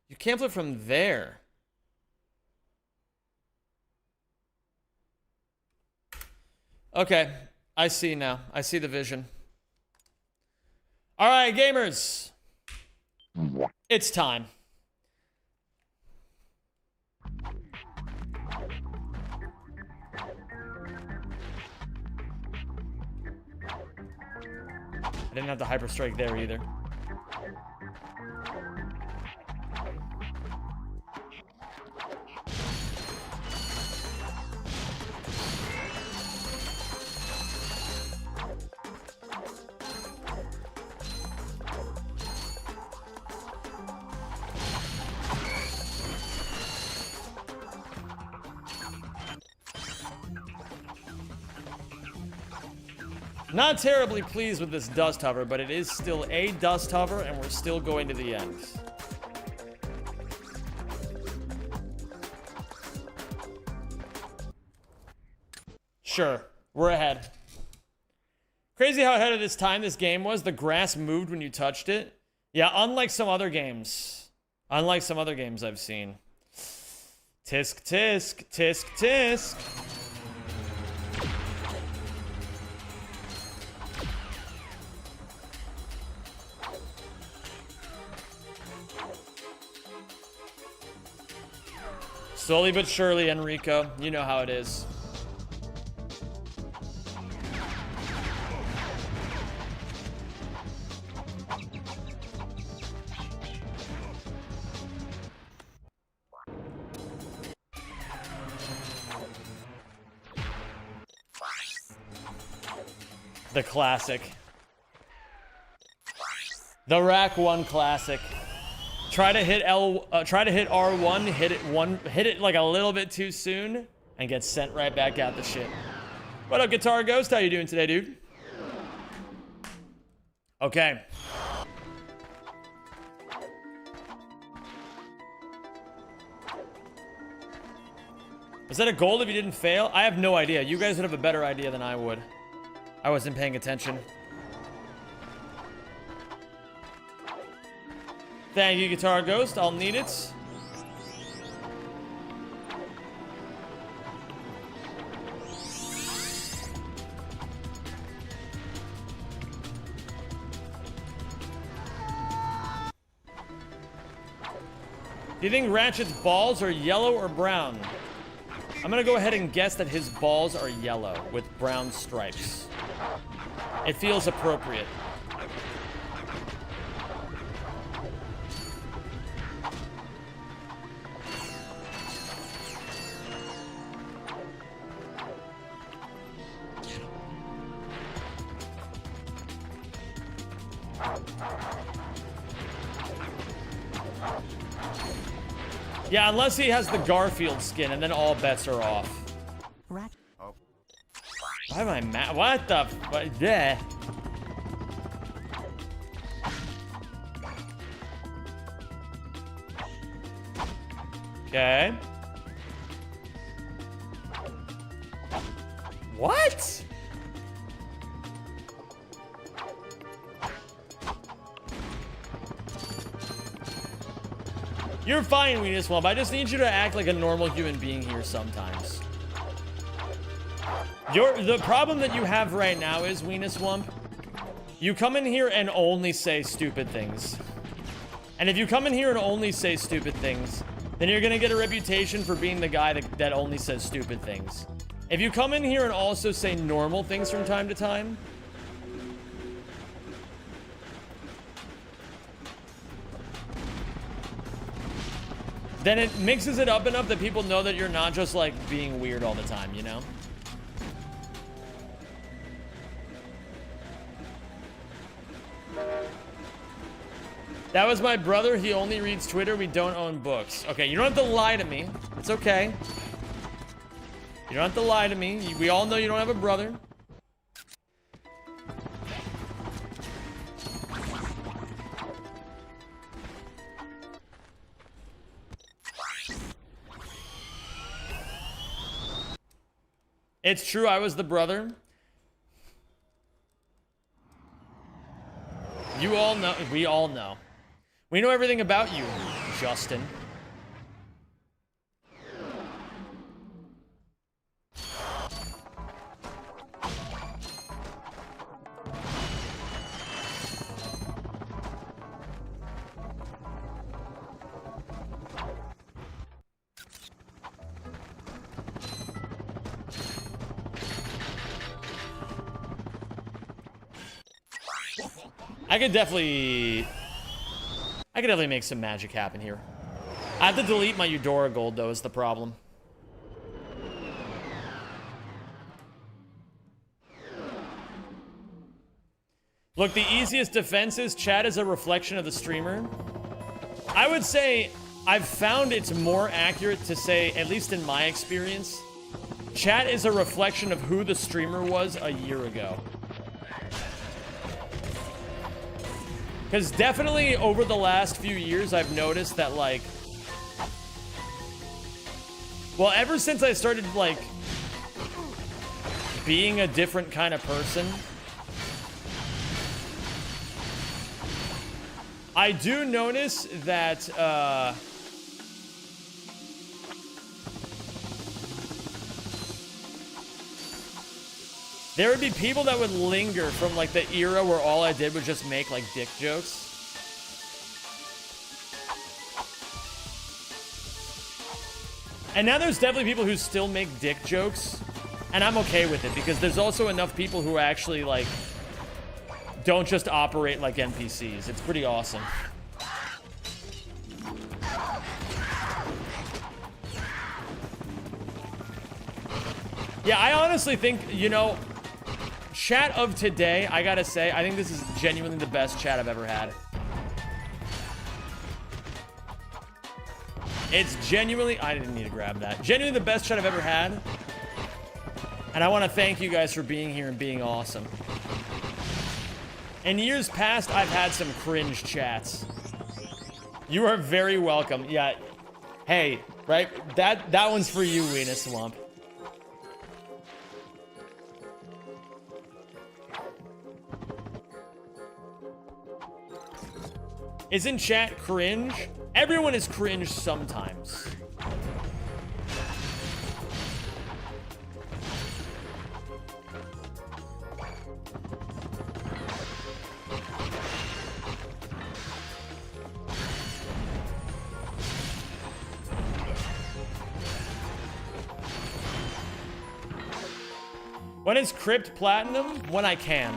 You can't flip from there. Okay, I see now. I see the vision. All right, gamers. It's time. I didn't have the hyper strike there either. Not terribly pleased with this dust hover, but it is still a dust hover, and we're still going to the end. Sure, we're ahead. Crazy how ahead of this time this game was. The grass moved when you touched it. Yeah, unlike some other games. Unlike some other games I've seen. Tisk, tisk, tisk, tisk. Slowly but surely, Enrico. You know how it is. The classic. The Rack 1 classic. Try to hit R1, hit it like a little bit too soon, and get sent right back out the shit. What up, Guitar Ghost? How you doing today, dude? Okay. Was that a gold if you didn't fail? I have no idea. You guys would have a better idea than I would. I wasn't paying attention. Thank you, Guitar Ghost. I'll need it. Do you think Ratchet's balls are yellow or brown? I'm gonna go ahead and guess that his balls are yellow with brown stripes. It feels appropriate. Yeah, unless he has the Garfield skin, and then all bets are off. Why am I mad? What the? What? Yeah. Okay. What? You're fine, Weenus Wump. I just need you to act like a normal human being here sometimes. The problem that you have right now is, Weenus Wump, you come in here and only say stupid things. And if you come in here and only say stupid things, then you're gonna get a reputation for being the guy that only says stupid things. If you come in here and also say normal things from time to time, then it mixes it up enough that people know that you're not just like being weird all the time, you know? That was my brother. He only reads Twitter. We don't own books. Okay, you don't have to lie to me. It's okay. You don't have to lie to me. We all know you don't have a brother. It's true, I was the brother. You all know, we all know. We know everything about you, Justin. I could definitely make some magic happen here. I have to delete my Eudora gold, though, is the problem. Look, the easiest defense is chat is a reflection of the streamer. I would say I've found it's more accurate to say, at least in my experience, chat is a reflection of who the streamer was a year ago. Because definitely over the last few years, I've noticed that, like... Well, ever since I started, like... being a different kind of person... I do notice that, there would be people that would linger from, like, the era where all I did was just make, like, dick jokes. And now there's definitely people who still make dick jokes, and I'm okay with it, because there's also enough people who actually, like, don't just operate like NPCs. It's pretty awesome. Yeah, I honestly think, you know, chat of today, I gotta say, I think this is genuinely the best chat I've ever had. It's genuinely, I didn't need to grab that. Genuinely the best chat I've ever had. And I want to thank you guys for being here and being awesome. In years past, I've had some cringe chats. You are very welcome. Yeah. Hey, right? That one's for you, Wiener Swamp. Isn't chat cringe? Everyone is cringe sometimes. When is Crypt Platinum? When I can.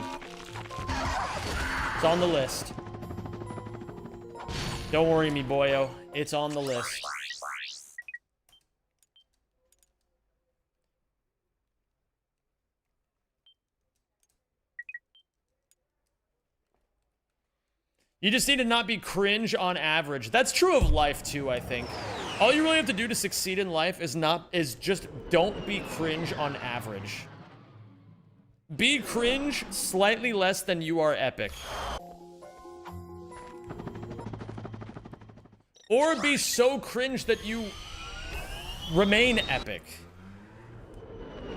It's on the list. Don't worry me, boyo. It's on the list. You just need to not be cringe on average. That's true of life too, I think. All you really have to do to succeed in life is just don't be cringe on average. Be cringe slightly less than you are epic. Or be so cringe that you remain epic.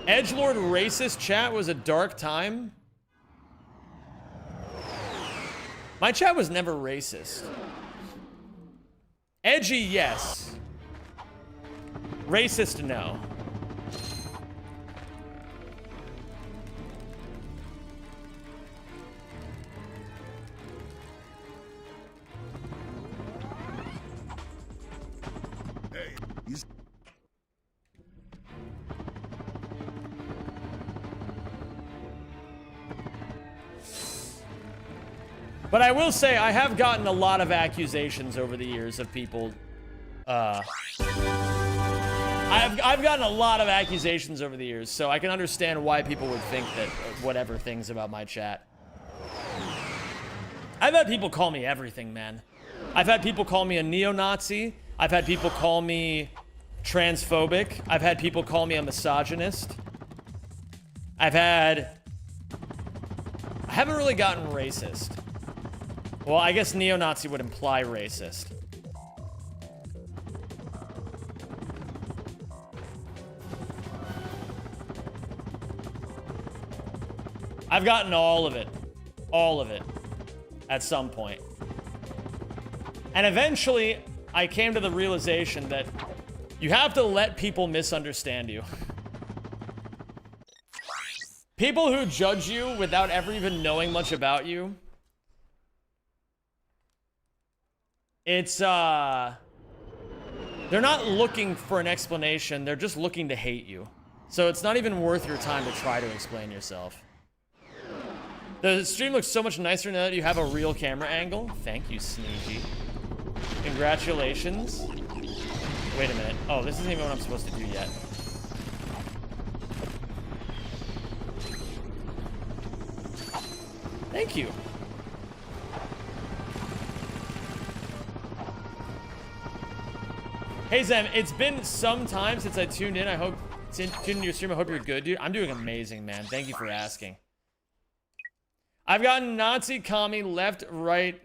Edgelord racist chat was a dark time. My chat was never racist. Edgy, yes. Racist, no. But I will say, I have gotten a lot of accusations over the years of people, I've gotten a lot of accusations over the years, so I can understand why people would think that whatever things about my chat. I've had people call me everything, man. I've had people call me a neo-Nazi. I've had people call me transphobic. I've had people call me a misogynist. I haven't really gotten racist. Well, I guess neo-Nazi would imply racist. I've gotten all of it. All of it. At some point. And eventually, I came to the realization that you have to let people misunderstand you. People who judge you without ever even knowing much about you, it's, they're not looking for an explanation, they're just looking to hate you. So it's not even worth your time to try to explain yourself. The stream looks so much nicer now that you have a real camera angle. Thank you, Sneezy. Congratulations. Wait a minute. Oh, this isn't even what I'm supposed to do yet. Thank you. Hey Zem, it's been some time since I tuned in. I hope tuned into your stream. I hope you're good, dude. I'm doing amazing, man. Thank you for asking. I've gotten Nazi, commie, left, right,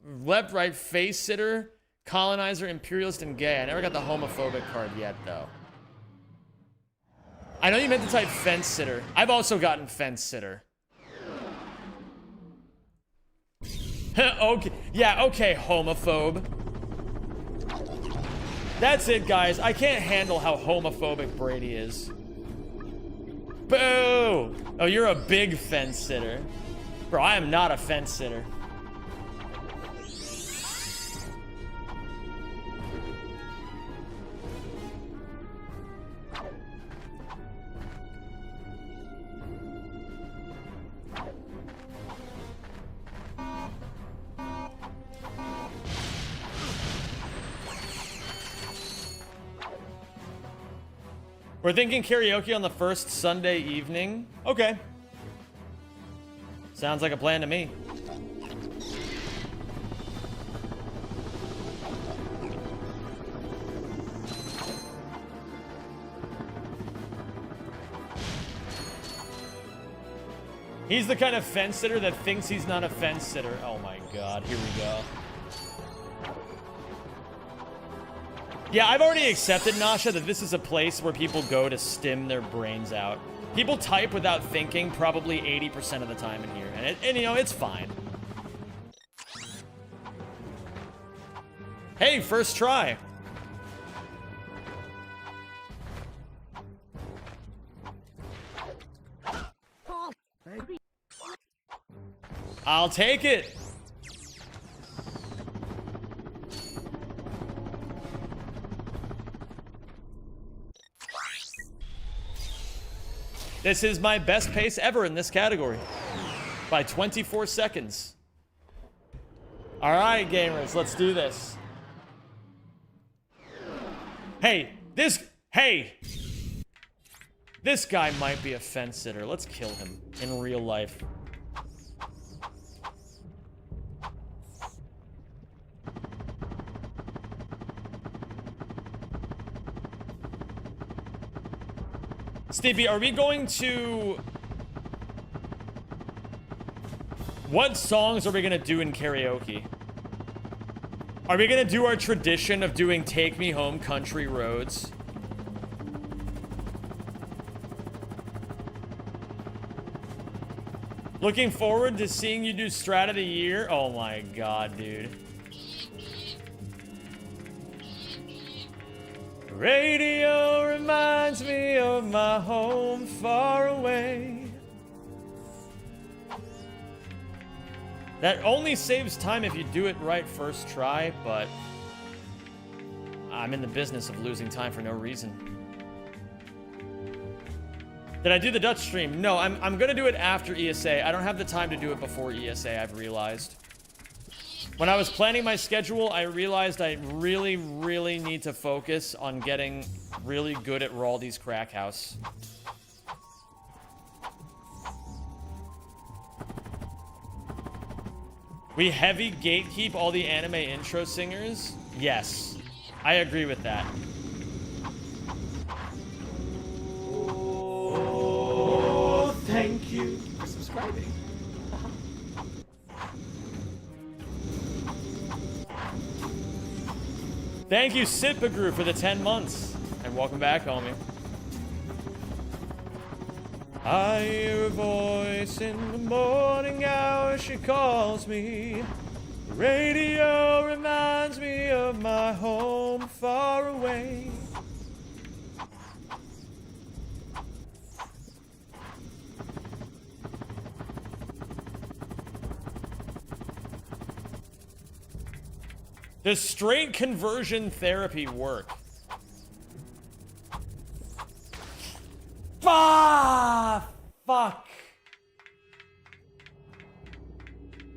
left, right, face sitter, colonizer, imperialist, and gay. I never got the homophobic card yet, though. I know you meant to type fence sitter. I've also gotten fence sitter. Okay. Yeah, okay, homophobe. That's it, guys. I can't handle how homophobic Brady is. Boo! Oh, you're a big fence sitter. Bro, I am not a fence sitter. We're thinking karaoke on the first Sunday evening. Okay. Sounds like a plan to me. He's the kind of fence sitter that thinks he's not a fence sitter. Oh my god, here we go. Yeah, I've already accepted, Nasha, that this is a place where people go to stim their brains out. People type without thinking probably 80% of the time in here. And you know, it's fine. Hey, first try. I'll take it. This is my best pace ever in this category. By 24 seconds. Alright, gamers, let's do this. Hey, this guy might be a fence sitter. Let's kill him in real life. Stevie, are we going to... What songs are we gonna do in karaoke? Are we gonna do our tradition of doing Take Me Home Country Roads? Looking forward to seeing you do Strat of the Year. Oh my god, dude. Radio reminds me of my home far away. That only saves time if you do it right first try, but I'm in the business of losing time for no reason. Did I do the Dutch stream? No, I'm gonna do it after ESA. I don't have the time to do it before ESA, I've realized. When I was planning my schedule, I realized I really, really need to focus on getting really good at Raldi's Crackhouse. We heavy gatekeep all the anime intro singers? Yes, I agree with that. Oh, thank you for subscribing. Thank you, Sipagru, for the 10 months. And welcome back, homie. I hear a voice in the morning hour, she calls me. Radio reminds me of my home far away. Does straight conversion therapy work? Fuck!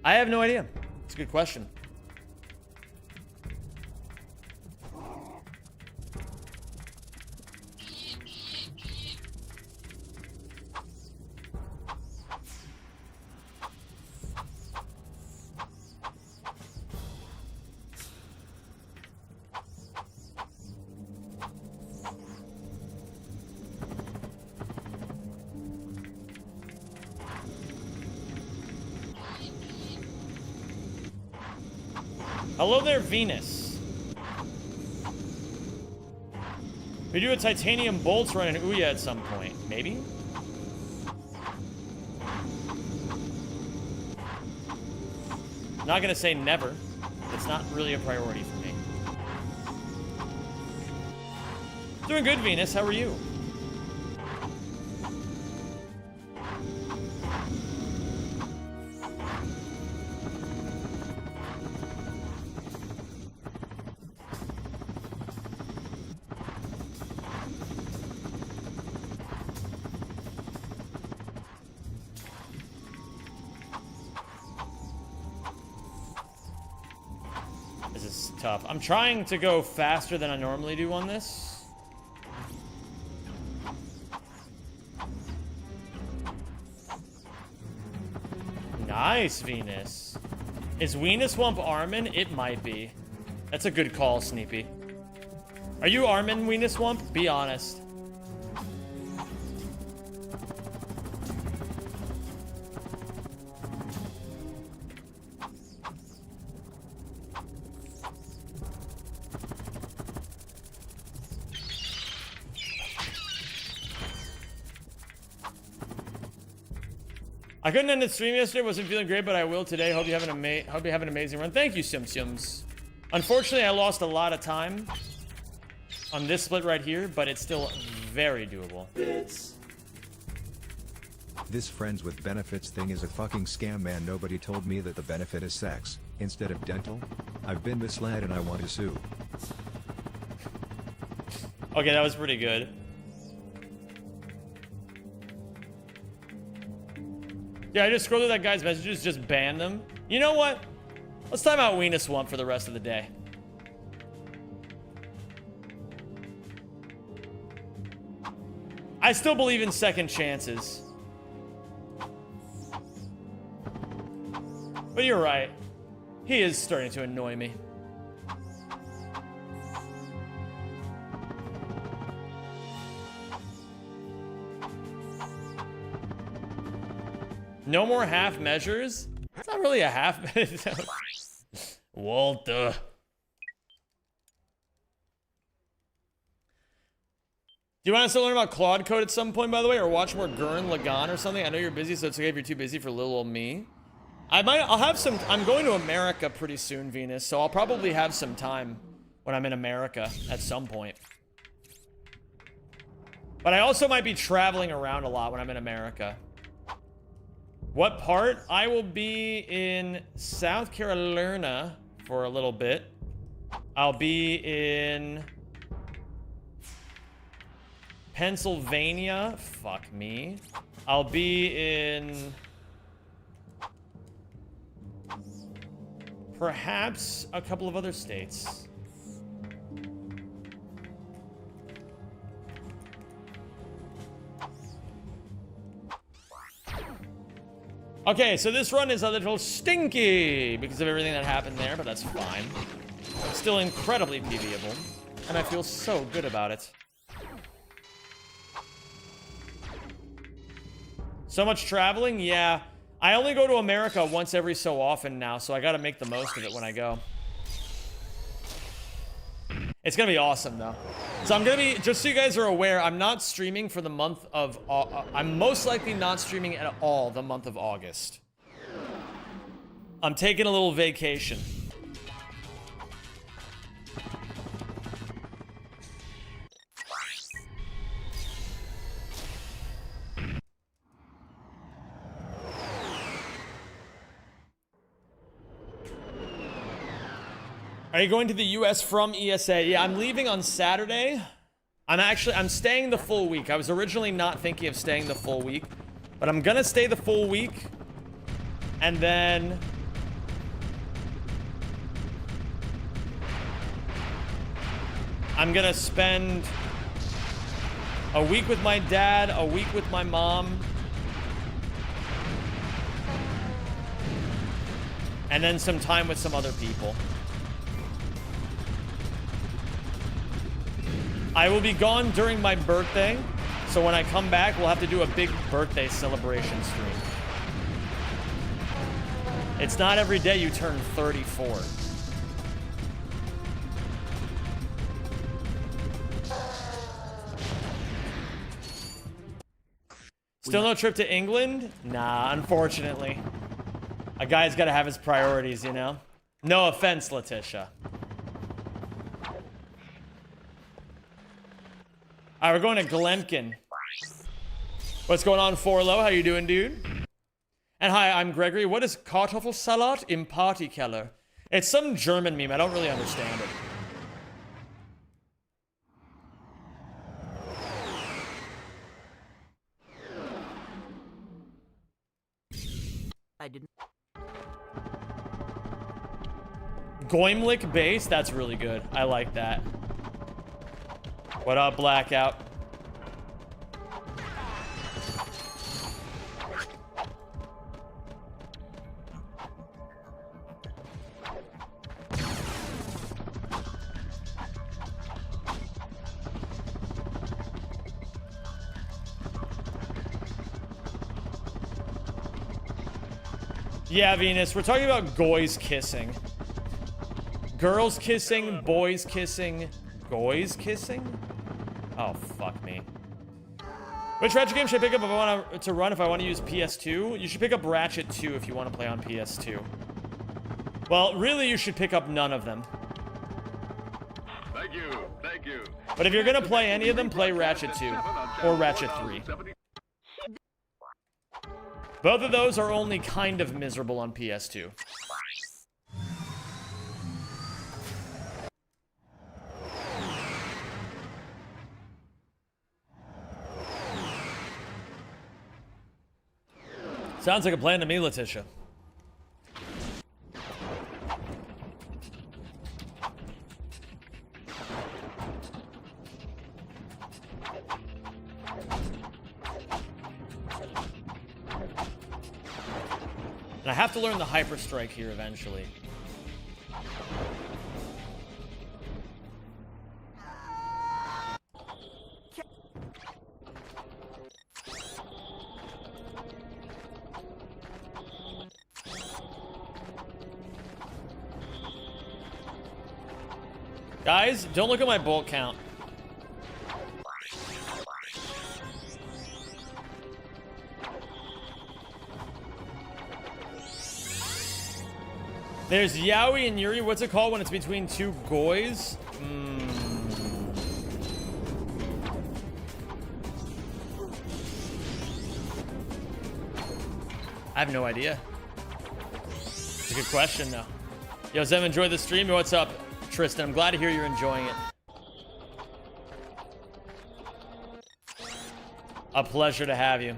I have no idea. It's a good question. Hello there, Venus. We do a titanium bolts run in Ouya at some point. Maybe? Not gonna say never. It's not really a priority for me. Doing good, Venus. How are you? This is tough. I'm trying to go faster than I normally do on this. Nice, Venus. Is Weenuswump Armin? It might be. That's a good call, Sneepy. Are you Armin, Weenuswump? Be honest. I couldn't end the stream yesterday. Wasn't feeling great, but I will today. Hope you have an amazing run. Thank you, Sims. Unfortunately, I lost a lot of time on this split right here, but it's still very doable. This friends with benefits thing is a fucking scam, man. Nobody told me that the benefit is sex instead of dental. I've been misled and I want to sue. Okay, that was pretty good. Yeah, I just scrolled through that guy's messages, just banned them. You know what? Let's time out Weenuswump for the rest of the day. I still believe in second chances. But you're right. He is starting to annoy me. No more half measures? It's not really a half measure. Walter. Do you want us to learn about Claude Code at some point, by the way, or watch more Gurren Lagann or something? I know you're busy, so it's okay if you're too busy for little old me. I'll have some. I'm going to America pretty soon, Venus, so I'll probably have some time when I'm in America at some point. But I also might be traveling around a lot when I'm in America. What part? I will be in South Carolina for a little bit. I'll be in Pennsylvania. Fuck me. I'll be in perhaps a couple of other states. Okay, so this run is a little stinky because of everything that happened there, but that's fine. It's still incredibly PVable, and I feel so good about it. So much traveling? Yeah. I only go to America once every so often now, so I gotta make the most of it when I go. It's gonna be awesome, though. So I'm gonna be, just so you guys are aware, I'm not streaming for the month of, I'm most likely not streaming at all the month of August. I'm taking a little vacation. Are you going to the US from ESA? Yeah, I'm leaving on Saturday. I'm staying the full week. I was originally not thinking of staying the full week, but I'm gonna stay the full week. And then I'm gonna spend a week with my dad, a week with my mom, and then some time with some other people. I will be gone during my birthday, so when I come back, we'll have to do a big birthday celebration stream. It's not every day you turn 34. Still no trip to England? Nah, unfortunately. A guy's gotta have his priorities, you know? No offense, Letitia. Alright, we're going to Glemken. What's going on, Forlow? How you doing, dude? And hi, I'm Gregory. What is Kartoffelsalat im Partykeller? It's some German meme. I don't really understand it. I didn't. Goimlik base? That's really good. I like that. What up, Blackout? Yeah, Venus, we're talking about goys kissing. Girls kissing, boys kissing, goys kissing? Oh, fuck me. Which Ratchet game should I pick up if I want to run if I want to use PS2? You should pick up Ratchet 2 if you want to play on PS2. Well, really, you should pick up none of them. Thank you, thank you. But if you're going to play any of them, play Ratchet 2 or Ratchet 3. Both of those are only kind of miserable on PS2. Sounds like a plan to me, Letitia. And I have to learn the Hyper Strike here eventually. Guys, don't look at my bolt count. There's Yaoi and Yuri. What's it called when it's between two goys? I have no idea. It's a good question, though. Yo, Zem, enjoy the stream. What's up, Tristan? I'm glad to hear you're enjoying it. A pleasure to have you.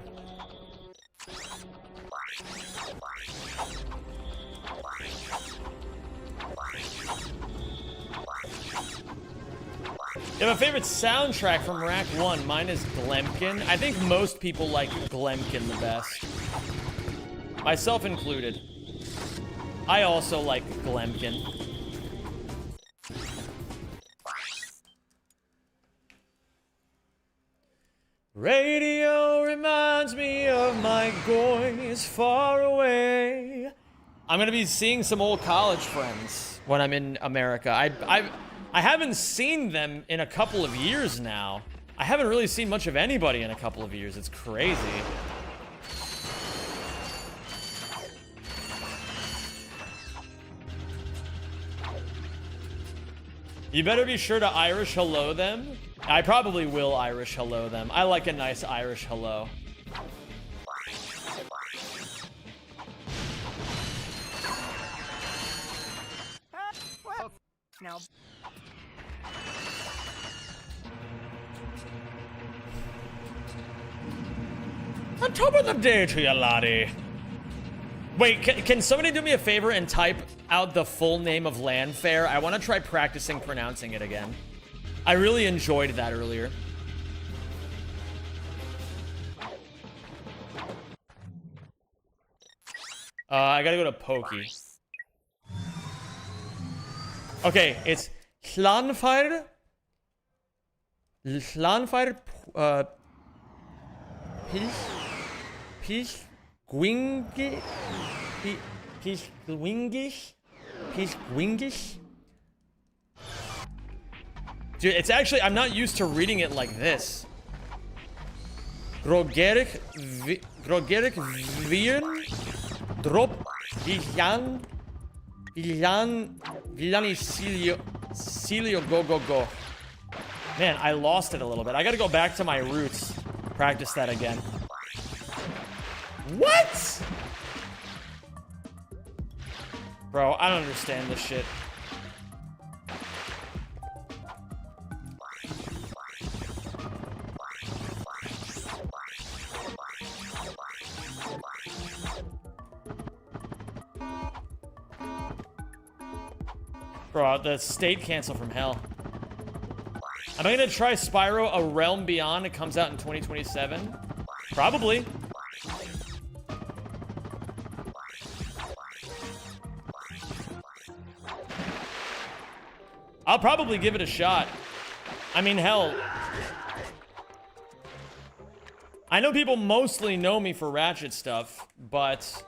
You have a favorite soundtrack from Rack 1? Mine is Glemken. I think most people like Glemken the best. Myself included. I also like Glemken. Radio reminds me of my goys far away. I'm gonna be seeing some old college friends when I'm in America. I haven't seen them in a couple of years now. I haven't really seen much of anybody in a couple of years. It's crazy. You better be sure to Irish hello them. I probably will Irish hello them. I like a nice Irish hello. Now. On top of the day to you, laddie. Wait, can somebody do me a favor and type out the full name of Landfair? I want to try practicing pronouncing it again. I really enjoyed that earlier. I gotta go to Pokey. Okay, it's Hlanfire. Hlanfire. Pishgwingish. Dude, it's actually, I'm not used to reading it like this. Grogerik Viren Drop Villani Cilio Go. Man, I lost it a little bit. I gotta go back to my roots. Practice that again. What? Bro, I don't understand this shit. Bro, the state cancel from hell. Am I gonna try Spyro A Realm Beyond? It comes out in 2027? Probably. I'll probably give it a shot. I mean, hell. I know people mostly know me for Ratchet stuff, but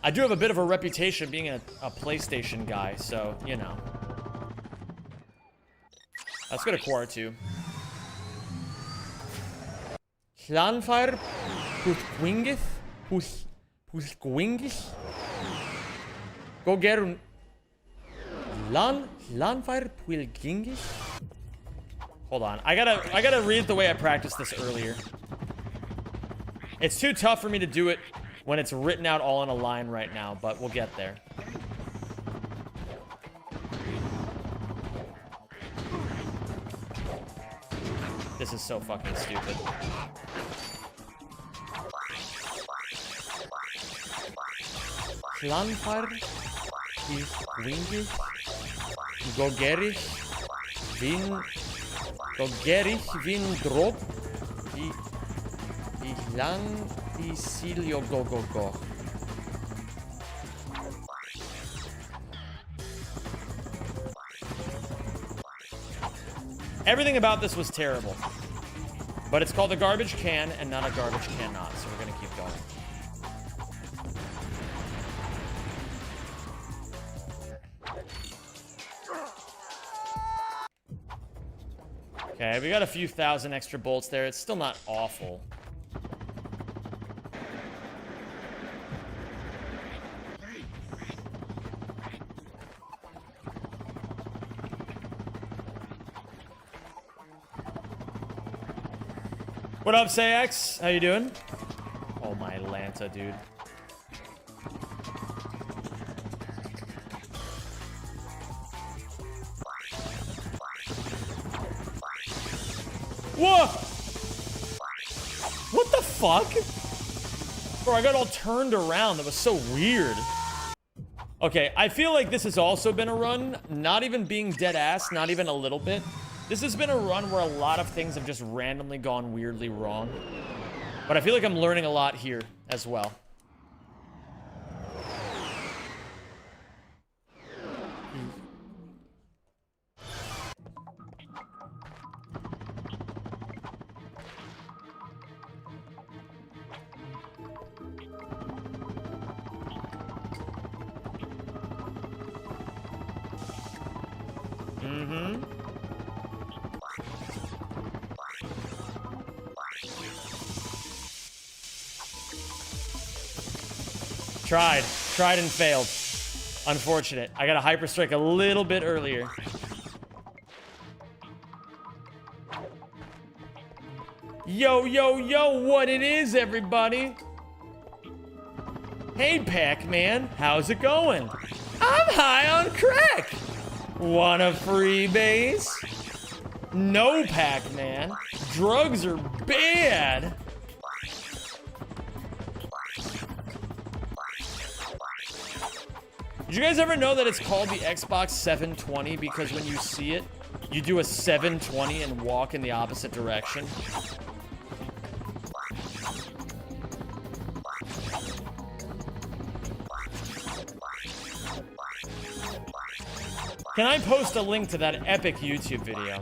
I do have a bit of a reputation being a PlayStation guy, so, you know. Let's go to Quar 2. Hlanfire Pusquingis? Pusquingis? Go get un... Hlanfire Pusquingis? Hold on. I gotta read it the way I practiced this earlier. It's too tough for me to do it when it's written out all in a line right now, but we'll get there. This is so fucking stupid. Hlanfar, Wingy, Gogerich, Vin Drop, Hlan, Cilio Go. Everything about this was terrible. But it's called a garbage can and not a garbage can not, so we're gonna keep going. Okay, we got a few thousand extra bolts there. It's still not awful. What up, Sayax? How you doing? Oh, my Lanta, dude. Whoa! What the fuck? Bro, I got all turned around. That was so weird. Okay, I feel like this has also been a run. Not even being dead ass, not even a little bit. This has been a run where a lot of things have just randomly gone weirdly wrong. But I feel like I'm learning a lot here as well. Tried and failed. Unfortunate. I got a hyper strike a little bit earlier. Yo, what it is, everybody? Hey, Pac-Man, how's it going? I'm high on crack. Want a free base? No, Pac-Man. Drugs are bad. Did you guys ever know that it's called the Xbox 720 because when you see it, you do a 720 and walk in the opposite direction? Can I post a link to that epic YouTube video?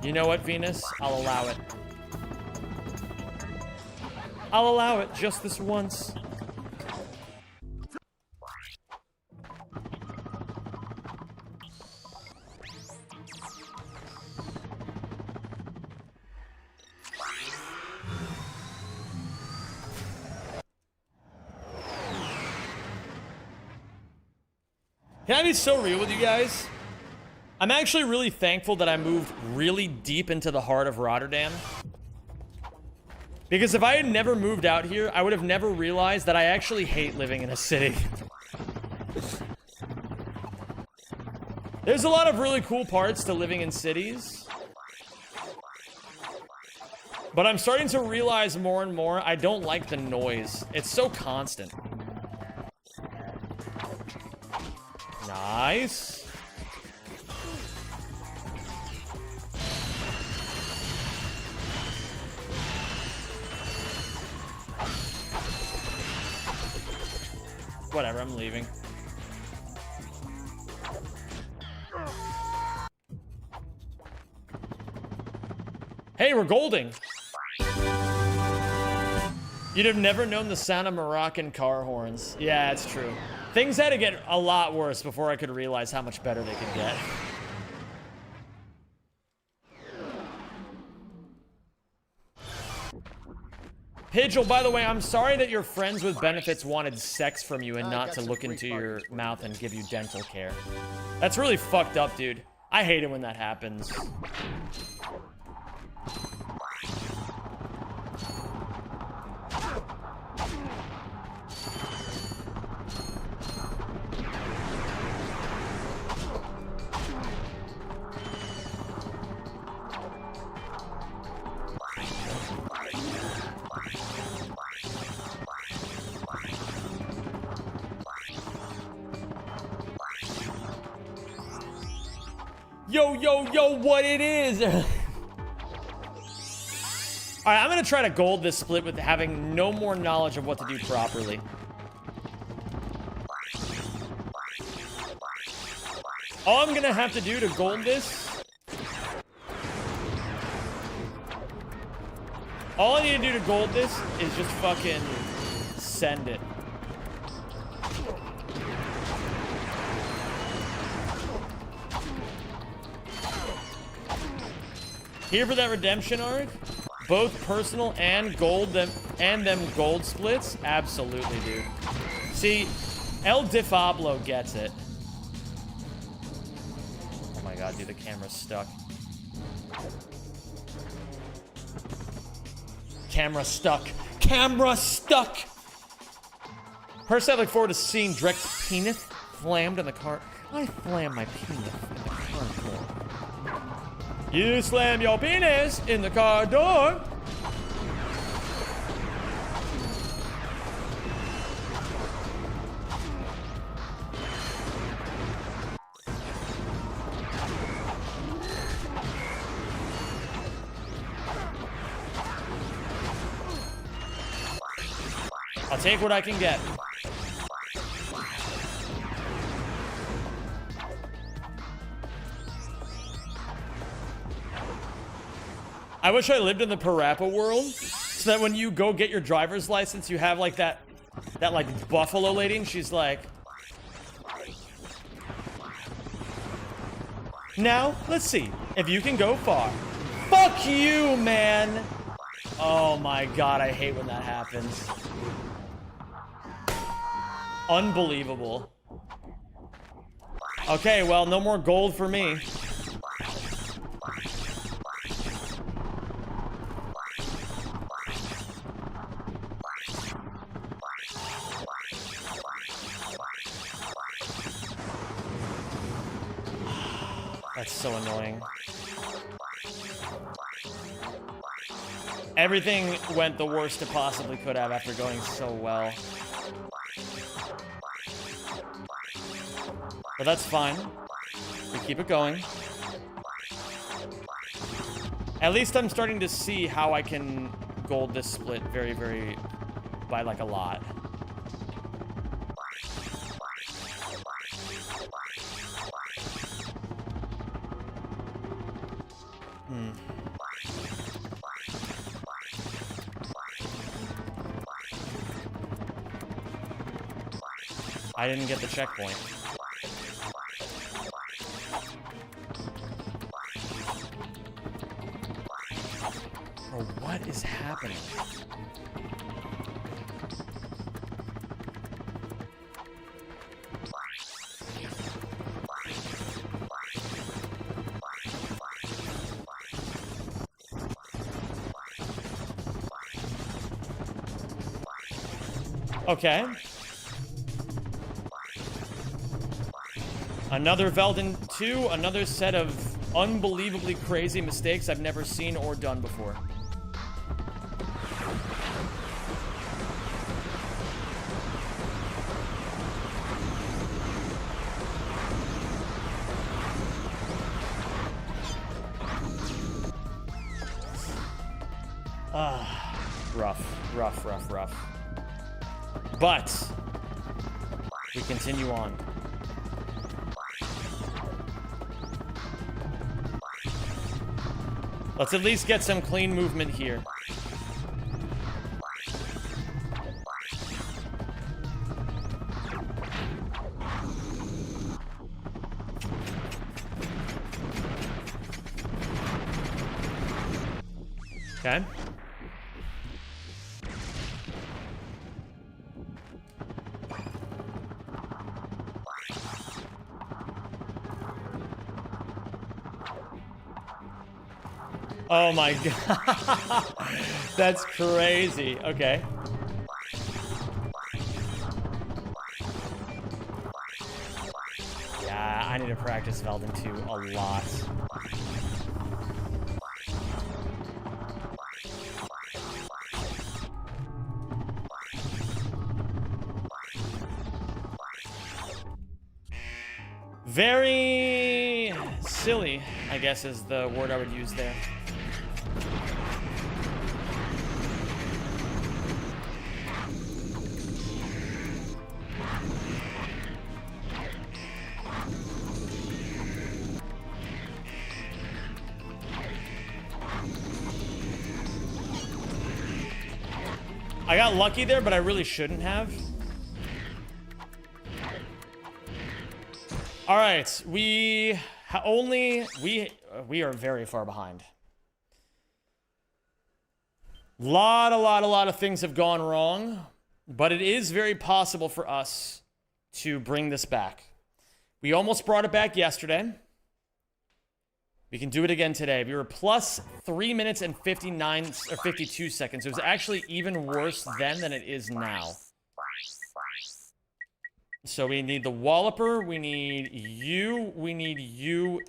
You know what, Venus? I'll allow it. I'll allow it just this once. Can I be so real with you guys? I'm actually really thankful that I moved really deep into the heart of Rotterdam. Because if I had never moved out here, I would have never realized that I actually hate living in a city. There's a lot of really cool parts to living in cities. But I'm starting to realize more and more I don't like the noise. It's so constant. Nice. Whatever, I'm leaving. Hey, we're golding. You'd have never known the sound of Moroccan car horns. Yeah, it's true. Things had to get a lot worse before I could realize how much better they could get. Pidgel, by the way, I'm sorry that your friends with benefits wanted sex from you and not to look into your mouth and give you dental care. That's really fucked up, dude. I hate it when that happens. Yo, what it is? Alright, I'm gonna try to gold this split with having no more knowledge of what to do properly. All I'm gonna have to do to gold this... All I need to do to gold this is just fucking send it. Here for that redemption arc, both personal and gold them gold splits. Absolutely, dude. See, El Difablo gets it. Oh my god, dude, the camera's stuck. Camera stuck. Camera stuck. Personally, I look forward to seeing Drek's penis flammed in the car. I slam my penis in the car door. You slam your penis in the car door. I'll take what I can get. I wish I lived in the Parappa world, so that when you go get your driver's license, you have like that like buffalo lady, and she's like, now, let's see if you can go far. Fuck you, man. Oh my god, I hate when that happens. Unbelievable. Okay, well, no more gold for me. That's so annoying. Everything went the worst it possibly could have after going so well. But that's fine. We keep it going. At least I'm starting to see how I can gold this split very, very, by like a lot. I didn't get the checkpoint. Bro, what is happening? Okay. Another Velden 2, another set of unbelievably crazy mistakes I've never seen or done before. Rough. But we continue on. Let's at least get some clean movement here. Okay. Oh my god. That's crazy. Okay. Yeah, I need to practice Velden 2 a lot. Very silly, I guess is the word I would use there. I got lucky there, but I really shouldn't have. All right, we are very far behind. A lot of things have gone wrong, but it is very possible for us to bring this back. We almost brought it back yesterday. We can do it again today. We were plus 3 minutes and 59 or 52 seconds. It was actually even worse then than it is now. So we need the Walloper, we need you, we need you.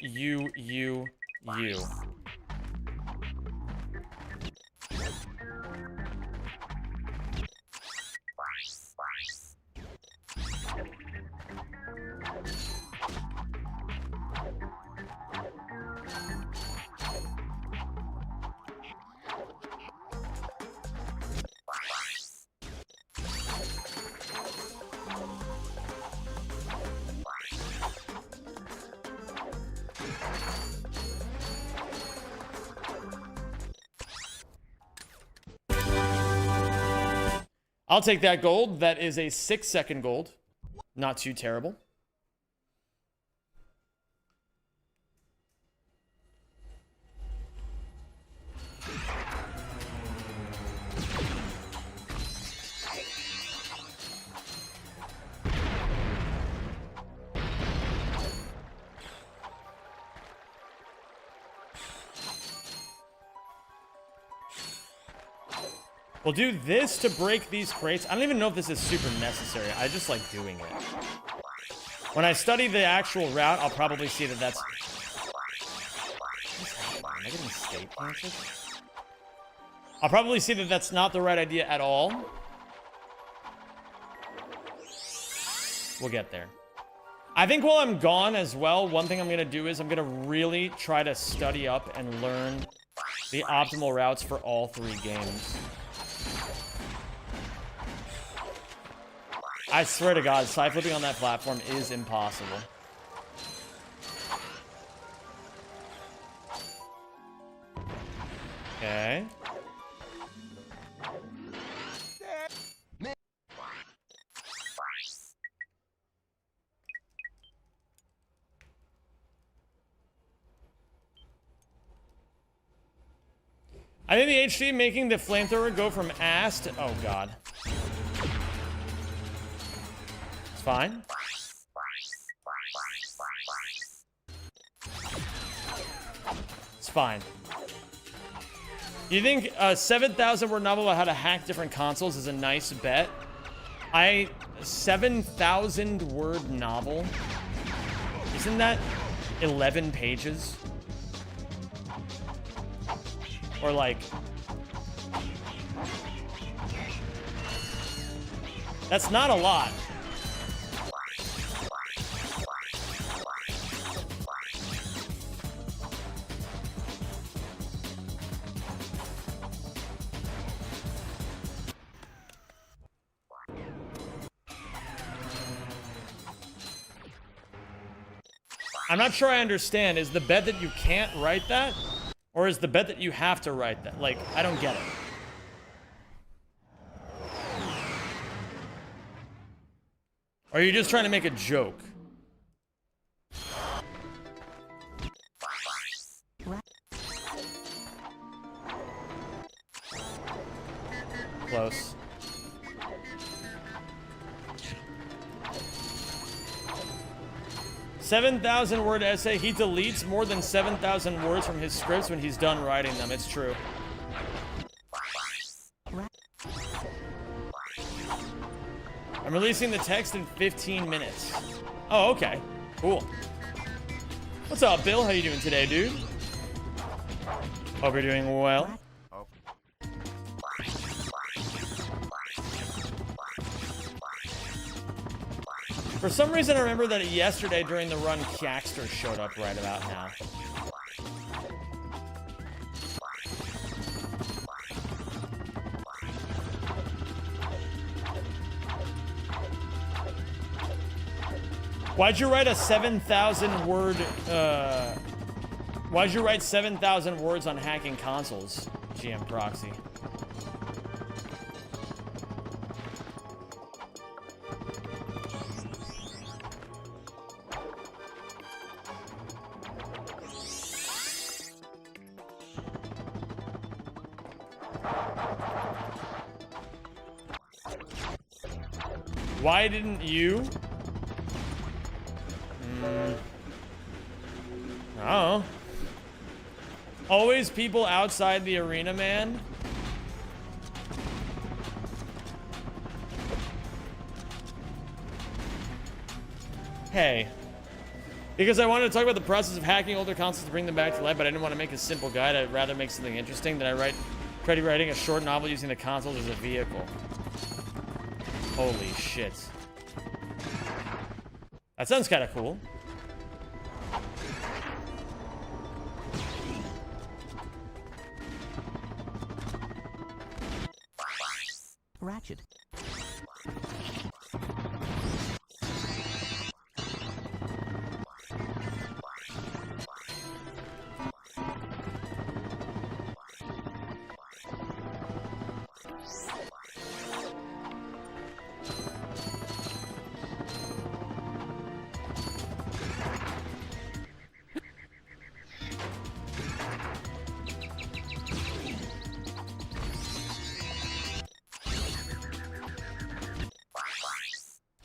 I'll take that gold. That is a 6-second gold. Not too terrible. We'll do this to break these crates. I don't even know if this is super necessary. I just like doing it. When I study the actual route, I'll probably see that that's... Am I getting state planted? I'll probably see that that's not the right idea at all. We'll get there. I think while I'm gone as well, one thing I'm going to do is I'm going to really try to study up and learn the optimal routes for all 3 games. I swear to God, side flipping on that platform is impossible. Okay. I think the HD making the flamethrower go from ass to... Oh, God. It's fine. It's fine. You think a 7,000 word novel about how to hack different consoles is a nice bet? 7,000 word novel. Isn't that 11 pages? Or like... That's not a lot. I'm not sure I understand. Is the bet that you can't write that? Or is the bet that you have to write that? Like, I don't get it. Or are you just trying to make a joke? Close. $7,000 word essay. He deletes more than 7,000 words from his scripts when he's done writing them. It's true. I'm releasing the text in 15 minutes. Oh, okay. Cool. What's up, Bill? How you doing today, dude? Hope you're doing well. For some reason, I remember that yesterday during the run, Kyaxter showed up right about now. Why'd you write a 7,000 word, why'd you write 7,000 words on hacking consoles, GM Proxy? Why didn't you? Oh. Always people outside the arena, man. Hey. Because I wanted to talk about the process of hacking older consoles to bring them back to life, but I didn't want to make a simple guide. I'd rather make something interesting. Then I tried writing a short novel using the consoles as a vehicle. Holy shit. That sounds kind of cool. Ratchet.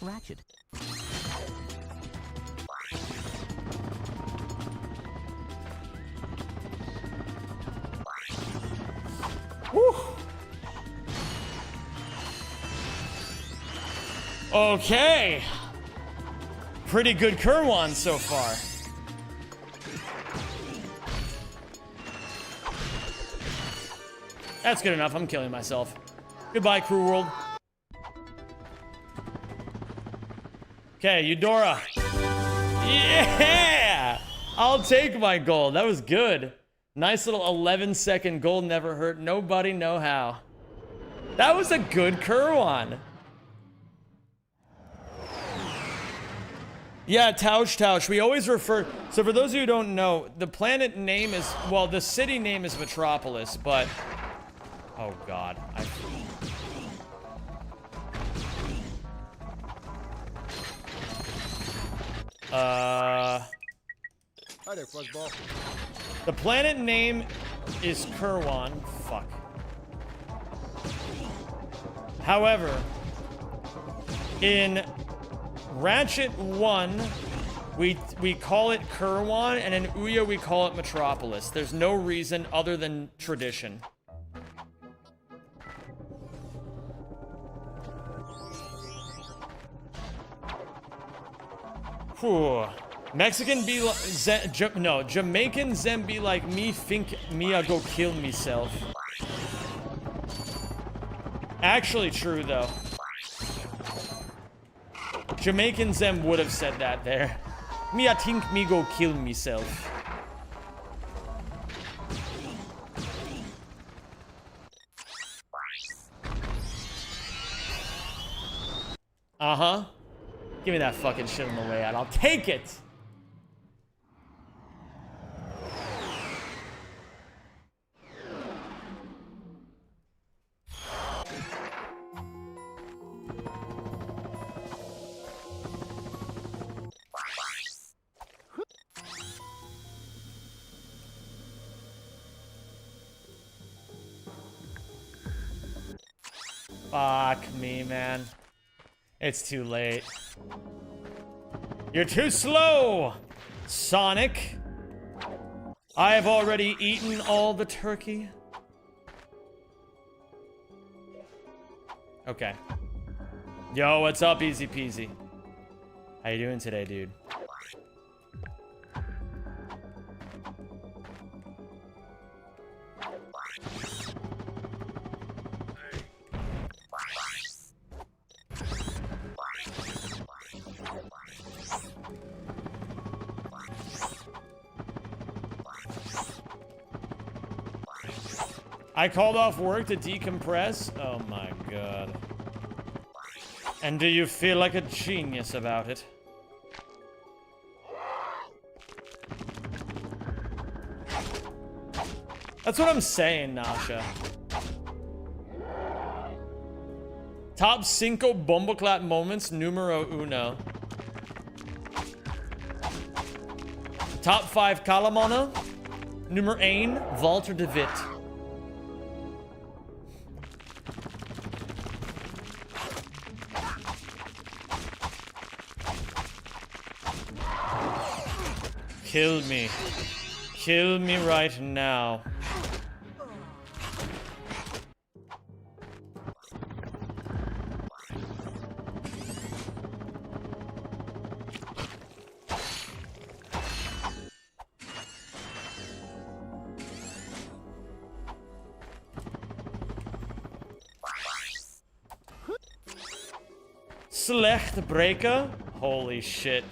Ratchet. Whew. Okay. Pretty good Kerwan so far. That's good enough. I'm killing myself. Goodbye, Crew World. Okay, Eudora. Yeah! I'll take my gold. That was good. Nice little 11-second gold never hurt. Nobody know how. That was a good Kerwan. Yeah, Tausch. We always refer... So for those of you who don't know, the planet name is... Well, the city name is Metropolis, but... Oh, God. Hi there, Fuzzball. The planet name is Kerwan. Fuck. However, in Ratchet 1, we call it Kerwan, and in Ouya we call it Metropolis. There's no reason other than tradition. Whew. Mexican be like no, Jamaican Zem be like me think me I go kill myself. Actually true though. Jamaican Zem would have said that there. Me I think me go kill myself. Uh-huh. Give me that fucking shit on the way out. I'll take it. Fuck me, man. It's too late. You're too slow, Sonic. I have already eaten all the turkey. Okay. Yo, what's up, easy peasy? How you doing today, dude? I called off work to decompress. Oh my god. And do you feel like a genius about it? That's what I'm saying, Nasha. Top 5 Bomboclat moments numero uno. Top 5 Kalamana. Nummer 1 Walter de Witt. Kill me. Kill me right now. Slecht breaker? Holy shit.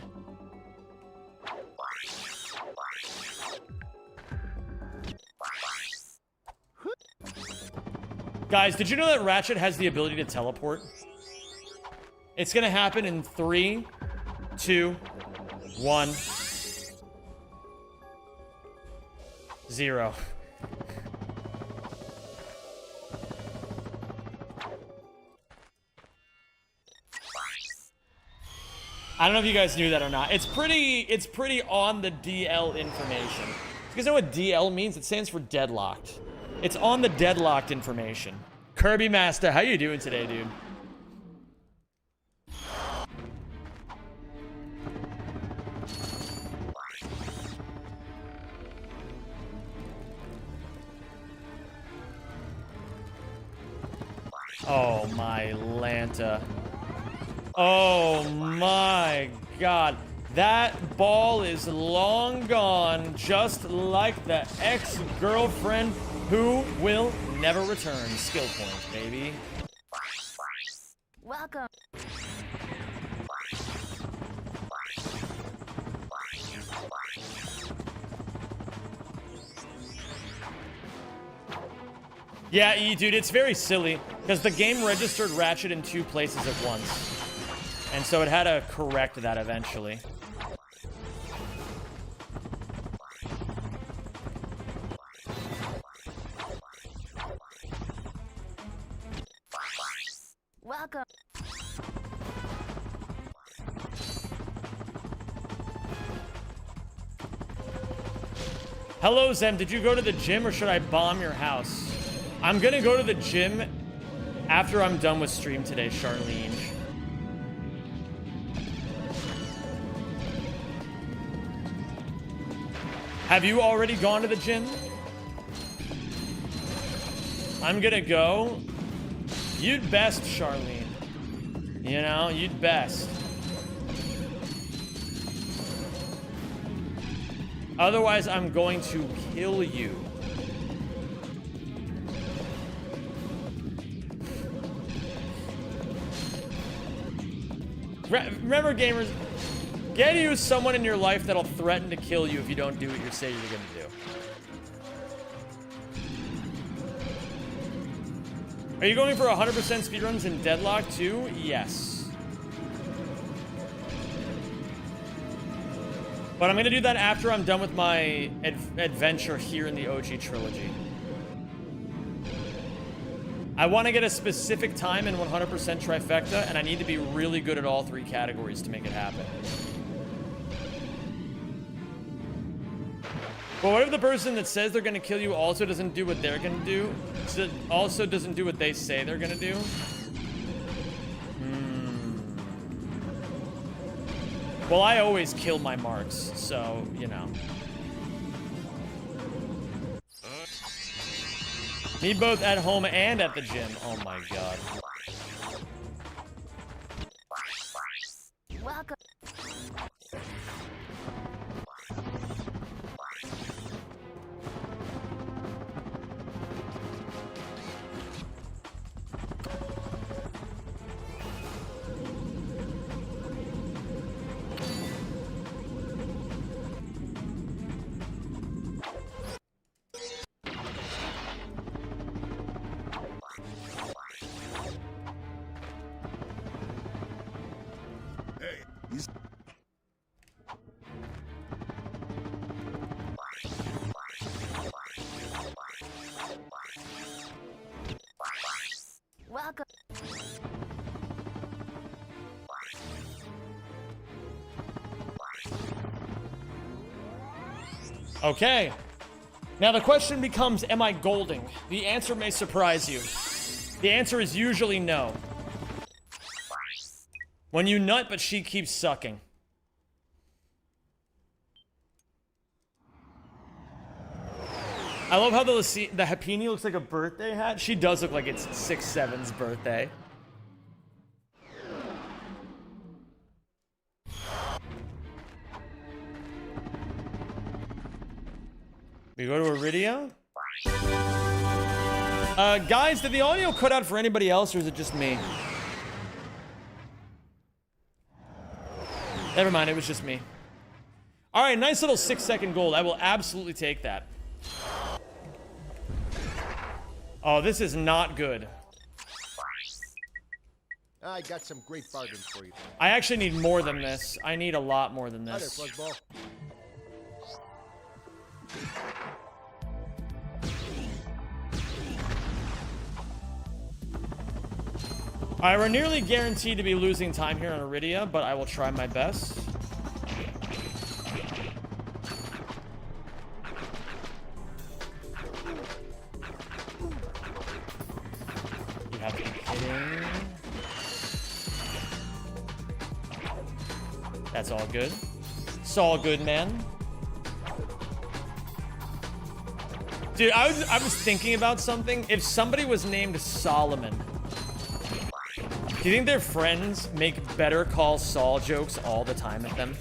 Guys, did you know that Ratchet has the ability to teleport? It's gonna happen in 3, 2, 1, 0. I don't know if you guys knew that or not. It's pretty on the DL information. You guys know what DL means? It stands for deadlocked. It's on the deadlocked information. Kirby Master, how you doing today, dude? Oh my Lanta. Oh my god. That ball is long gone, just like the ex-girlfriend who will never return. Skill point, baby. Welcome. Yeah, dude, it's very silly because the game registered Ratchet in 2 places at once. And so it had to correct that eventually. Welcome. Hello, Zem. Did you go to the gym or should I bomb your house? I'm gonna go to the gym after I'm done with stream today, Charlene. Have you already gone to the gym? I'm gonna go. You'd best, Charlene. You know, you'd best. Otherwise, I'm going to kill you. Remember, gamers, get you someone in your life that'll threaten to kill you if you don't do what you say you're gonna do. Are you going for 100% speedruns in Deadlock too? Yes. But I'm gonna do that after I'm done with my adventure here in the OG trilogy. I want to get a specific time in 100% trifecta, and I need to be really good at all 3 categories to make it happen. But what if the person that says they're gonna kill you also doesn't do what they're gonna do? Also doesn't do what they say they're gonna do? Well, I always kill my marks, so, you know. Me both at home and at the gym. Oh my god. Welcome. Welcome. Okay. Now the question becomes, am I golding? The answer may surprise you. The answer is usually no. When you nut, but she keeps sucking. I love how the Happini looks like a birthday hat. She does look like it's 6'7's birthday. We go to Iridia. Guys, did the audio cut out for anybody else, or is it just me? Never mind, it was just me. All right, nice little 6-second gold. I will absolutely take that. Oh, this is not good. I got some great bargains for you. I actually need more than this. I need a lot more than this. Hi there, Fuzzball. All right, we're nearly guaranteed to be losing time here on Iridia, but I will try my best. You have to be kidding. That's all good. It's all good, man. Dude, I was thinking about something. If somebody was named Solomon, do you think their friends make Better Call Saul jokes all the time at them?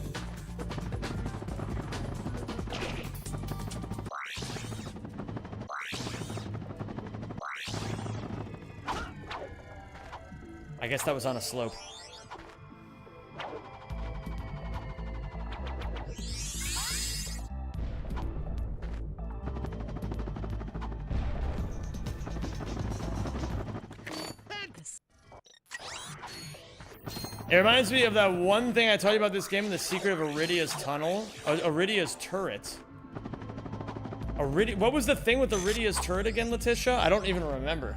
I guess that was on a slope. It reminds me of that one thing I told you about this game, The Secret of Iridia's Tunnel. Iridia's Turret. What was the thing with Iridia's Turret again, Letitia? I don't even remember.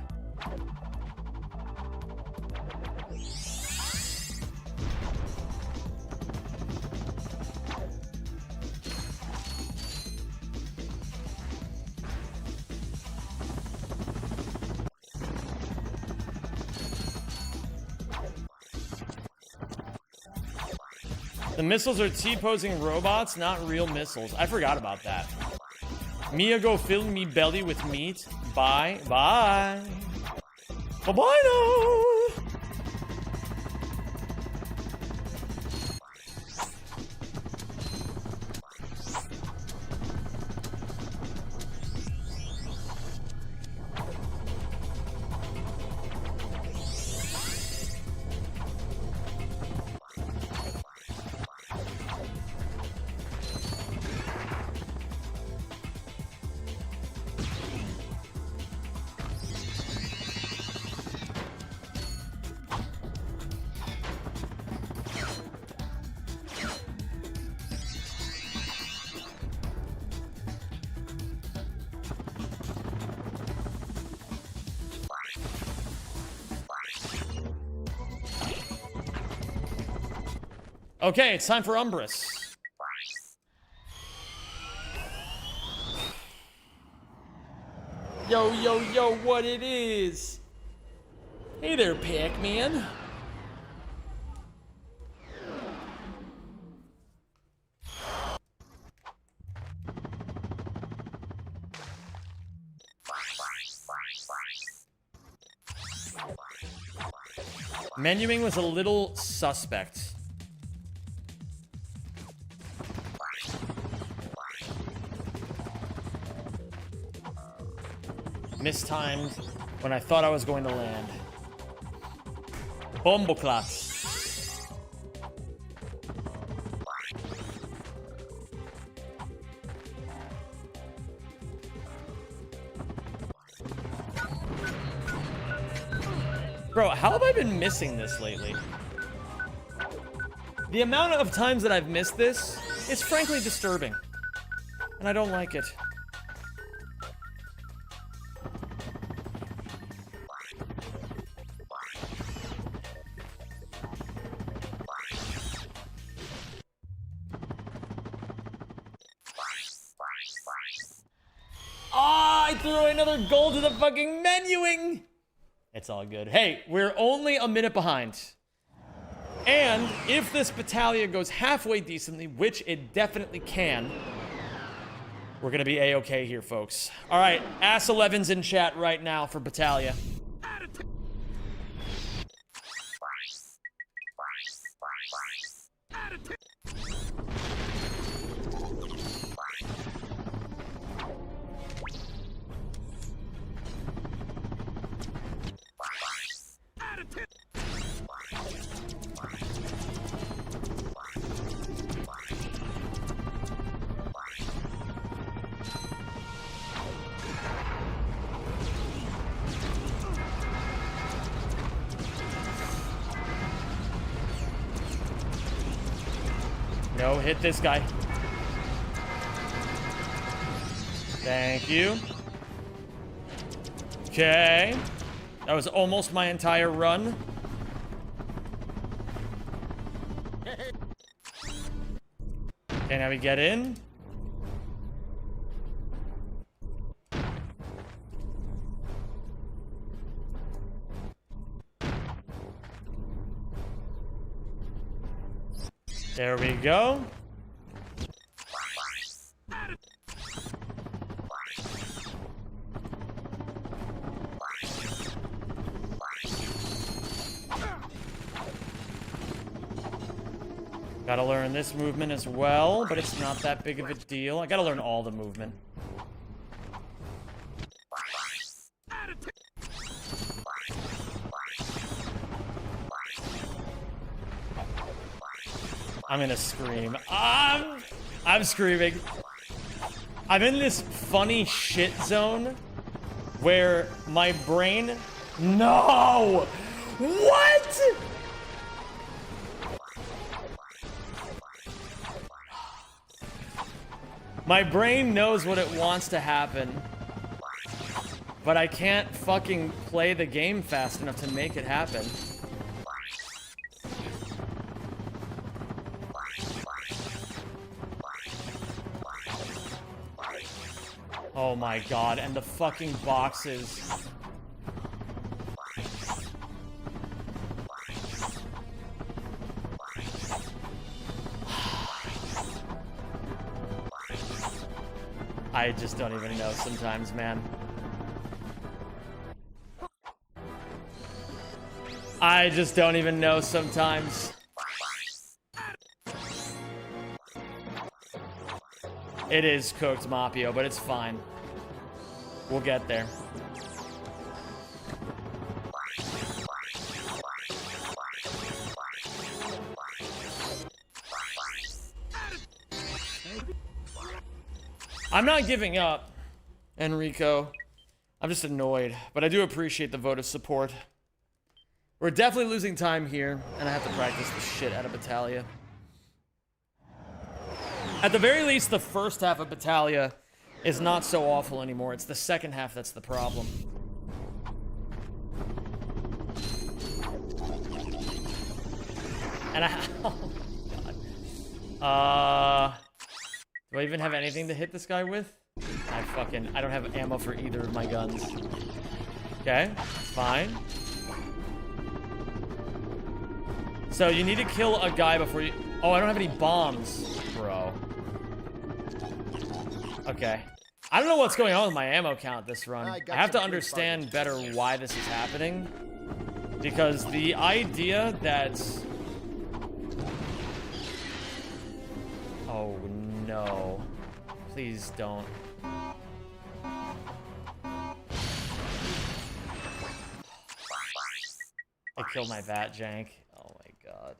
The missiles are T-posing robots, not real missiles. I forgot about that. Mia go fill me belly with meat. Bye. Bye. Bye-bye now. Okay, it's time for Umbrus. Yo, yo, yo, what it is? Hey there, Pac-Man. Menuing was a little suspect. Mistimed when I thought I was going to land. Bomboclats. Bro, how have I been missing this lately? The amount of times that I've missed this is frankly disturbing. And I don't like it. I threw another goal to the fucking menuing. It's all good. Hey, we're only a minute behind. And if this battalion goes halfway decently, which it definitely can, we're gonna be A-okay here, folks. All right, Ass 11's in chat right now for Battalion. No, hit this guy. Thank you. Okay. That was almost my entire run. Okay, now we get in. There we go. Gotta learn this movement as well, but it's not that big of a deal. I gotta learn all the movement. I'm gonna scream. I'm screaming. I'm in this funny shit zone where my brain... No! What?! My brain knows what it wants to happen, but I can't fucking play the game fast enough to make it happen. Oh my god, and the fucking boxes. I just don't even know sometimes, man. I just don't even know sometimes. It is cooked, Mapio, but it's fine. We'll get there. I'm not giving up, Enrico. I'm just annoyed, but I do appreciate the vote of support. We're definitely losing time here, and I have to practice the shit out of Battalia. At the very least, the first half of Battalia is not so awful anymore. It's the second half that's the problem. And oh, God. Do I even have anything to hit this guy with? I don't have ammo for either of my guns. Okay, fine. So you need to kill a guy before you... Oh, I don't have any bombs, bro. Okay. I don't know what's going on with my ammo count this run. I have to understand better why this is happening. Because the idea that... Oh, no. Please don't. I killed my bat jank. Oh my god.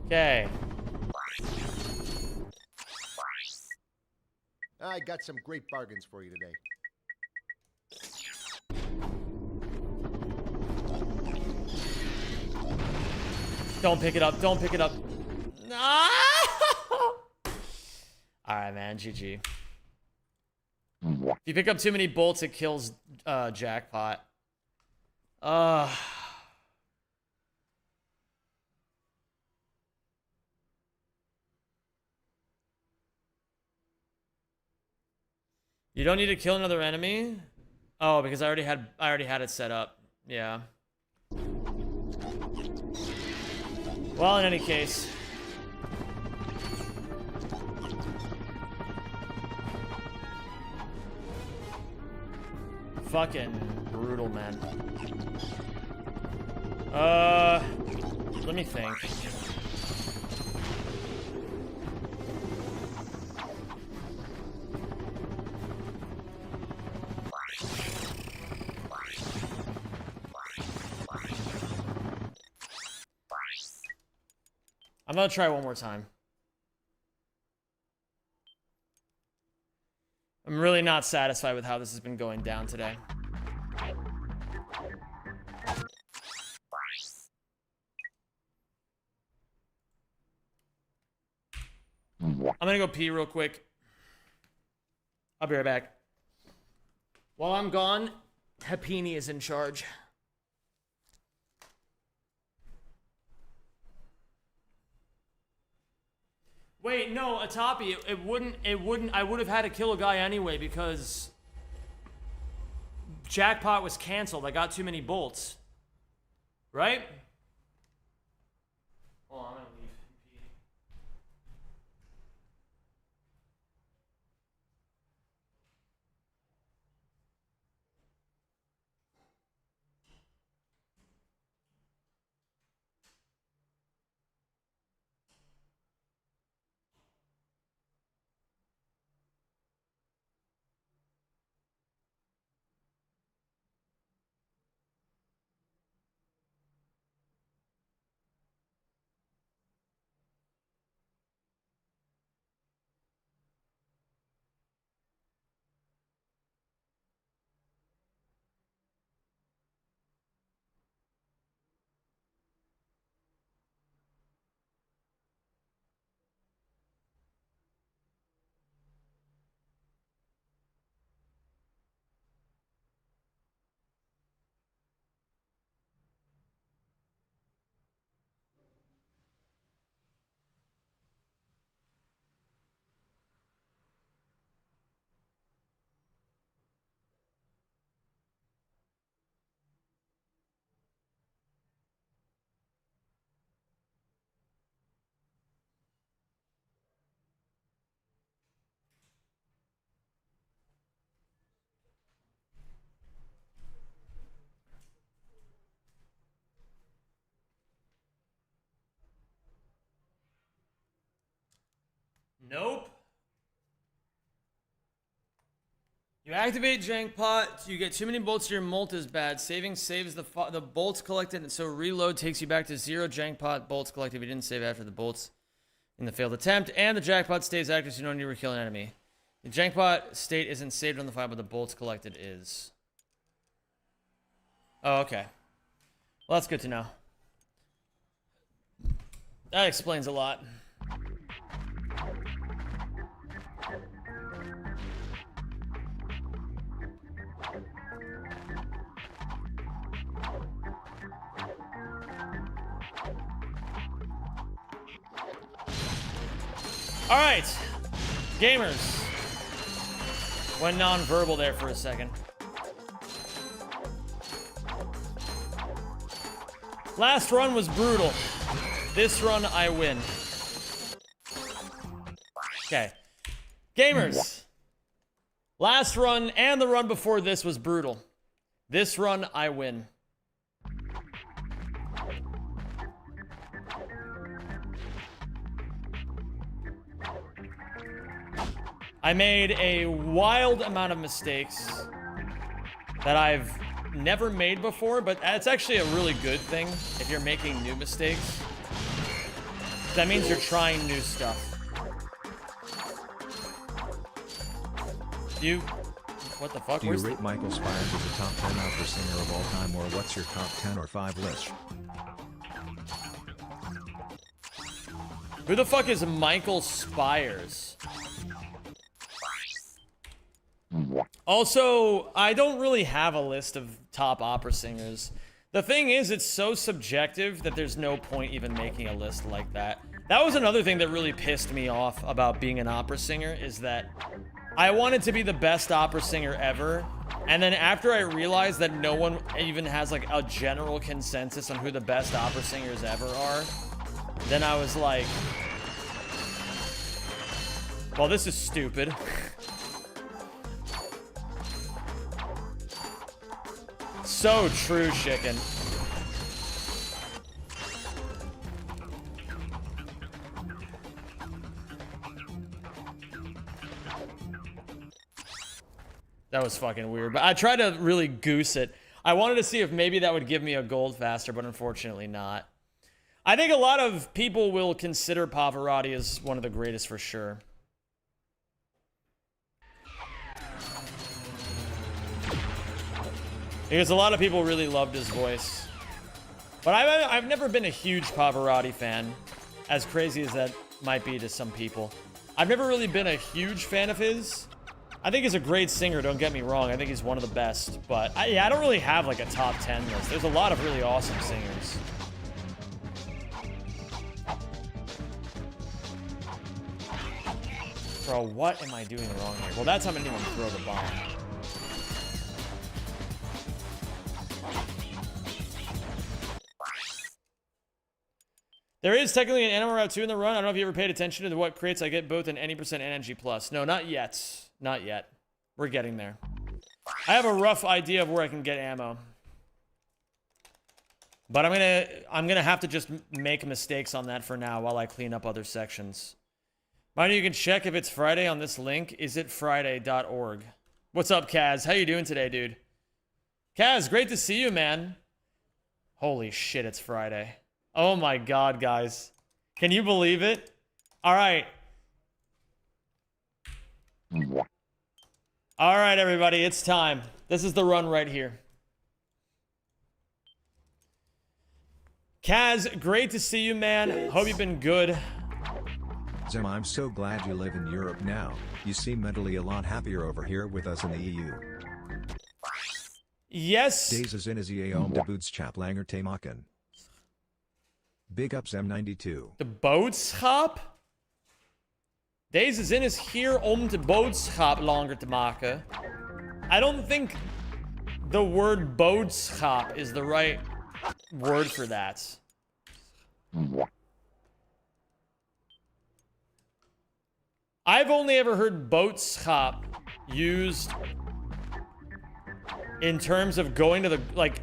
Okay. I got some great bargains for you today. Don't pick it up. Don't pick it up. No! Alright, man. GG. If you pick up too many bolts, it kills Jackpot. You don't need to kill another enemy? Oh, because I already had it set up. Yeah. Well, in any case. Fucking brutal, man. Let me think. I'm gonna try one more time. I'm really not satisfied with how this has been going down today. I'm gonna go pee real quick. I'll be right back. While I'm gone, Hapini is in charge. Wait, no, Atapi, it wouldn't, I would have had to kill a guy anyway because Jackpot was canceled. I got too many bolts. Right? Hold on, I'm gonna leave. Nope. You activate Jankpot, you get too many bolts, your molt is bad. Saving saves the bolts collected, and so reload takes you back to 0 Jankpot bolts collected if you didn't save after the bolts in the failed attempt. And the Jackpot stays active so you don't need to kill an enemy. The Jankpot state isn't saved on the file, but the bolts collected is. Oh, okay. Well, that's good to know. That explains a lot. All right, gamers. Went non-verbal there for a second. Last run was brutal. This run, I win. Okay. Gamers. Last run and the run before this was brutal. This run, I win. I made a wild amount of mistakes that I've never made before, but it's actually a really good thing if you're making new mistakes. That means you're trying new stuff. What the fuck? Do you rate Michael Spires as a top 10 opera singer of all time, or what's your top 10 or 5 list? Who the fuck is Michael Spires? Also, I don't really have a list of top opera singers. The thing is, it's so subjective that there's no point even making a list like that. That was another thing that really pissed me off about being an opera singer, is that I wanted to be the best opera singer ever, and then after I realized that no one even has like a general consensus on who the best opera singers ever are, then I was like, well, this is stupid. So true, chicken. That was fucking weird, but I tried to really goose it. I wanted to see if maybe that would give me a gold faster, but unfortunately not. I think a lot of people will consider Pavarotti as one of the greatest for sure. Because a lot of people really loved his voice. But I've never been a huge Pavarotti fan, as crazy as that might be to some people. I've never really been a huge fan of his. I think he's a great singer, don't get me wrong. I think he's one of the best. But yeah, I don't really have like a top 10 list. There's a lot of really awesome singers. Bro, what am I doing wrong here? Well, that time I didn't even throw the bomb. There is technically an NMR out 2 in the run. I don't know if you ever paid attention to what crates I get both an any percent and NG plus. No, not yet. Not yet. We're getting there. I have a rough idea of where I can get ammo. But I'm gonna have to just make mistakes on that for now while I clean up other sections. Mind you can check if it's Friday on this link. isitfriday.org. What's up, Kaz? How you doing today, dude? Kaz, great to see you, man. Holy shit, it's Friday. Oh my god, guys. Can you believe it? All right. All right, everybody, it's time. This is the run right here. Kaz, great to see you, man. Hope you've been good. Zem, I'm so glad you live in Europe now. You seem mentally a lot happier over here with us in the EU. Yes. Deze zin is je om de boodschap langer te maken. Big ups M92. De boodschap? Deze zin is hier om de boodschap langer te maken. I don't think the word boodschap is the right word for that. I've only ever heard boodschap used in terms of going to the, like,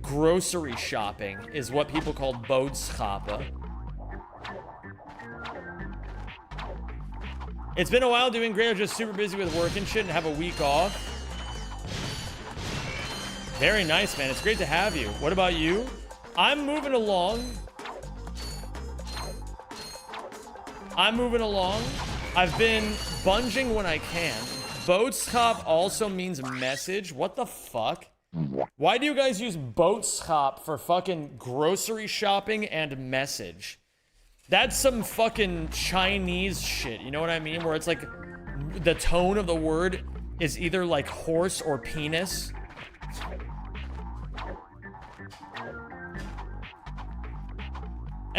grocery shopping is what people call boodschappen. It's been a while doing great. I'm just super busy with work and shit and have a week off. Very nice, man. It's great to have you. What about you? I'm moving along. I've been bunging when I can. Boodschap also means message. What the fuck? Why do you guys use boodschap for fucking grocery shopping and message? That's some fucking Chinese shit, you know what I mean? Where it's like the tone of the word is either like horse or penis.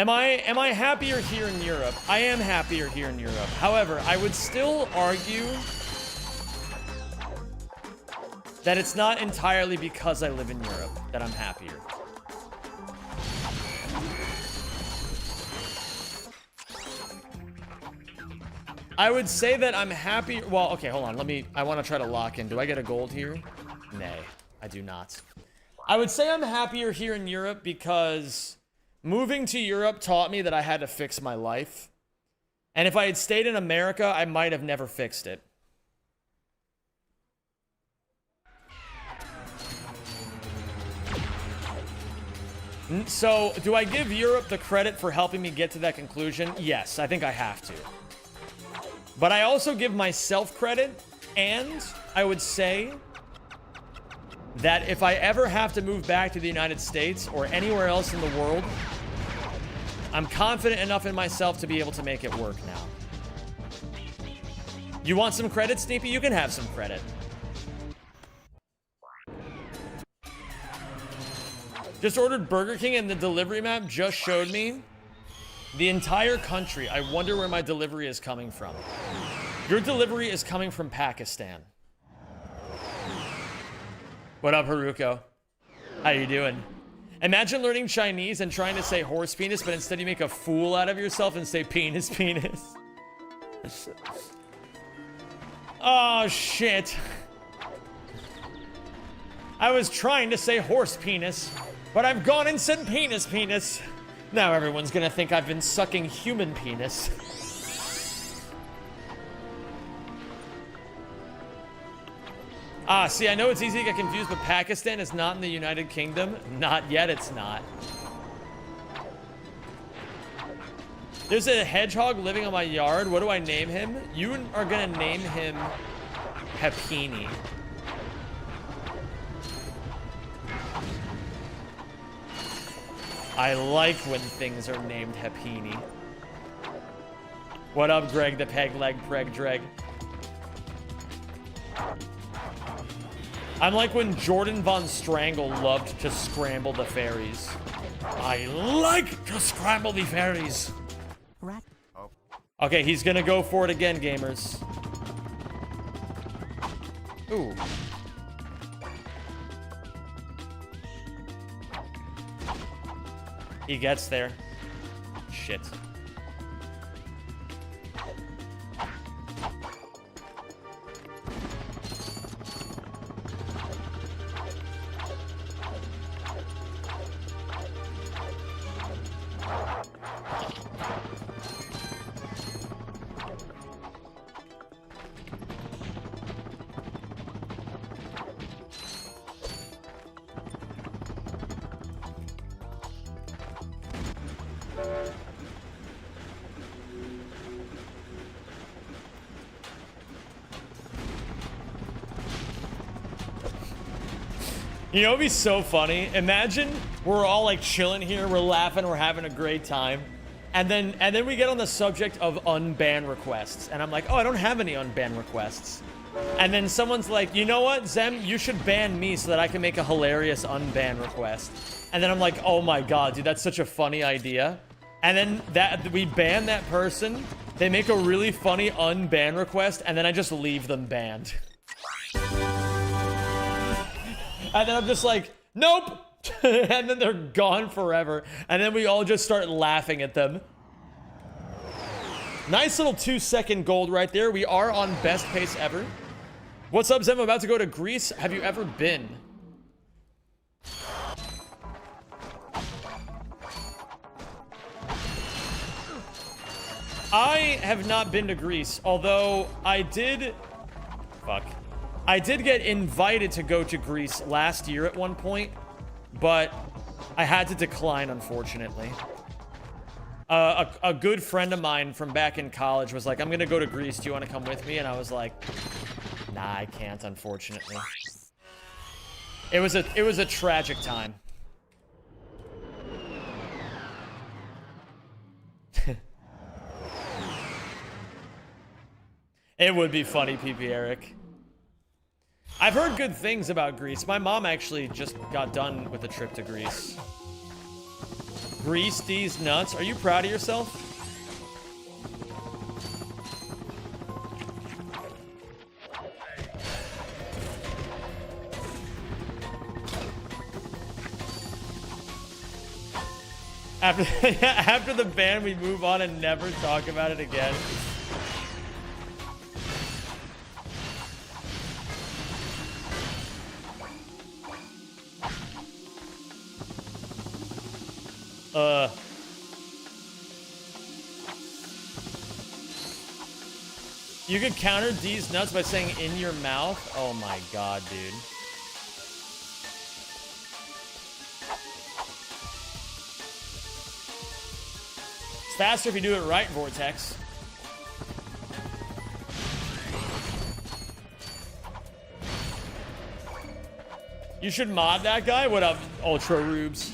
Am I happier here in Europe? I am happier here in Europe. However, I would still argue that it's not entirely because I live in Europe that I'm happier. I would say that I'm happy. Well, okay, hold on. I want to try to lock in. Do I get a gold here? Nay, I do not. I would say I'm happier here in Europe because moving to Europe taught me that I had to fix my life. And if I had stayed in America, I might have never fixed it. So, do I give Europe the credit for helping me get to that conclusion? Yes, I think I have to. But I also give myself credit, and I would say that if I ever have to move back to the United States or anywhere else in the world, I'm confident enough in myself to be able to make it work now. You want some credit, Sneepy? You can have some credit. Just ordered Burger King and the delivery map just showed me the entire country. I wonder where my delivery is coming from. Your delivery is coming from Pakistan. What up, Haruko? How you doing? Imagine learning Chinese and trying to say horse penis, but instead you make a fool out of yourself and say penis penis. Oh, shit. I was trying to say horse penis, but I've gone and said penis penis. Now everyone's gonna think I've been sucking human penis. Ah, see, I know it's easy to get confused, but Pakistan is not in the United Kingdom. Not yet, it's not. There's a hedgehog living on my yard. What do I name him? You are gonna name him Hepini. I like when things are named Hepini. What up, Greg the peg leg preg dreg? I'm like when Jordan Von Strangle loved to scramble the fairies. I like to scramble the fairies. Okay, he's gonna go for it again, gamers. Ooh. He gets there. Shit. You know, it'd be so funny. Imagine we're all like chilling here, we're laughing, we're having a great time, and then we get on the subject of unban requests, and I'm like, oh, I don't have any unban requests, and then someone's like, you know what, Zem, you should ban me so that I can make a hilarious unban request, and then I'm like, oh my god, dude, that's such a funny idea, and then we ban that person, they make a really funny unban request, and then I just leave them banned. And then I'm just like, nope. And then they're gone forever. And then we all just start laughing at them. Nice little 2-second gold right there. We are on best pace ever. What's up, Zem? I'm about to go to Greece. Have you ever been? I have not been to Greece, although I did... Fuck. I did get invited to go to Greece last year at one point, but I had to decline, unfortunately. A good friend of mine from back in college was like, I'm gonna go to Greece, do you want to come with me? And I was like, nah, I can't, unfortunately. It was a tragic time. It would be funny, PP Eric. I've heard good things about Greece. My mom actually just got done with a trip to Greece. Grease D's nuts. Are you proud of yourself? After the ban, we move on and never talk about it again. You could counter D's nuts by saying in your mouth. Oh my god, dude. It's faster if you do it right, Vortex. You should mod that guy. What up, Ultra Rubes?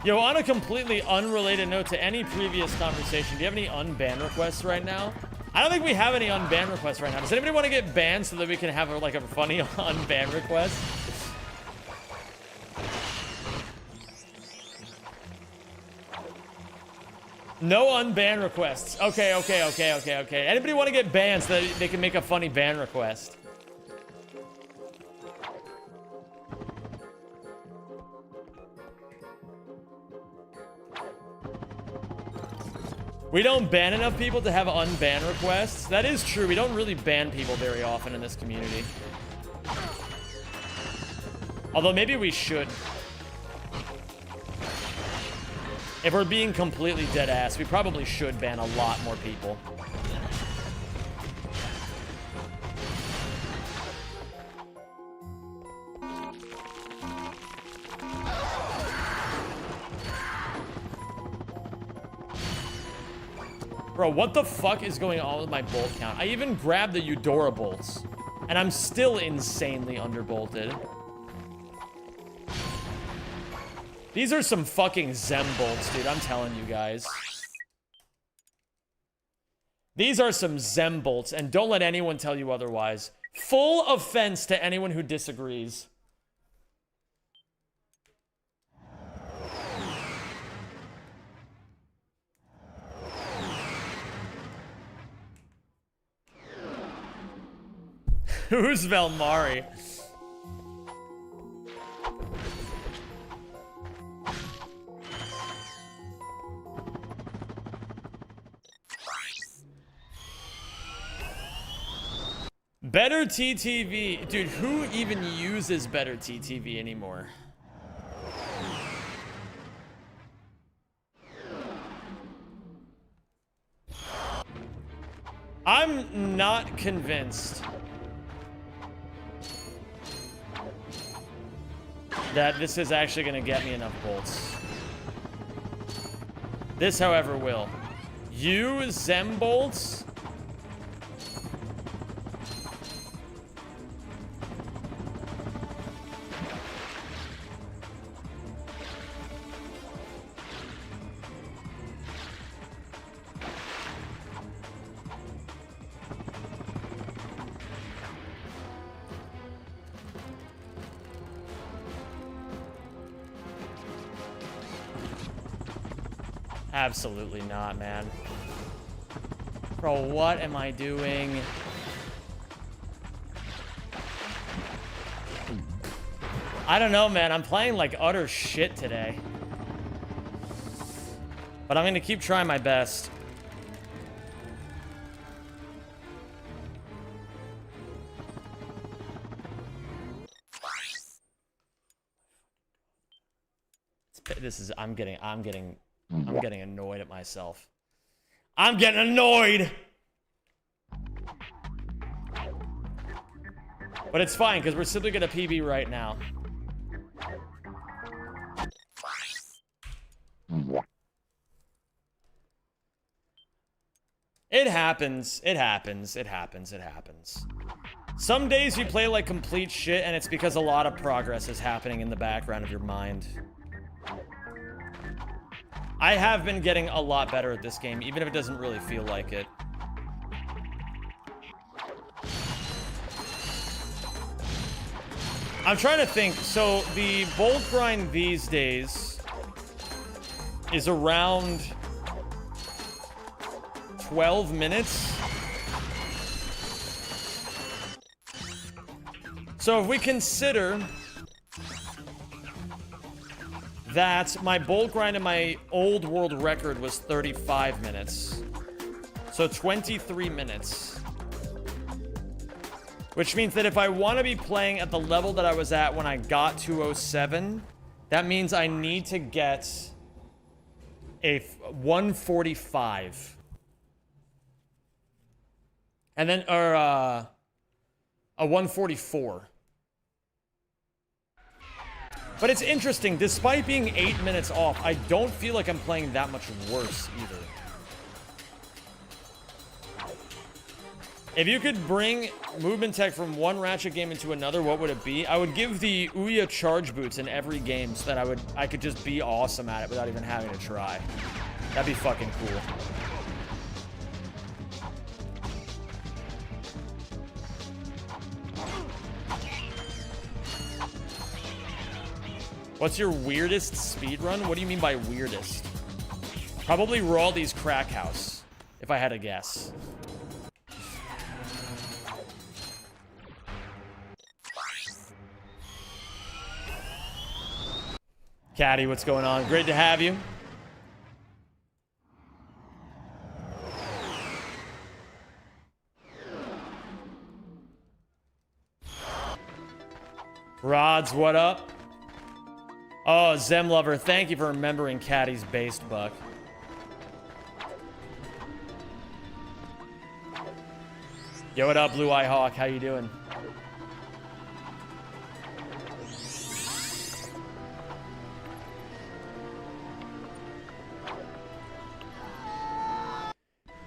Yo, on a completely unrelated note to any previous conversation, do you have any unban requests right now? I don't think we have any unban requests right now. Does anybody want to get banned so that we can have like a funny unban request? No unban requests. Okay. Anybody want to get banned so that they can make a funny ban request? We don't ban enough people to have unban requests. That is true. We don't really ban people very often in this community. Although maybe we should. If we're being completely dead ass, we probably should ban a lot more people. Bro, what the fuck is going on with my bolt count? I even grabbed the Eudora bolts, and I'm still insanely underbolted. These are some fucking Zem bolts, dude. I'm telling you guys. These are some Zem bolts, and don't let anyone tell you otherwise. Full offense to anyone who disagrees. Who's Velmari? Better TTV. Dude, who even uses Better TTV anymore? I'm not convinced that this is actually going to get me enough bolts. This, however, will. You, Zem bolts? Absolutely not, man. Bro, what am I doing? I don't know, man. I'm playing like utter shit today. But I'm gonna keep trying my best. I'm getting annoyed at myself. I'm getting annoyed! But it's fine, because we're simply gonna PB right now. It happens. It happens. It happens. It happens. Some days you play like complete shit, and it's because a lot of progress is happening in the background of your mind. I have been getting a lot better at this game, even if it doesn't really feel like it. I'm trying to think. So the bolt grind these days is around 12 minutes. So if we consider that my bolt grind in my old world record was 35 minutes. So 23 minutes. Which means that if I want to be playing at the level that I was at when I got 207, that means I need to get a 145. And then, or a 144. But it's interesting, despite being 8 minutes off, I don't feel like I'm playing that much worse either. If you could bring movement tech from one Ratchet game into another, what would it be? I would give the Ouya charge boots in every game so that I could just be awesome at it without even having to try. That'd be fucking cool. What's your weirdest speedrun? What do you mean by weirdest? Probably Raldi's Crackhouse, if I had to guess. Caddy, what's going on? Great to have you. Rods, what up? Oh, Zem Lover, thank you for remembering Caddy's based buck. Yo, what up, Blue Eye Hawk? How you doing?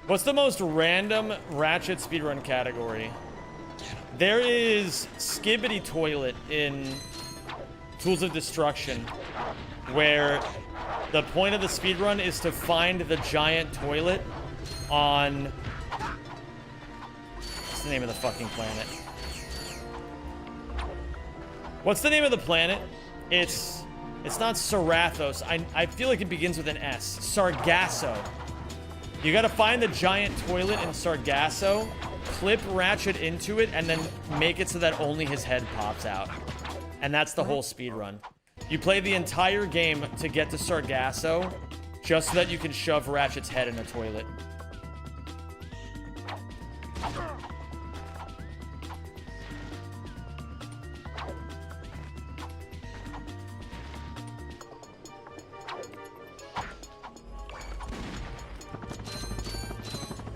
What's the most random Ratchet speedrun category? There is Skibbity Toilet in Tools of Destruction, where the point of the speedrun is to find the giant toilet on... What's the name of the fucking planet? What's the name of the planet? It's not Sarathos. I feel like it begins with an S. Sargasso. You gotta find the giant toilet in Sargasso, clip Ratchet into it, and then make it so that only his head pops out. And that's the whole speedrun. You play the entire game to get to Sargasso, just so that you can shove Ratchet's head in a toilet.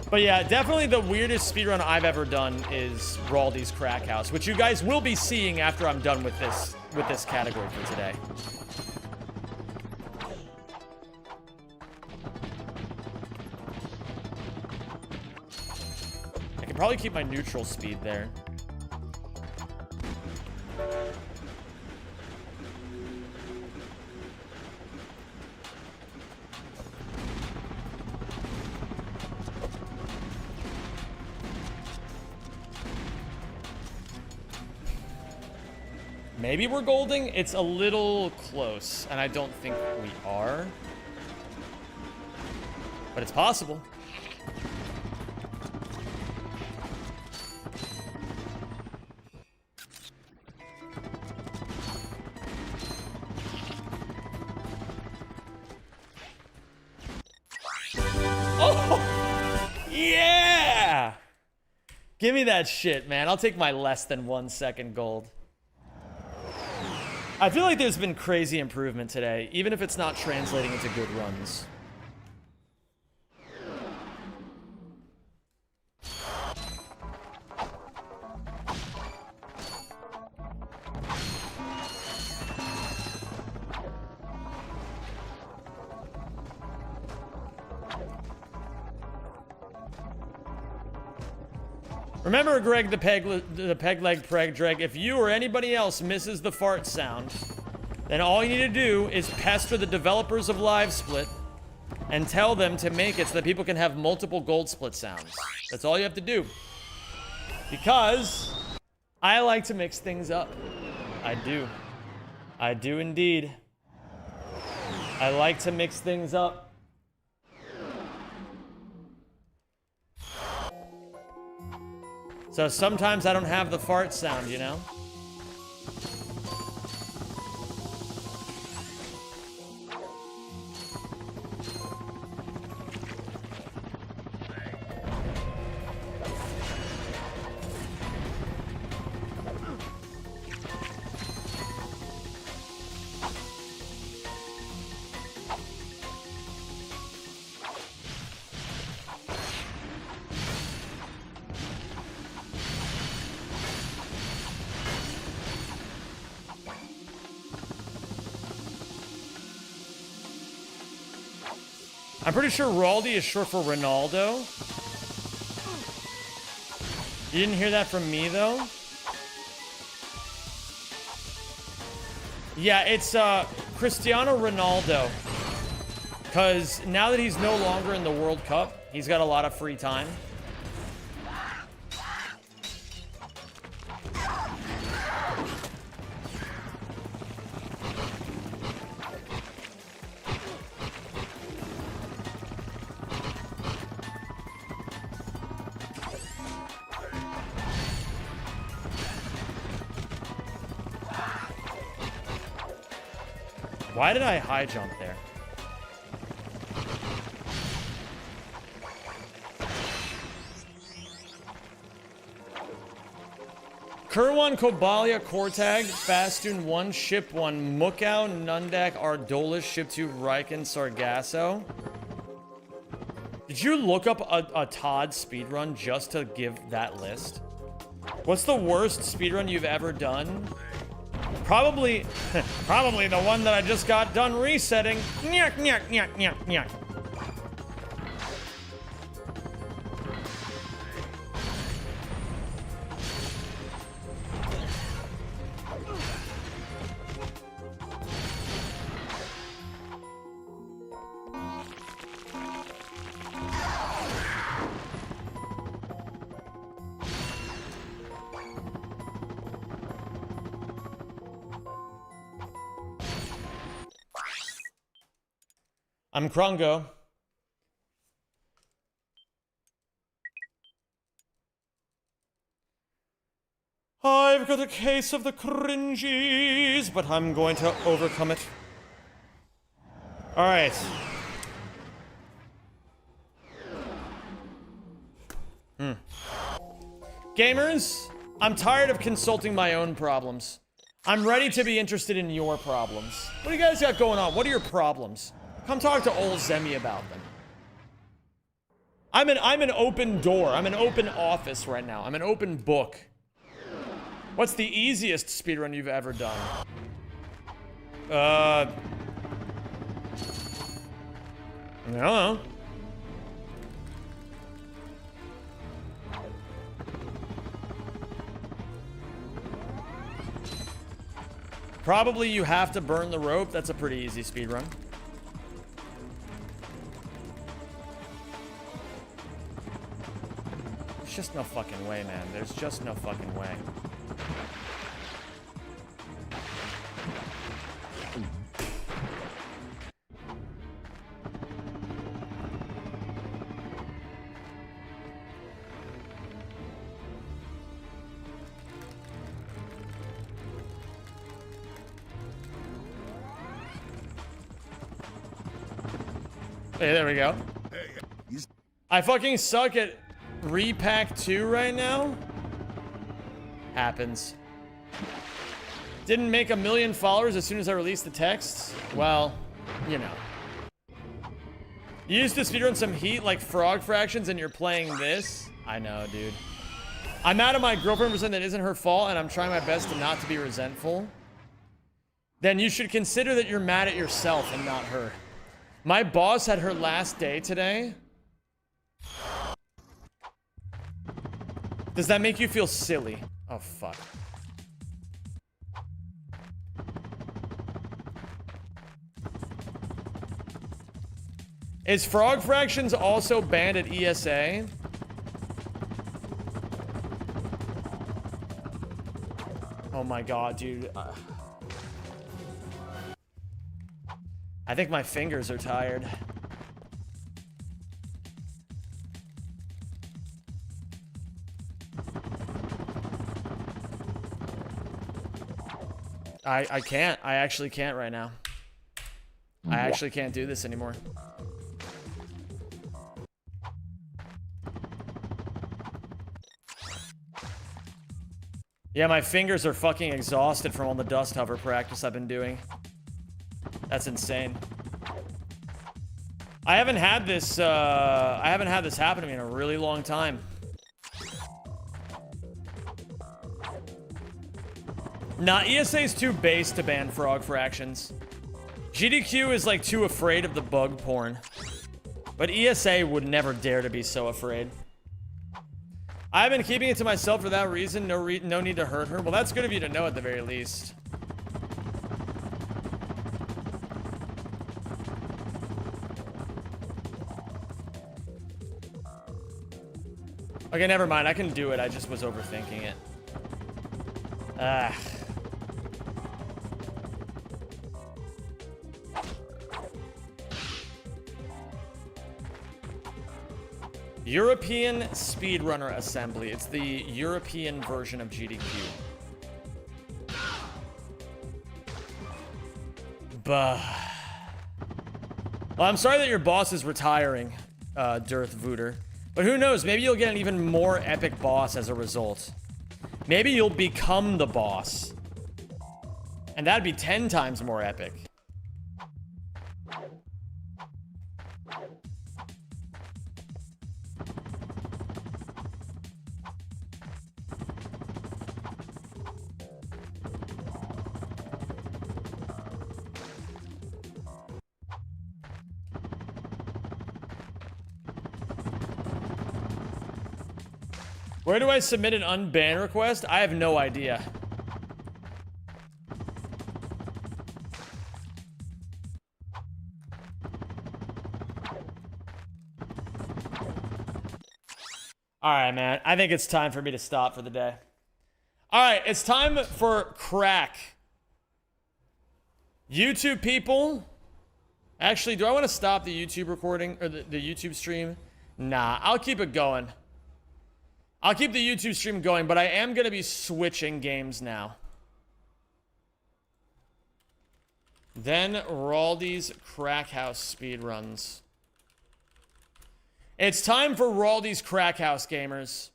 But yeah, definitely the weirdest speedrun I've ever done is Raldi's Crackhouse, which you guys will be seeing after I'm done with this category for today. I can probably keep my neutral speed there. Maybe we're golding. It's a little close, and I don't think we are. But it's possible. Oh! Yeah! Give me that shit, man. I'll take my less than 1 second gold. I feel like there's been crazy improvement today, even if it's not translating into good runs. Remember, Greg, the peg leg preg dreg, if you or anybody else misses the fart sound, then all you need to do is pester the developers of Live Split and tell them to make it so that people can have multiple gold split sounds. That's all you have to do. Because I like to mix things up. I do. I do indeed. I like to mix things up. So sometimes I don't have the fart sound, you know? I'm pretty sure Raldi is short for Ronaldo. You didn't hear that from me, though? Yeah, it's Cristiano Ronaldo. Because now that he's no longer in the World Cup, he's got a lot of free time. Why did I high jump there? Kerwan, Kobalia, Kortag, Fastun 1, Ship 1, Mukau, Nundak, Ardolis, Ship 2, Riken, Sargasso. Did you look up a Todd speedrun just to give that list? What's the worst speedrun you've ever done? Probably, probably the one that I just got done resetting. Nyak, nyak, nyak, nyak, nyak. I'm Krungo. I've got a case of the cringies, but I'm going to overcome it. All right. Gamers, I'm tired of consulting my own problems. I'm ready to be interested in your problems. What do you guys got going on? What are your problems? Come talk to old Zemi about them. I'm an open door. I'm an open office right now. I'm an open book. What's the easiest speedrun you've ever done? I don't know. Probably you have to burn the rope. That's a pretty easy speedrun. There's just no fucking way, man. There's just no fucking way. Hey, there we go. I fucking suck at Repack 2 right now. Happens. Didn't make 1 million followers as soon as I released the texts. Well, you know. You used to speedrun some heat like frog fractions and you're playing this? I know, dude. I'm mad at my girlfriend for something that isn't her fault and I'm trying my best to not to be resentful. Then you should consider that you're mad at yourself and not her. My boss had her last day today. Does that make you feel silly? Oh, fuck. Is Frog Fractions also banned at ESA? Oh my god, dude. I think my fingers are tired. I can't. I actually can't right now. I actually can't do this anymore. Yeah, my fingers are fucking exhausted from all the dust hover practice I've been doing. That's insane. I haven't had this happen to me in a really long time. Nah, ESA is too base to ban frog fractions. GDQ is like too afraid of the bug porn. But ESA would never dare to be so afraid. I've been keeping it to myself for that reason. No need to hurt her. Well, that's good of you to know at the very least. Okay, never mind. I can do it. I just was overthinking it. Ah. European Speedrunner Assembly. It's the European version of GDQ. Bah. Well, I'm sorry that your boss is retiring, Dearth Vooter. But who knows? Maybe you'll get an even more epic boss as a result. Maybe you'll become the boss. And that'd be 10 times more epic. Where do I submit an unban request? I have no idea. Alright, man. I think it's time for me to stop for the day. Alright, it's time for crack. YouTube people. Actually, do I want to stop the YouTube recording or the YouTube stream? Nah, I'll keep it going. I'll keep the YouTube stream going, but I am going to be switching games now. Then Raldi's Crackhouse speedruns. It's time for Raldi's Crackhouse, gamers.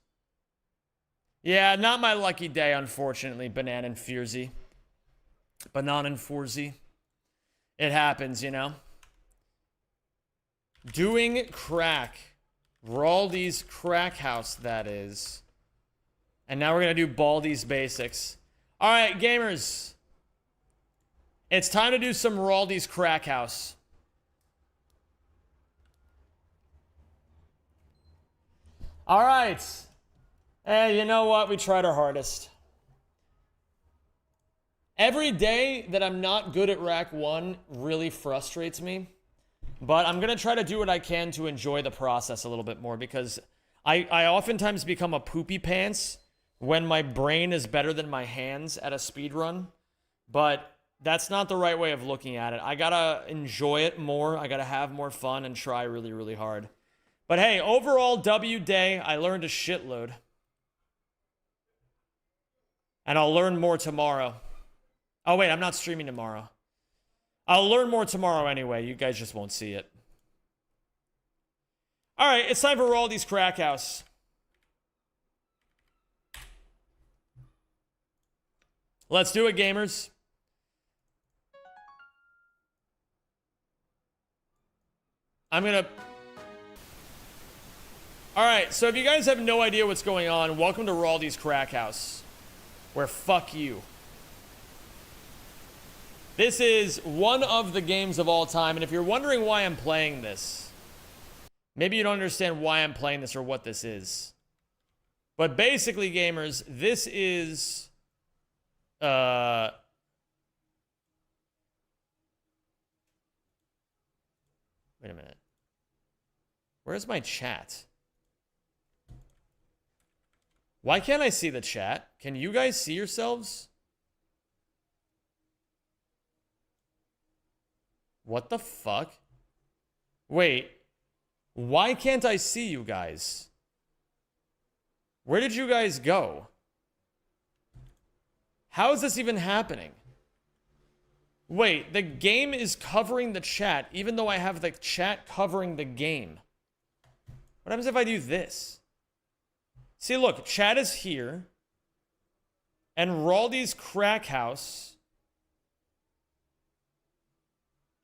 Yeah, not my lucky day, unfortunately, Banana and Fierzy. Banana and Fourzy. It happens, you know? Doing crack. Raldi's Crackhouse, that is. And now we're going to do Baldi's Basics. All right, gamers. It's time to do some Raldi's Crackhouse. All right. Hey, you know what? We tried our hardest. Every day that I'm not good at Rack 1 really frustrates me. But I'm going to try to do what I can to enjoy the process a little bit more, because I oftentimes become a poopy pants when my brain is better than my hands at a speed run. But that's not the right way of looking at it. I got to enjoy it more. I got to have more fun and try really, really hard. But hey, overall W day, I learned a shitload. And I'll learn more tomorrow. Oh wait, I'm not streaming tomorrow. I'll learn more tomorrow anyway. You guys just won't see it. All right, it's time for Raldi's Crackhouse. Let's do it, gamers. I'm gonna... All right, so if you guys have no idea what's going on, welcome to Raldi's Crackhouse, where fuck you. This is one of the games of all time, and if you're wondering why I'm playing this, maybe you don't understand why I'm playing this or what this is. But basically, gamers, this is... Wait a minute. Where's my chat? Why can't I see the chat? Can you guys see yourselves? What the fuck? Wait. Why can't I see you guys? Where did you guys go? How is this even happening? Wait, the game is covering the chat, even though I have the chat covering the game. What happens if I do this? See, look, chat is here. And Raldi's Crackhouse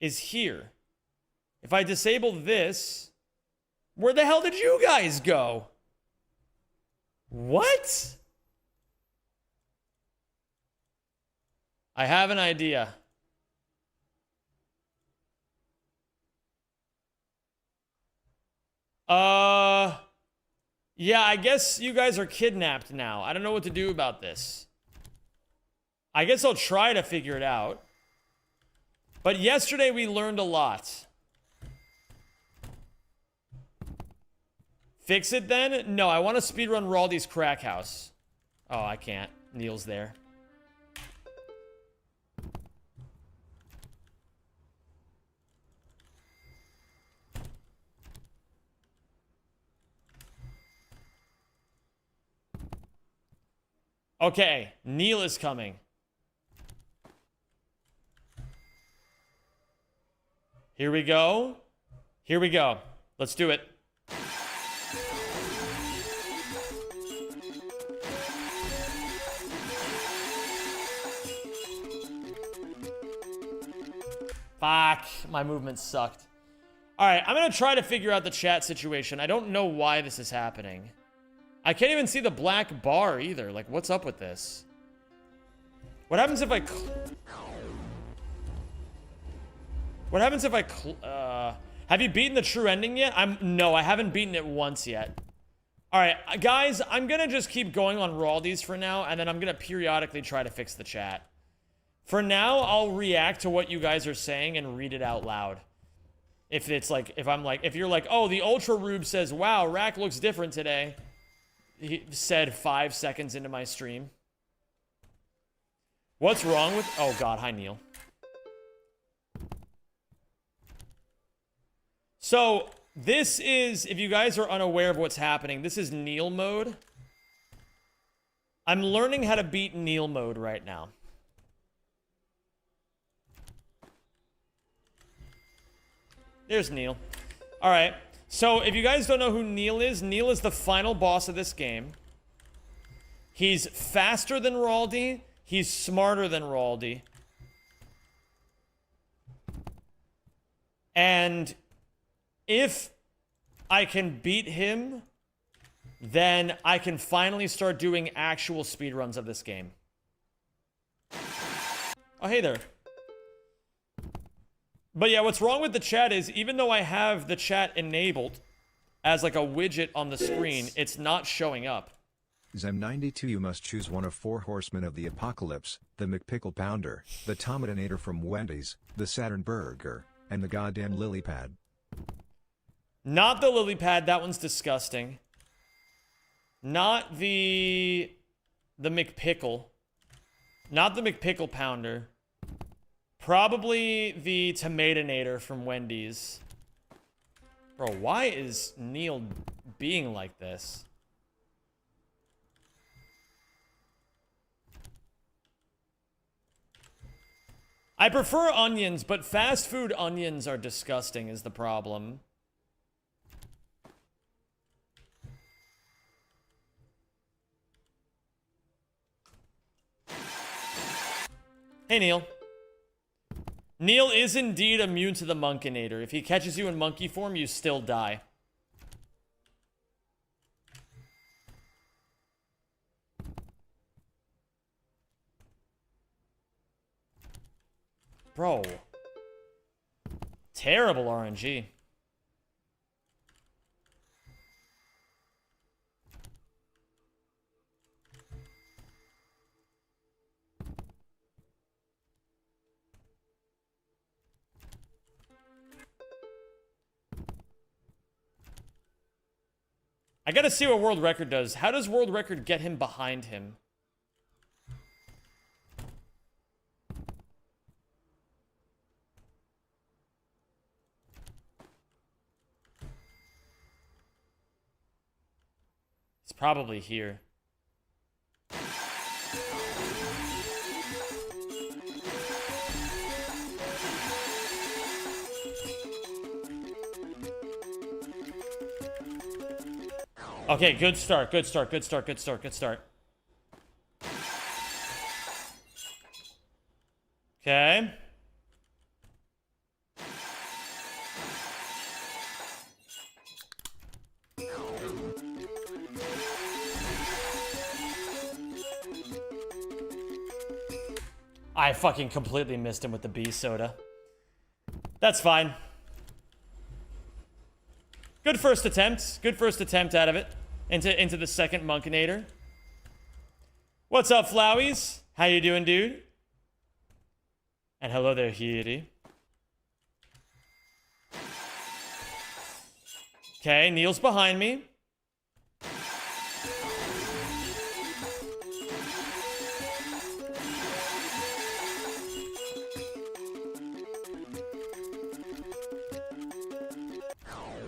is here. If I disable this, where the hell did you guys go? What? I have an idea. Yeah, I guess you guys are kidnapped now. I don't know what to do about this. I guess I'll try to figure it out. But yesterday we learned a lot. Fix it then? No, I want to speedrun Raldi's Crackhouse. Oh, I can't. Neil's there. Okay, Neil is coming. Here we go. Here we go. Let's do it. Fuck, my movement sucked. All right, I'm gonna try to figure out the chat situation. I don't know why this is happening. I can't even see the black bar either. Like, what's up with this? What happens if I... What happens if I... Have you beaten the true ending yet? No, I haven't beaten it once yet. Alright, guys, I'm gonna just keep going on Raldi's for now, and then I'm gonna periodically try to fix the chat. For now, I'll react to what you guys are saying and read it out loud. If it's like... If you're like, oh, the Ultra Rube says, wow, Rack looks different today. He said 5 seconds into my stream. What's wrong with... Oh, God. Hi, Neil. So, this is... If you guys are unaware of what's happening, this is Neil mode. I'm learning how to beat Neil mode right now. There's Neil. Alright. So, if you guys don't know who Neil is the final boss of this game. He's faster than Raldi. He's smarter than Raldi. And if I can beat him, then I can finally start doing actual speedruns of this game. Oh, hey there. But yeah, what's wrong with the chat is, even though I have the chat enabled as like a widget on the screen, it's not showing up. Zem92, you must choose one of 4 horsemen of the apocalypse: the McPickle Pounder, the Tomatinator from Wendy's, the Saturn Burger, and the goddamn lily pad. Not the lily pad, that one's disgusting. Not the McPickle. Not the McPickle Pounder. Probably the Tomatinator from Wendy's. Bro, why is Neil being like this? I prefer onions, but fast food onions are disgusting is the problem. Hey, Neil. Neil is indeed immune to the Monkinator. If he catches you in monkey form, you still die. Bro. Terrible RNG. I gotta see what World Record does. How does World Record get him behind him? probably here. Okay, good start, good start, good start, good start, good start. Okay. I fucking completely missed him with the bee soda. That's fine. Good first attempt. Good first attempt out of it. Into the second Monkinator. What's up, Flowies? How you doing, dude? And hello there, Hiri. Okay, Neil's behind me.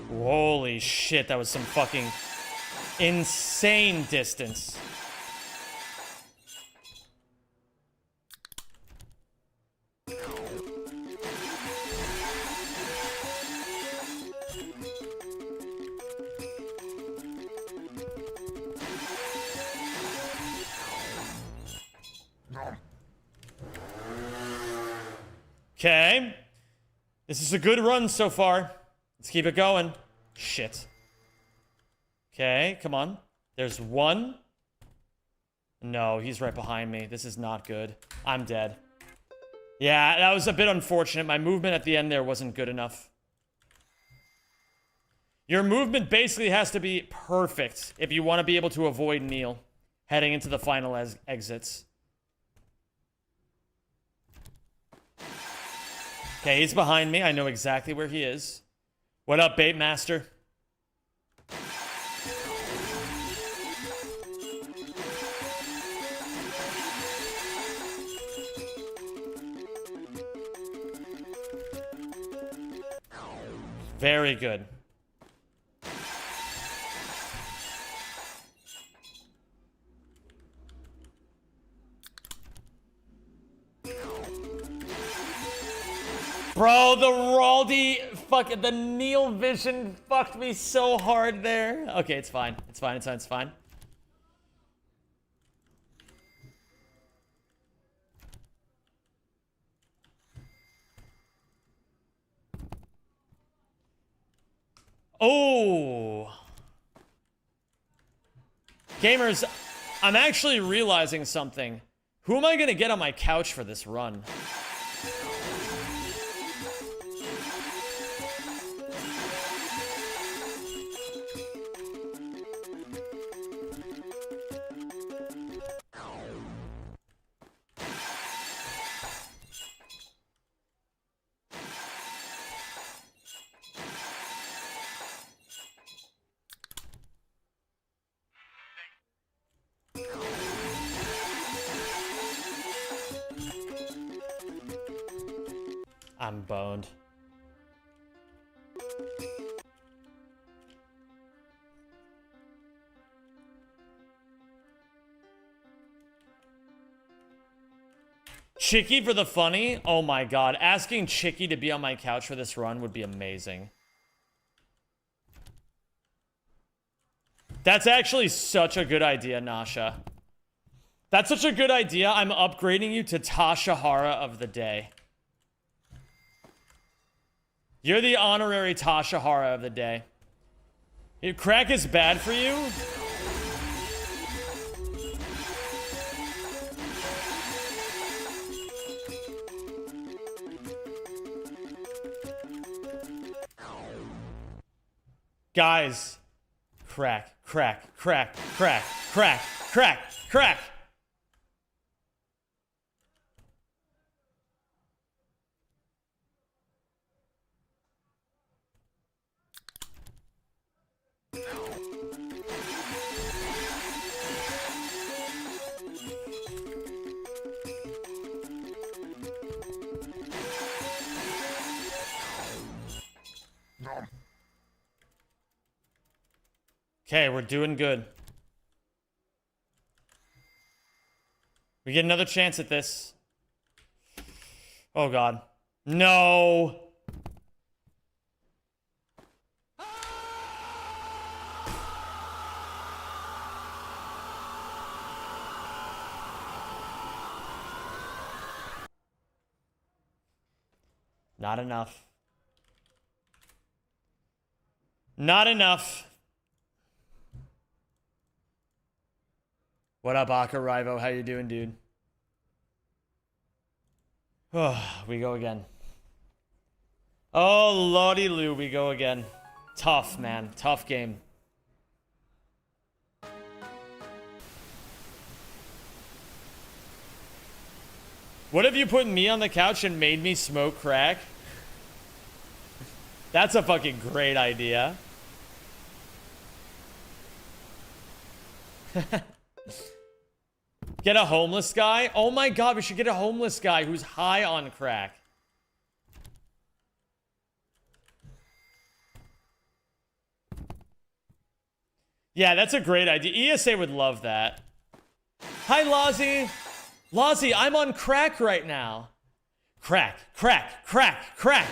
Holy shit, that was some fucking insane distance. Okay. This is a good run so far. Let's keep it going. Shit. Okay, come on. There's one. No, he's right behind me. This is not good. I'm dead. Yeah, that was a bit unfortunate. My movement at the end there wasn't good enough. Your movement basically has to be perfect if you want to be able to avoid Neil heading into the final exits. Okay, he's behind me. I know exactly where he is. What up, Bait Master? Very good. Bro, the Raldi, fucking the Neil vision fucked me so hard there. Okay, it's fine. It's fine, it's fine, it's fine. Oh. Gamers, I'm actually realizing something. Who am I gonna get on my couch for this run? I'm boned. Chicky for the funny? Oh my god. Asking Chicky to be on my couch for this run would be amazing. That's actually such a good idea, Nasha. That's such a good idea. I'm upgrading you to Tashahara of the day. You're the honorary Tashahara of the day. Crack is bad for you? Guys. Crack, crack, crack, crack, crack, crack, crack. Okay, we're doing good. We get another chance at this. Oh, God. No. Not enough. Not enough. What up, Akarivo? How you doing, dude? Oh, we go again. Oh, lordy loo, we go again. Tough, man. Tough game. What if you put me on the couch and made me smoke crack? That's a fucking great idea. Get a homeless guy? Oh my god, we should get a homeless guy who's high on crack. Yeah, that's a great idea. ESA would love that. Hi, Lozzie. Lozzie, I'm on crack right now. Crack, crack, crack, crack.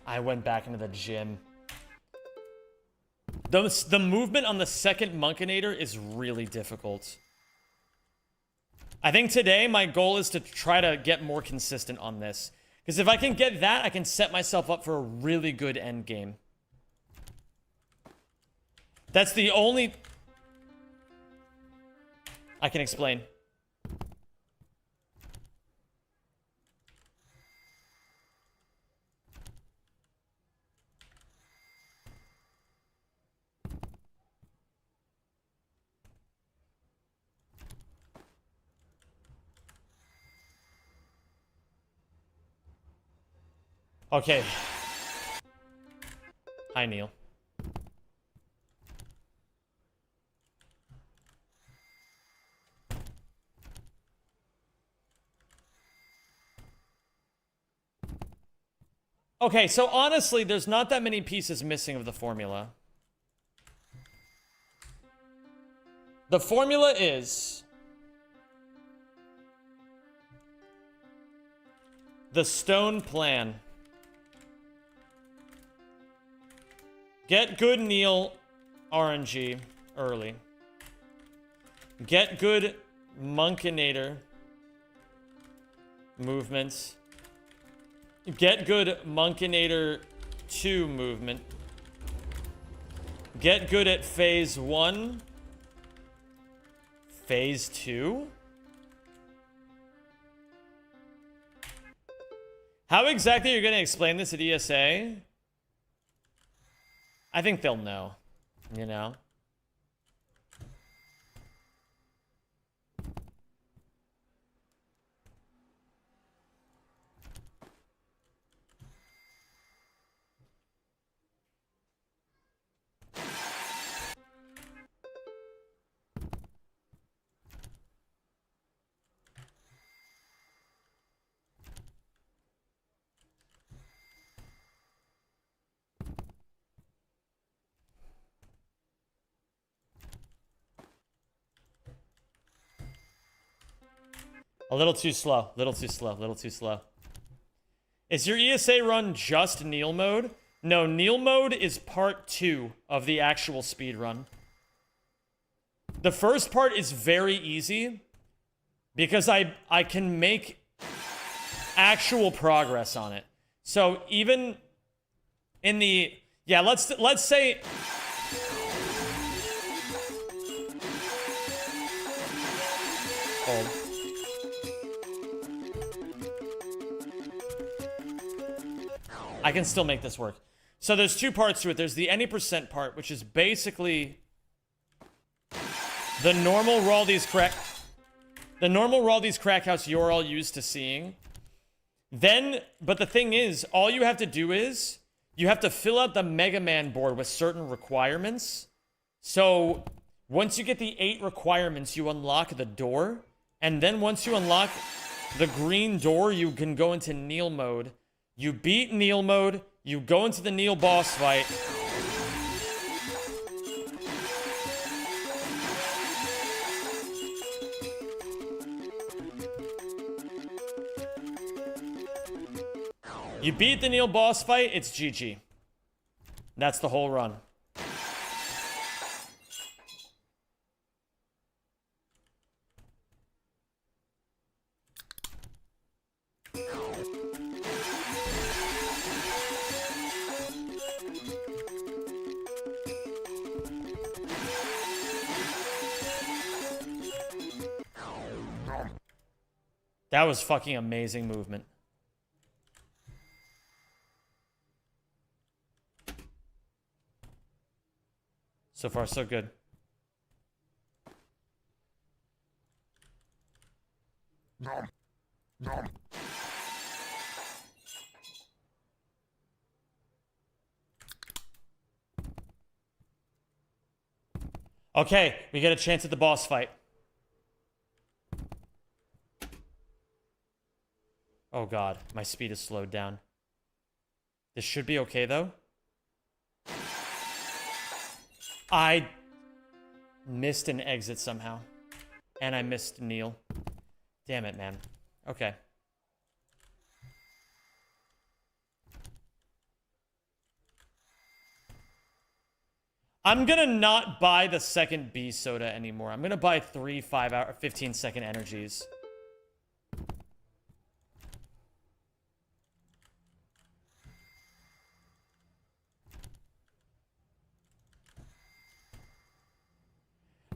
I went back into the gym. The movement on the second Monkinator is really difficult. I think today my goal is to try to get more consistent on this. Because if I can get that, I can set myself up for a really good end game. That's the only... I can explain. Okay. Hi, Neil. Okay, so honestly, there's not that many pieces missing of the formula. The formula is... the stone plan. Get good Neil RNG early. Get good Monkinator movements. Get good Monkinator 2 movement. Get good at phase 1. Phase 2? How exactly are you going to explain this at ESA? I think they'll know, you know? A little too slow. Little too slow. Little too slow. Is your ESA run just Neil mode? No, Neil mode is part 2 of the actual speed run. The first part is very easy because I can make actual progress on it. So even in the... yeah, let's say... hold. I can still make this work. So there's 2 parts to it. There's the any percent part, which is basically the normal Raldi's crack. The normal Raldi's Crackhouse you're all used to seeing. Then, but the thing is, all you have to do is, you have to fill out the Mega Man board with certain requirements. So, once you get the 8 requirements, you unlock the door. And then once you unlock the green door, you can go into Neil mode. You beat Neil mode, you go into the Neil boss fight. You beat the Neil boss fight, it's GG. That's the whole run. That was fucking amazing movement. So far, so good. Okay, we get a chance at the boss fight. Oh god, my speed is slowed down. This should be okay though. I missed an exit somehow. And I missed Neil. Damn it, man. Okay. I'm gonna not buy the second B soda anymore. I'm gonna buy 3 5-hour 15-second energies.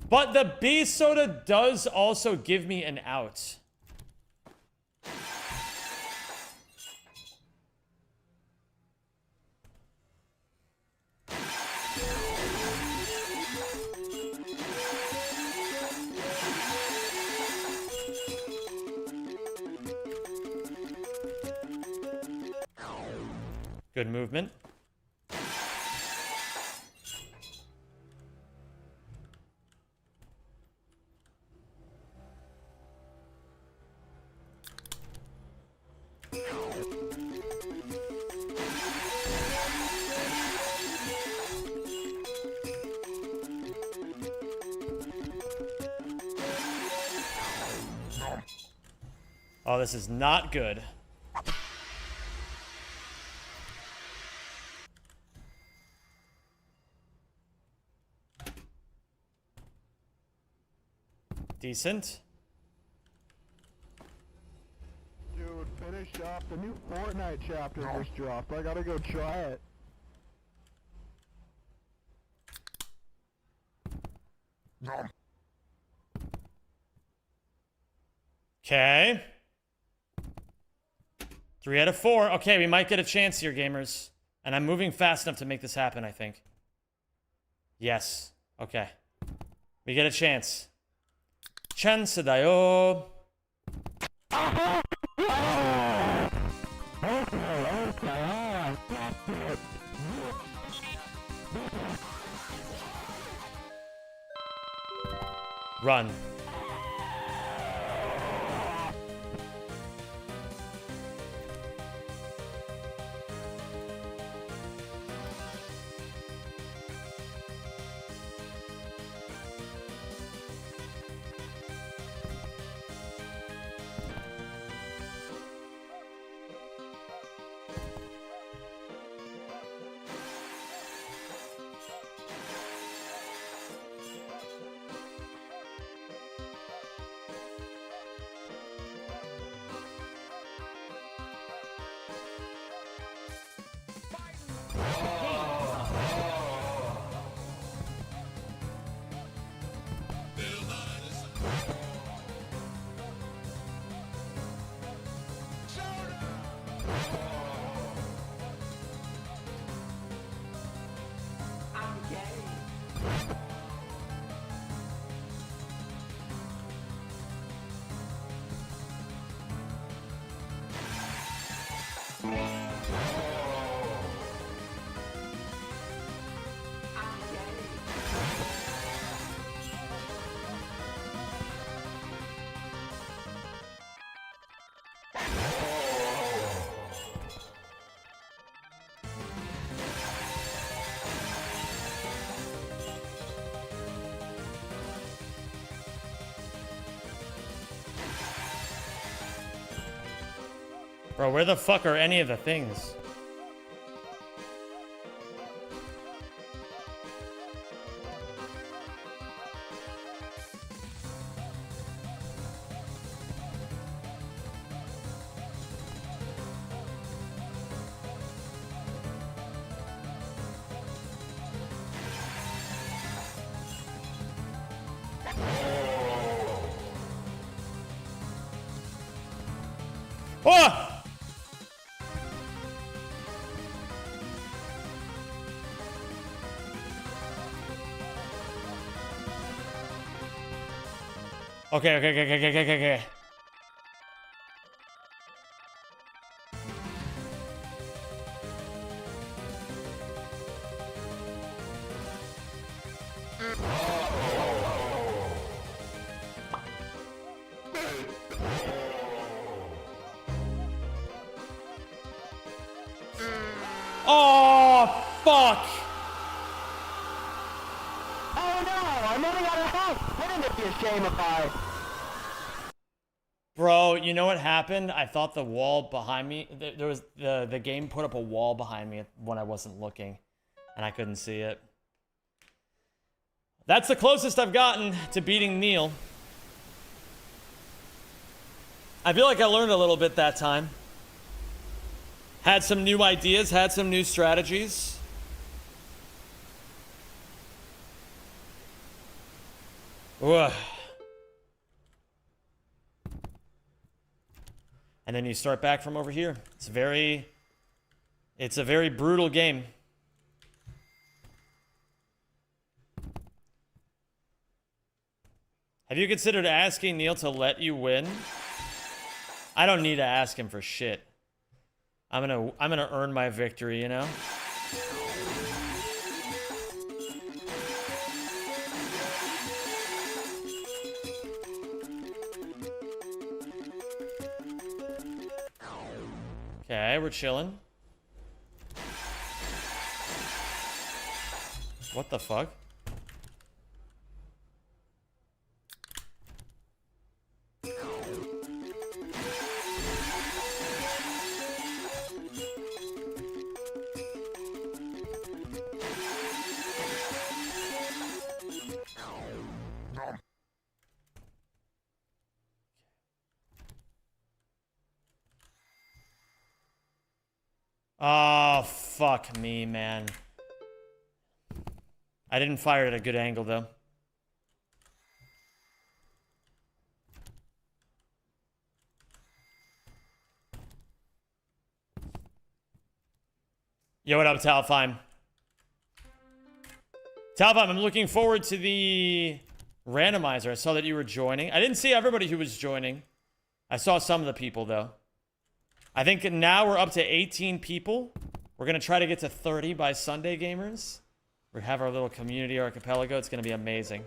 But the B soda does also give me an out. Good movement. Oh, this is not good. Decent. Dude, finish up. The new Fortnite chapter just dropped. I gotta go try it. Okay. 3 out of 4. Okay, we might get a chance here, gamers. And I'm moving fast enough to make this happen, I think. Yes. Okay. We get a chance. Chance da yo. Run. Bro, where the fuck are any of the things? Oh! Okay. Oh, fuck! Oh no! I'm moving out of the house! Wouldn't it be a shame if I... Bro, you know what happened? I thought the wall behind me, there was the game put up a wall behind me when I wasn't looking, and I couldn't see it. That's the closest I've gotten to beating Neil. I feel like I learned a little bit that time. Had some new ideas, had some new strategies. Ugh. And then you start back from over here. It's a very brutal game. Have you considered asking Neil to let you win? I don't need to ask him for shit. I'm gonna earn my victory, you know? Okay, we're chilling. What the fuck? Oh, fuck me, man. I didn't fire at a good angle, though. Yo, what up, Talfime? Talfime, I'm looking forward to the randomizer. I saw that you were joining. I didn't see everybody who was joining. I saw some of the people, though. I think now we're up to 18 people. We're going to try to get to 30 by Sunday, gamers. We have our little community archipelago. It's going to be amazing.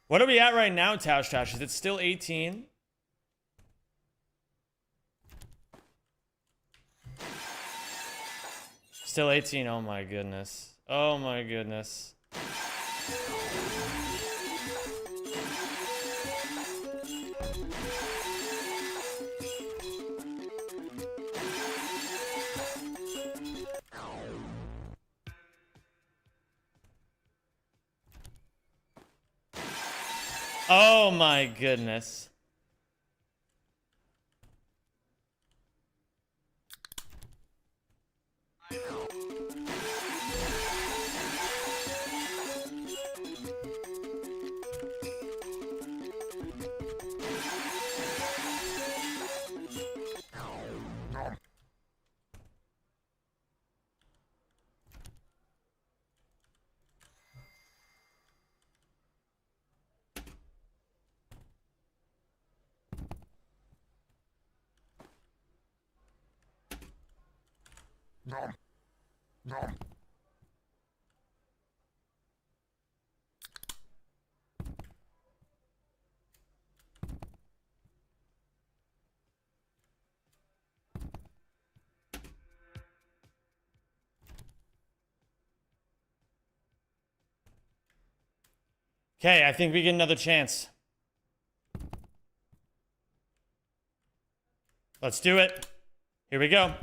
What are we at right now, Taush Taush? Is it still 18? Still 18. Oh my goodness. Oh my goodness. Oh my goodness. Okay, I think we get another chance. Let's do it. Here we go.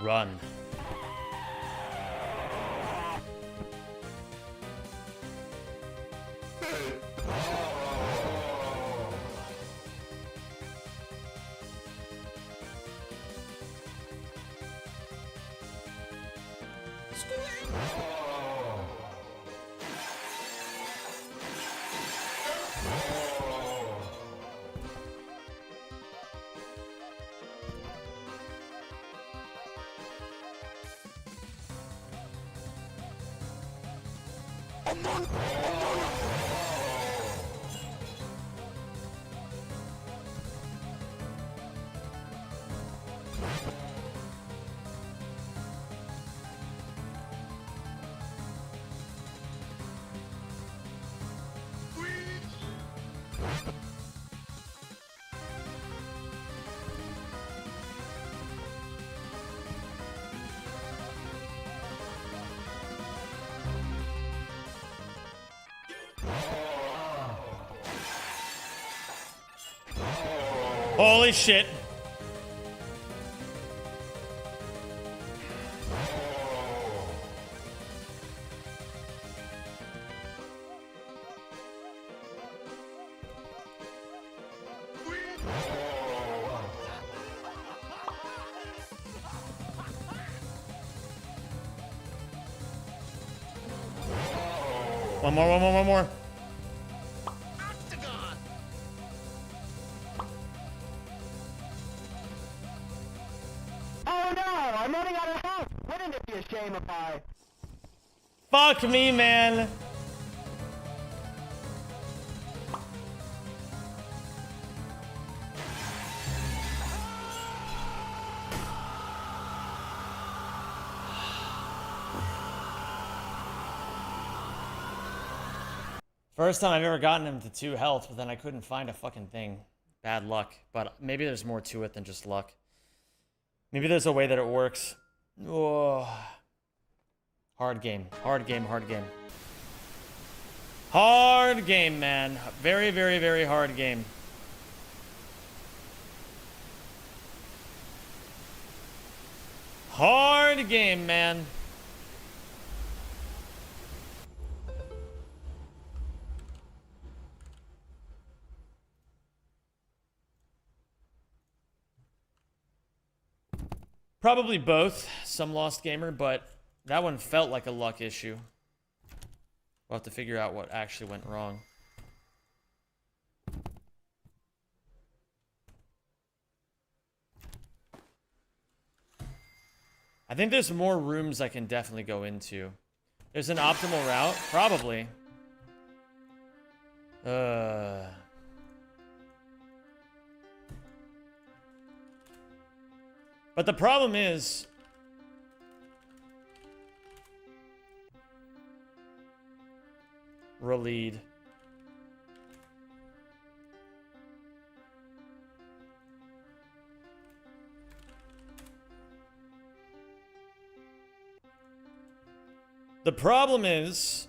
Run. Holy shit. One more. Oh no! I'm running out of health! Wouldn't it be a shame if I... Fuck me, man. First time I've ever gotten him to 2 health, but then I couldn't find a fucking thing. Bad luck. But maybe there's more to it than just luck. Maybe there's a way that it works. Oh. Hard game. Hard game. Hard game, man. Very, very, very hard game. Hard game, man. Probably both, some lost gamer, but that one felt like a luck issue. We'll have to figure out what actually went wrong. I think there's more rooms I can definitely go into. There's an optimal route? Probably. But the problem is... Raldi. The problem is...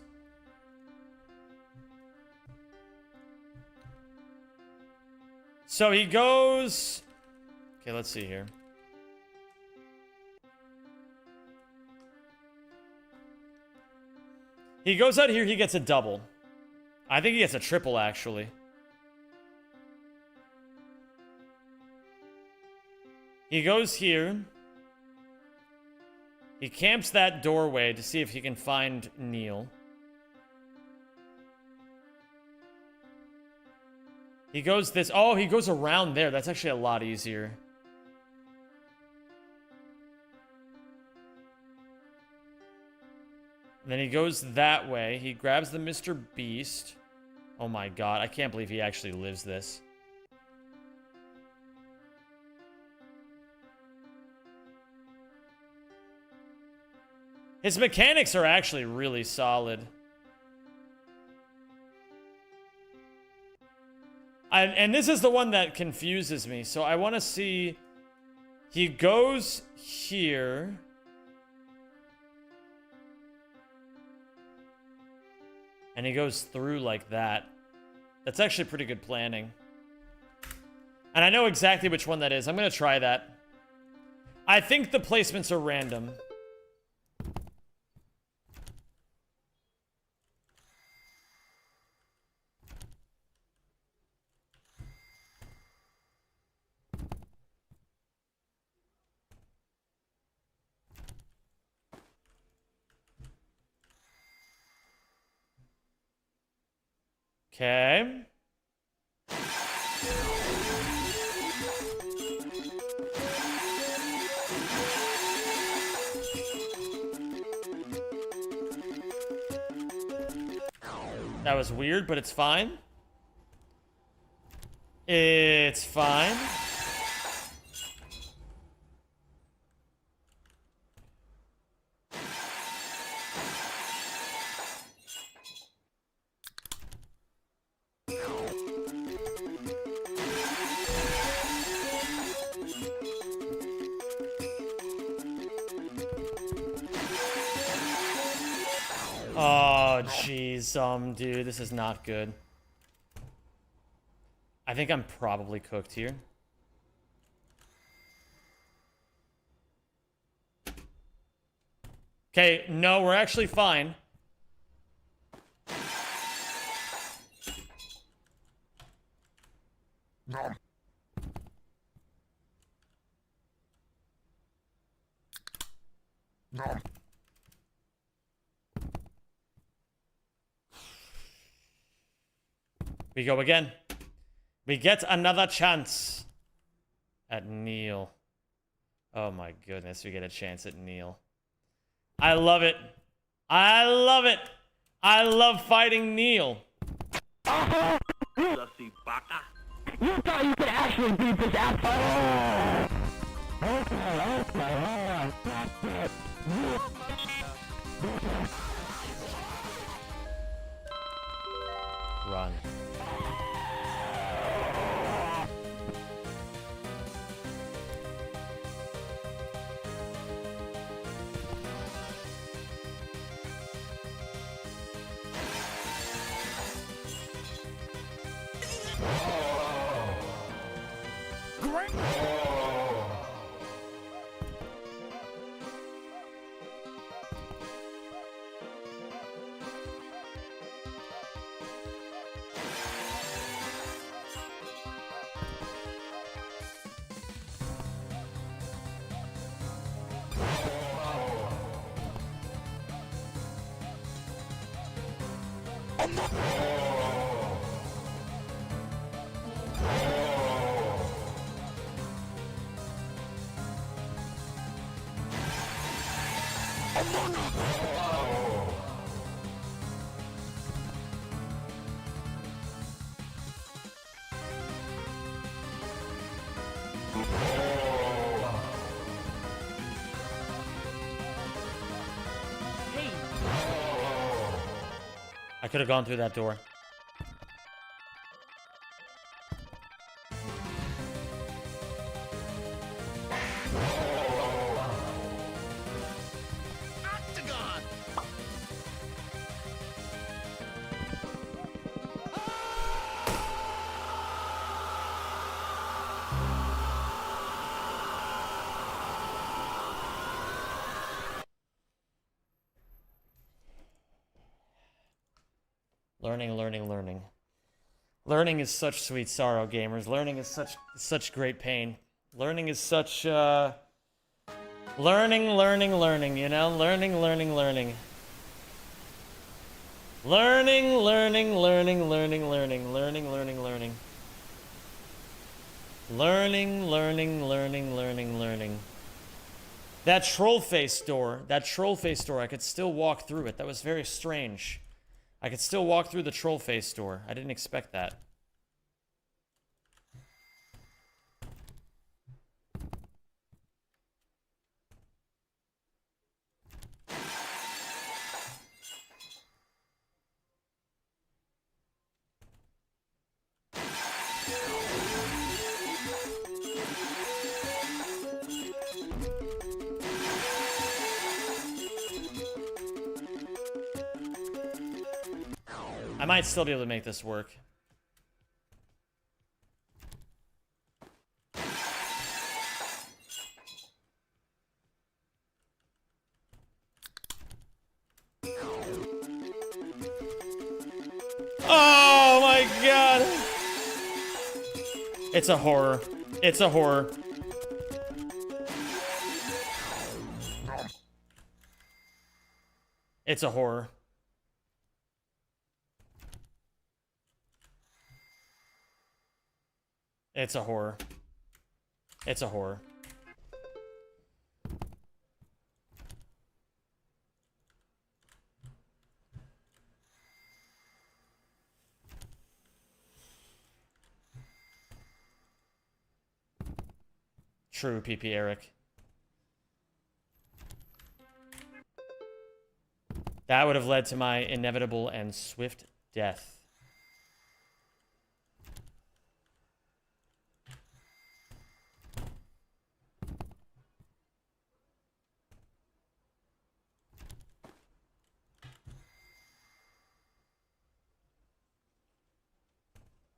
So he goes... Okay, let's see here. He goes out here, he gets a double. I think he gets a triple, actually. He goes here. He camps that doorway to see if he can find Neil. He goes this... Oh, he goes around there. That's actually a lot easier. And then he goes that way. He grabs the Mr. Beast. Oh my god, I can't believe he actually lives this. His mechanics are actually really solid. And this is the one that confuses me. So I want to see... He goes here. And he goes through like that. That's actually pretty good planning. And I know exactly which one that is. I'm going to try that. I think the placements are random. Okay. That was weird, but it's fine. It's fine. Oh, jeez, dude, this is not good. I think I'm probably cooked here. Okay, no, we're actually fine. No. No. We go again. We get another chance at Neil. Oh my goodness, we get a chance at Neil. I love it. I love it. I love fighting Neil. You thought you could actually beat this asshole? Run. I could have gone through that door. Learning. Learning is such sweet sorrow, gamers. Learning is such great pain. Learning is such learning, you know? Learning. That troll face door, I could still walk through it. That was very strange. I could still walk through the troll face door. I didn't expect that. I might still be able to make this work. Oh my god! It's a horror. It's a horror. It's a horror. It's a horror. It's a horror. True, PP Eric. That would have led to my inevitable and swift death.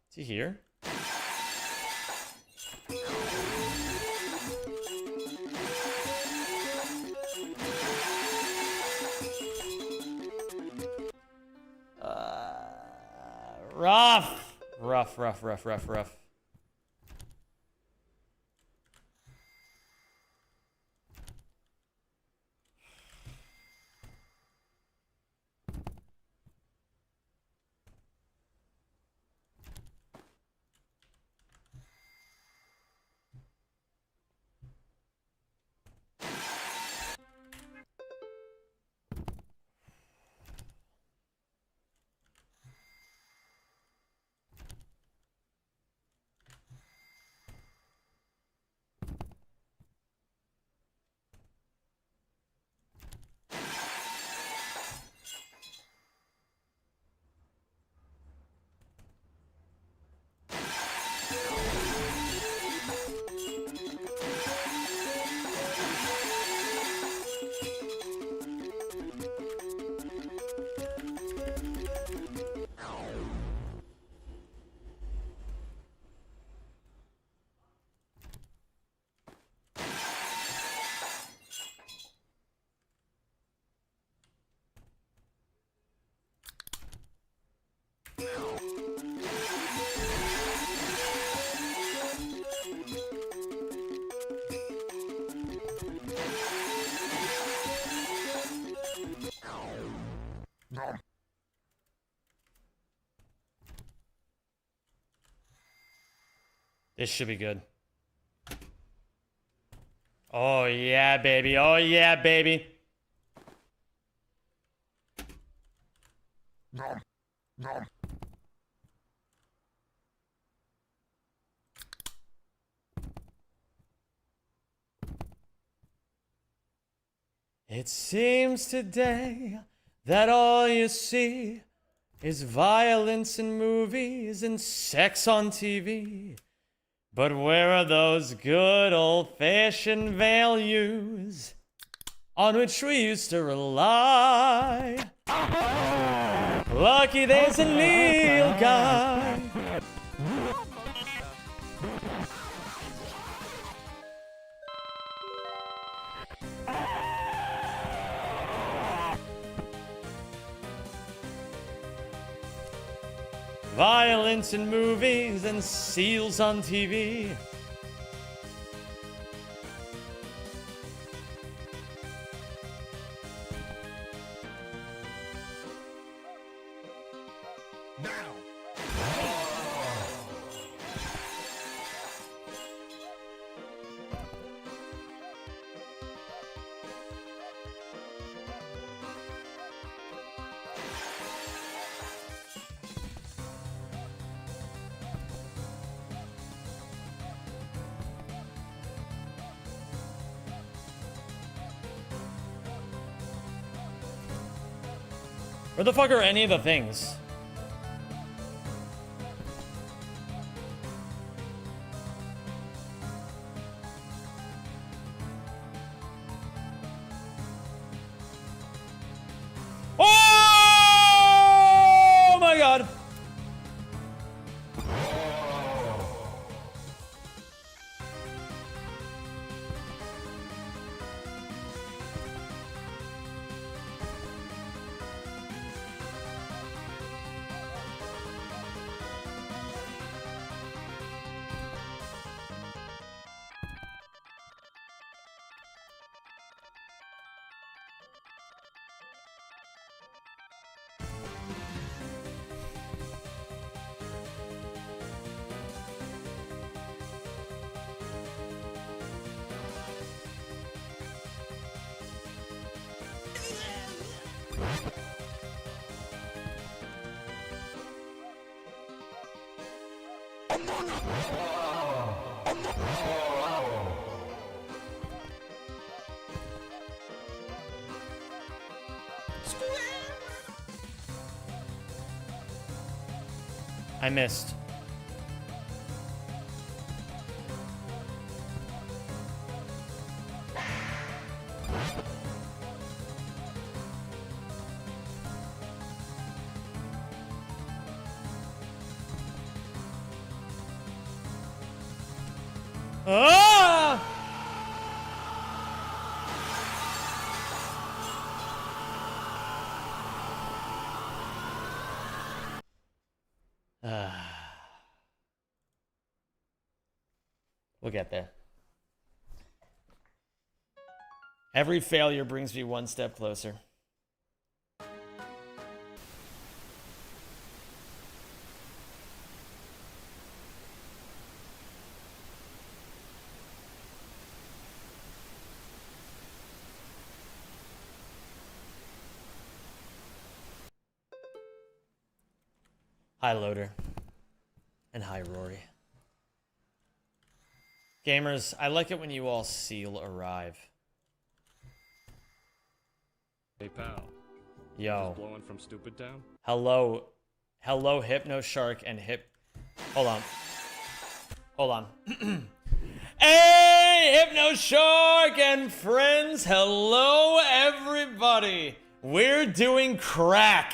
Is he here? Rough. This should be good. Oh yeah, baby. Oh yeah, baby. It seems today that all you see is violence in movies and sex on TV. But where are those good old-fashioned values on which we used to rely? Lucky there's a Neil guy. Violence in movies and seals on TV. Where the fuck are any of the things? Oh my god! I missed. Ah! We'll get there. Every failure brings me one step closer. Hi, Loader. And hi, Rory. Gamers, I like it when you all seal arrive. Hey, pal. Yo. Blowing from Stupid Town? Hello. Hello, Hypno Shark and Hold on. Hold on. Hey, Hypno Shark and friends. Hello, everybody. We're doing crack.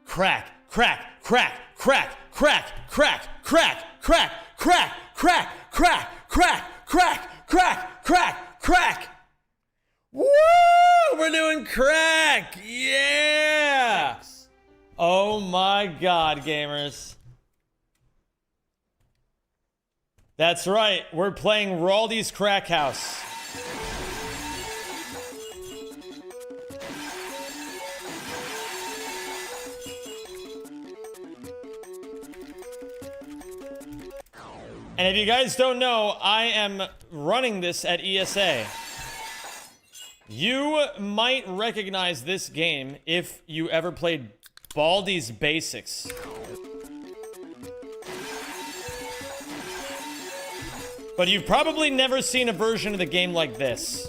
Crack, crack, crack, crack, crack, crack, crack, crack, crack, crack, crack, crack, crack, crack, crack, crack. Woo! We're doing crack. Yeah. Oh my god, gamers. That's right. We're playing Raldi's Crackhouse. And if you guys don't know, I am running this at ESA. You might recognize this game if you ever played Baldi's Basics. But you've probably never seen a version of the game like this.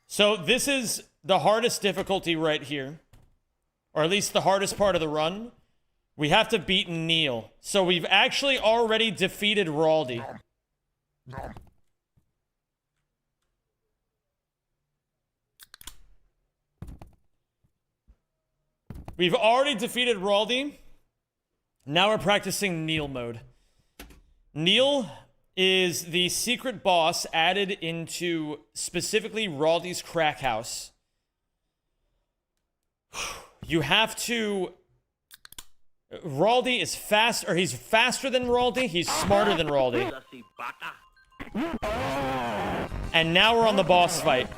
So this is the hardest difficulty right here. Or at least the hardest part of the run. We have to beat Neil. So we've actually already defeated Raldi. We've already defeated Raldi. Now we're practicing Neil mode. Neil is the secret boss added into specifically Raldi's Crackhouse. You have to... Raldi is fast, or he's faster than Raldi, he's smarter than Raldi. And now we're on the boss fight.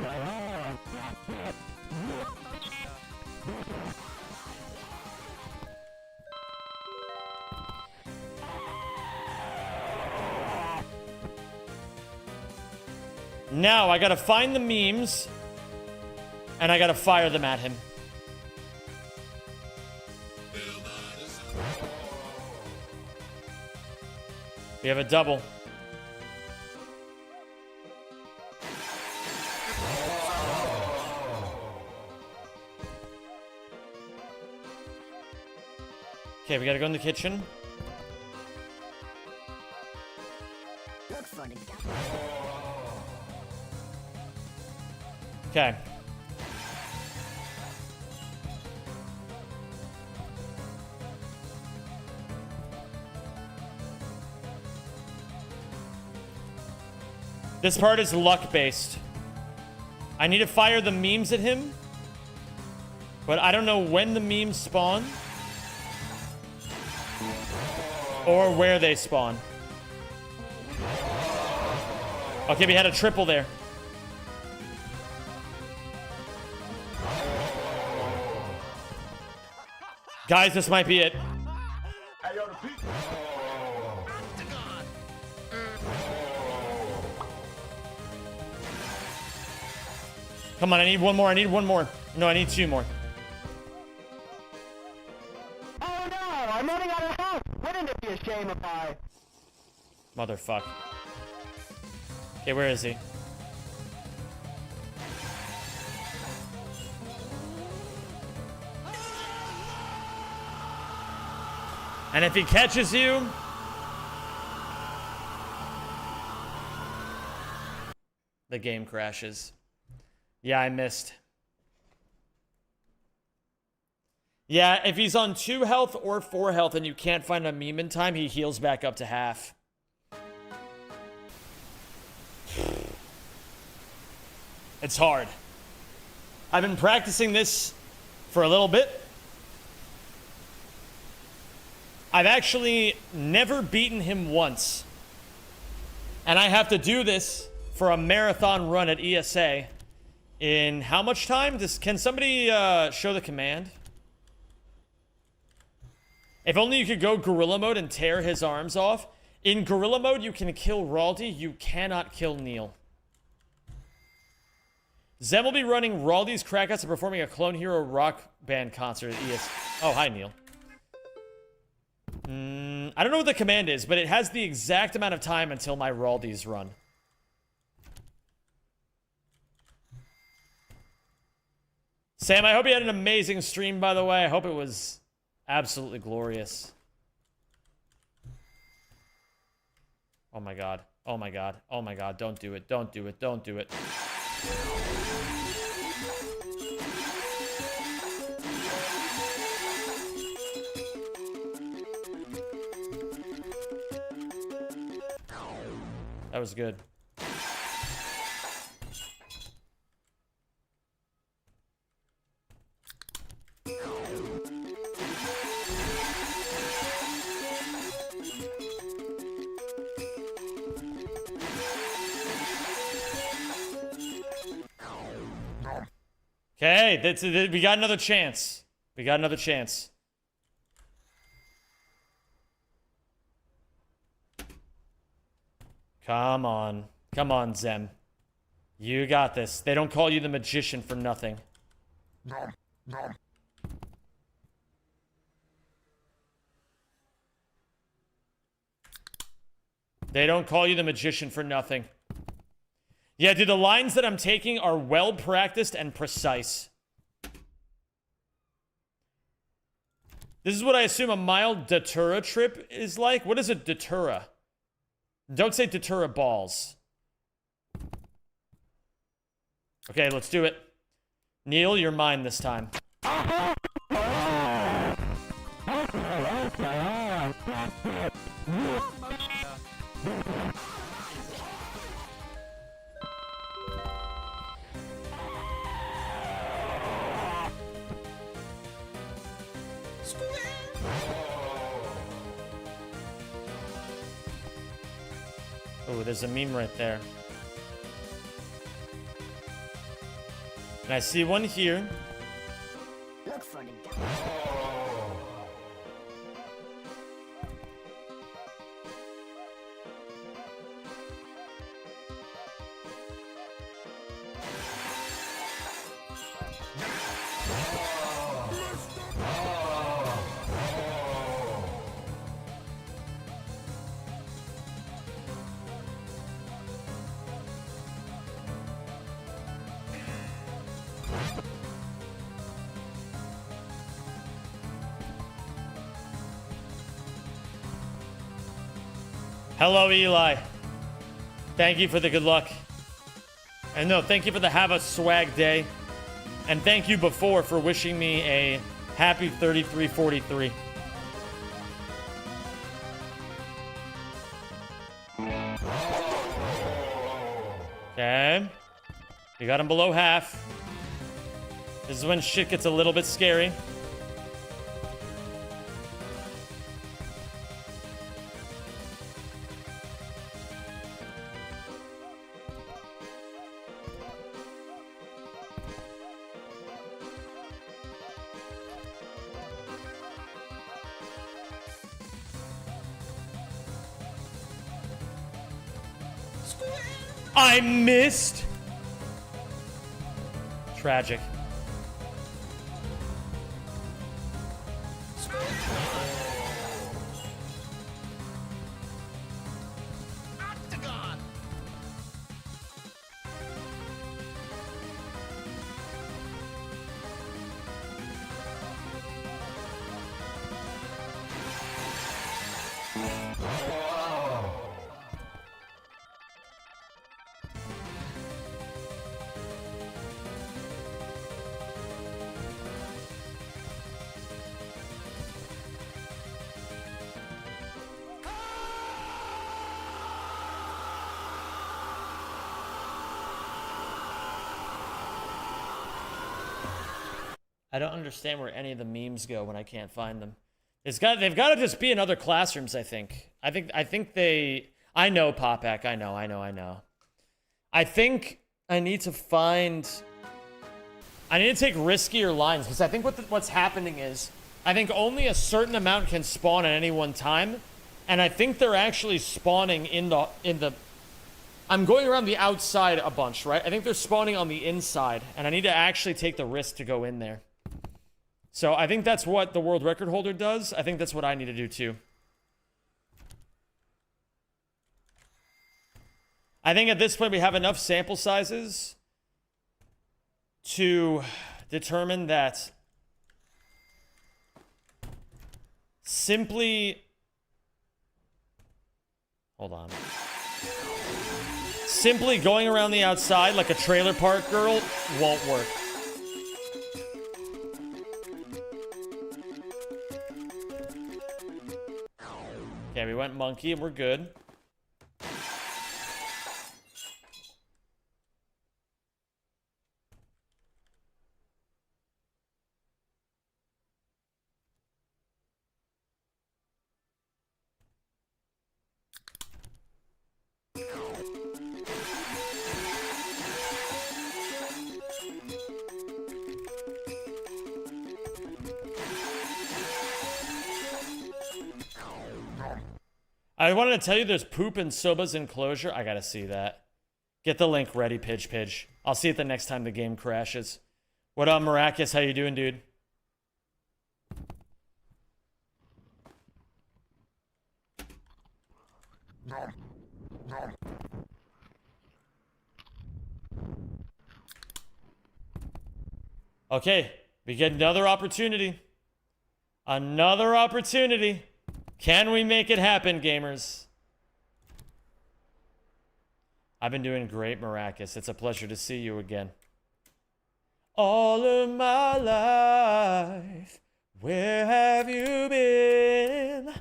Now I gotta find the memes, and I gotta fire them at him. We have a double. Okay, we gotta go in the kitchen. Okay. This part is luck-based. I need to fire the memes at him, but I don't know when the memes spawn or where they spawn. Okay, we had a triple there. Guys, this might be it. Come on, I need one more. I need one more. No, I need two more. Oh no, I'm running out of health. Wouldn't it be a shame if I... Motherfuck. Okay, where is he? And if he catches you... the game crashes. Yeah, I missed. Yeah, if he's on 2 health or 4 health and you can't find a meme in time, he heals back up to half. It's hard. I've been practicing this for a little bit. I've actually never beaten him once. And I have to do this for a marathon run at ESA. In how much time? Can somebody show the command? If only you could go gorilla mode and tear his arms off. In gorilla mode, you can kill Raldi. You cannot kill Neil. Zem will be running Raldi's Crackhouse and performing a Clone Hero rock band concert at ES. Oh, hi, Neil. I don't know what the command is, but it has the exact amount of time until my Raldi's run. Sam, I hope you had an amazing stream, by the way. I hope it was absolutely glorious. Oh my god. Oh my god. Oh my god. Don't do it. Don't do it. Don't do it. That was good. Okay, we got another chance. We got another chance. Come on. Come on, Zem. You got this. They don't call you the magician for nothing. They don't call you the magician for nothing. Yeah, dude, the lines that I'm taking are well practiced and precise. This is what I assume a mild Datura trip is like. What is a Datura? Don't say Datura balls. Okay, let's do it. Neil, you're mine this time. Oh, there's a meme right there. And I see one here. Look for the Hello, Eli. Thank you for the good luck. And no, thank you for the have a swag day. And thank you before for wishing me a happy 3343. Okay. We got him below half. This is when shit gets a little bit scary. I missed. Tragic. I don't understand where any of the memes go when I can't find them. They've got to just be in other classrooms, I think. I know, Popak, I know. I think I need to take riskier lines, because I think what's happening is, I think only a certain amount can spawn at any one time, and I think they're actually spawning in the I'm going around the outside a bunch, right? I think they're spawning on the inside, and I need to actually take the risk to go in there. So I think that's what the world record holder does. I think that's what I need to do too. I think at this point we have enough sample sizes to determine that simply... Hold on. Simply going around the outside like a trailer park girl won't work. Okay, we went monkey and we're good. I wanted to tell you there's poop in Soba's enclosure. I gotta see that. Get the link ready, Pidge. I'll see it the next time the game crashes. What up, Maracus? How you doing, dude? Okay, we get another opportunity. Another opportunity. Can we make it happen, gamers? I've been doing great, Maracus. It's a pleasure to see you again. All of my life, where have you been?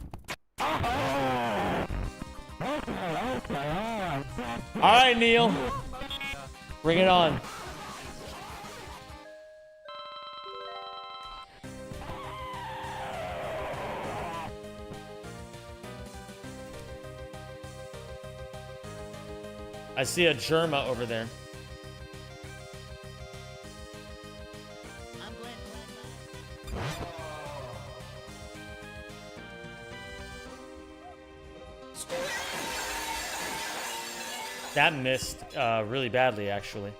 All right, Neil. Bring it on. I see a Germa over there. That missed really badly, actually.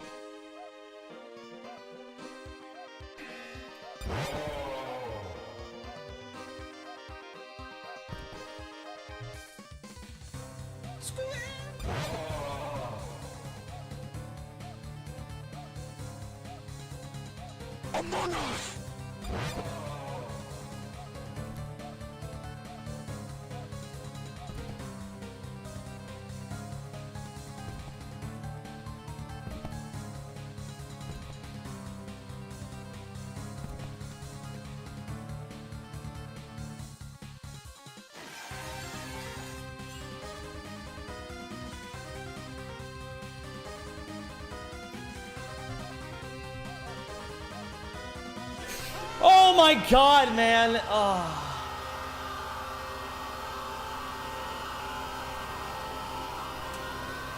my god, man. Oh.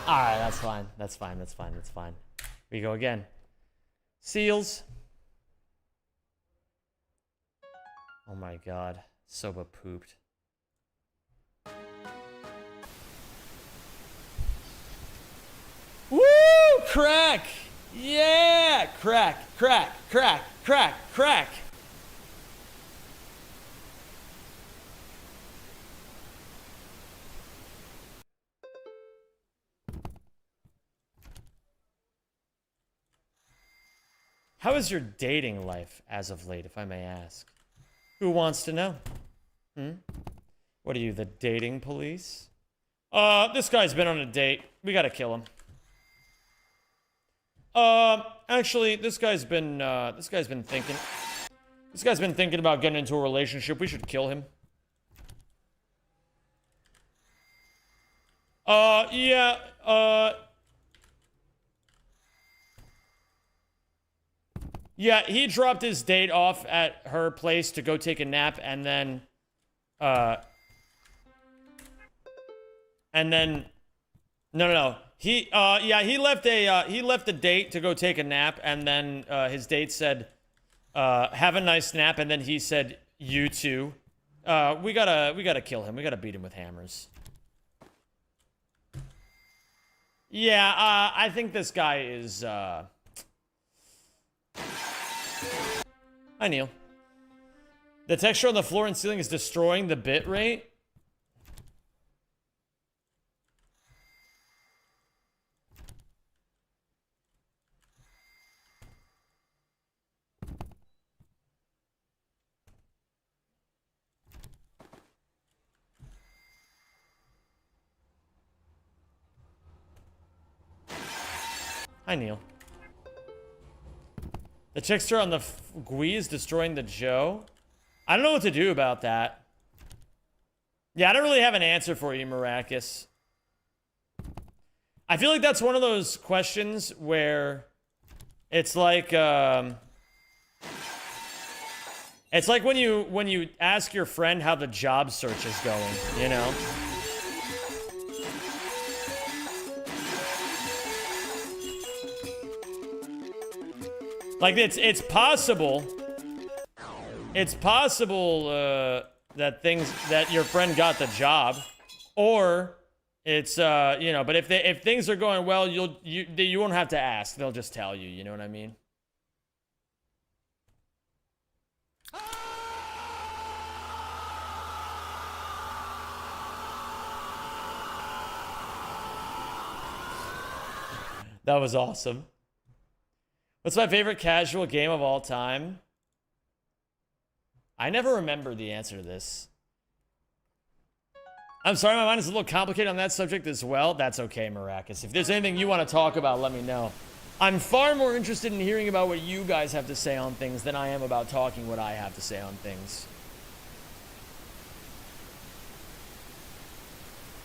Alright, that's fine. That's fine. That's fine. That's fine. Here we go again. Seals. Oh my god. Soba pooped. Woo! Crack! Yeah! Crack, crack, crack, crack, crack. How is your dating life as of late, if I may ask? Who wants to know? What are you, the dating police? This guy's been on a date. We gotta kill him. Actually, this guy's been thinking about getting into a relationship. We should kill him. Yeah, yeah, he dropped his date off at her place to go take a nap, and then, no. He left a date to go take a nap, and then, his date said, have a nice nap, and then he said, you too. We gotta kill him. We gotta beat him with hammers. Yeah, I think this guy is, Hi, Neil. The texture on the floor and ceiling is destroying the bit rate. Hi, Neil. The texture on the GUI is destroying the Joe. I don't know what to do about that. Yeah, I don't really have an answer for you, Maracus. I feel like that's one of those questions where it's like when you ask your friend how the job search is going, you know? Like, it's possible. It's possible that your friend got the job, or it's you know. But if things are going well, you won't have to ask. They'll just tell you. You know what I mean? That was awesome. What's my favorite casual game of all time? I never remember the answer to this. I'm sorry, my mind is a little complicated on that subject as well. That's okay, Maracus. If there's anything you want to talk about, let me know. I'm far more interested in hearing about what you guys have to say on things than I am about talking what I have to say on things.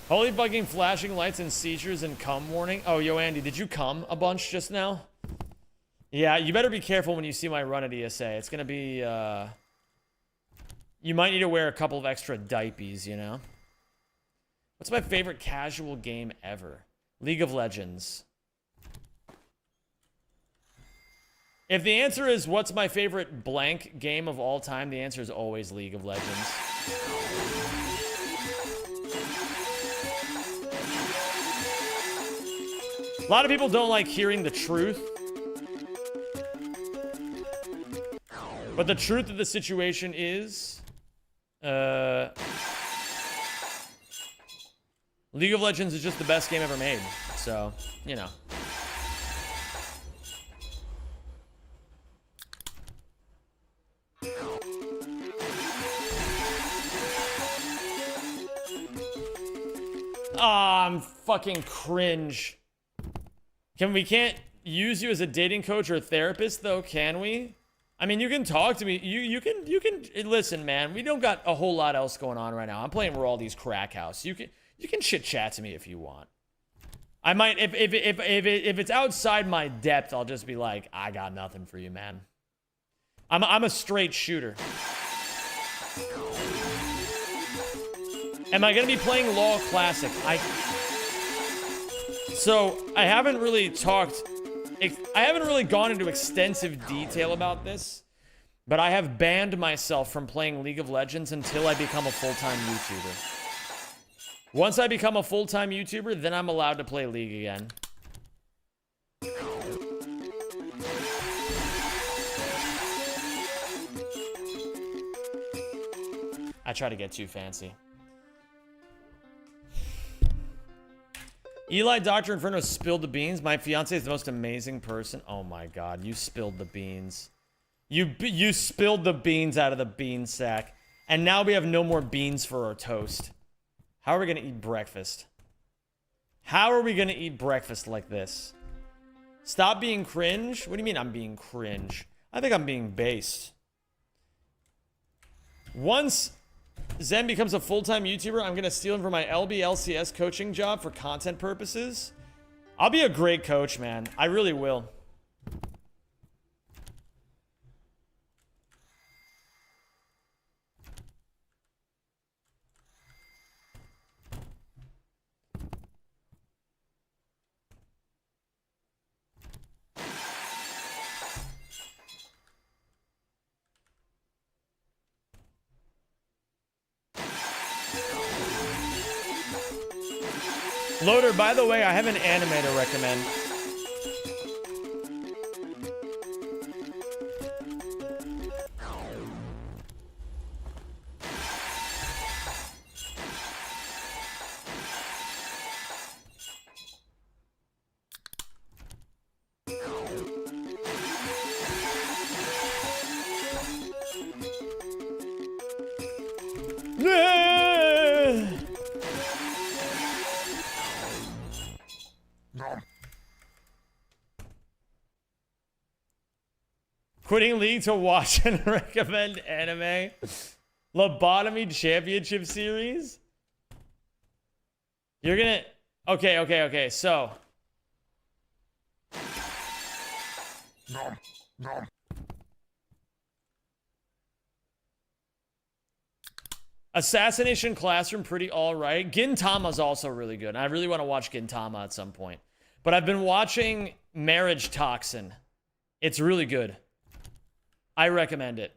Holy fucking flashing lights and seizures and cum warning. Oh, yo, Andy, did you cum a bunch just now? Yeah, you better be careful when you see my run at ESA. It's gonna be, you might need to wear a couple of extra diapers, you know? What's my favorite casual game ever? League of Legends. If the answer is what's my favorite blank game of all time, the answer is always League of Legends. A lot of people don't like hearing the truth. But the truth of the situation is, League of Legends is just the best game ever made. So, you know. Ah, I'm fucking cringe. We can't use you as a dating coach or a therapist, though, can we? I mean, you can talk to me. You can listen, man. We don't got a whole lot else going on right now. I'm playing Raldi's Crackhouse. You can chit chat to me if you want. I might if it's outside my depth, I'll just be like, I got nothing for you, man. I'm a straight shooter. Am I gonna be playing LoL Classic? So I haven't really gone into extensive detail about this, but I have banned myself from playing League of Legends until I become a full-time YouTuber. Once I become a full-time YouTuber, then I'm allowed to play League again. I try to get too fancy. Eli Dr. Inferno spilled the beans. My fiance is the most amazing person. Oh my god, you spilled the beans. You spilled the beans out of the bean sack. And now we have no more beans for our toast. How are we gonna eat breakfast? How are we gonna eat breakfast like this? Stop being cringe? What do you mean I'm being cringe? I think I'm being based. Once Zen becomes a full-time YouTuber, I'm gonna steal him for my LBLCS coaching job for content purposes. I'll be a great coach, man. I really will. Loader, by the way, I have an anime to recommend. Quitting League to watch and recommend anime. Lobotomy Championship Series. You're gonna... Okay, so... Assassination Classroom, pretty alright. Gintama's also really good. I really want to watch Gintama at some point. But I've been watching Marriage Toxin. It's really good. I recommend it.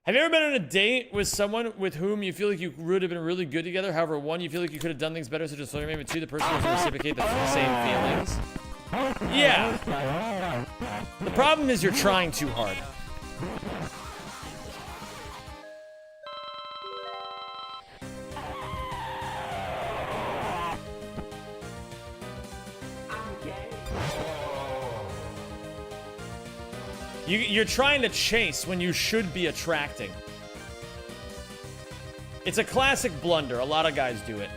Have you ever been on a date with someone with whom you feel like you would have been really good together? However, one, you feel like you could have done things better, such as flirting, maybe two, the person doesn't reciprocate the same feelings. Yeah. The problem is you're trying too hard. You're trying to chase when you should be attracting. It's a classic blunder. A lot of guys do it.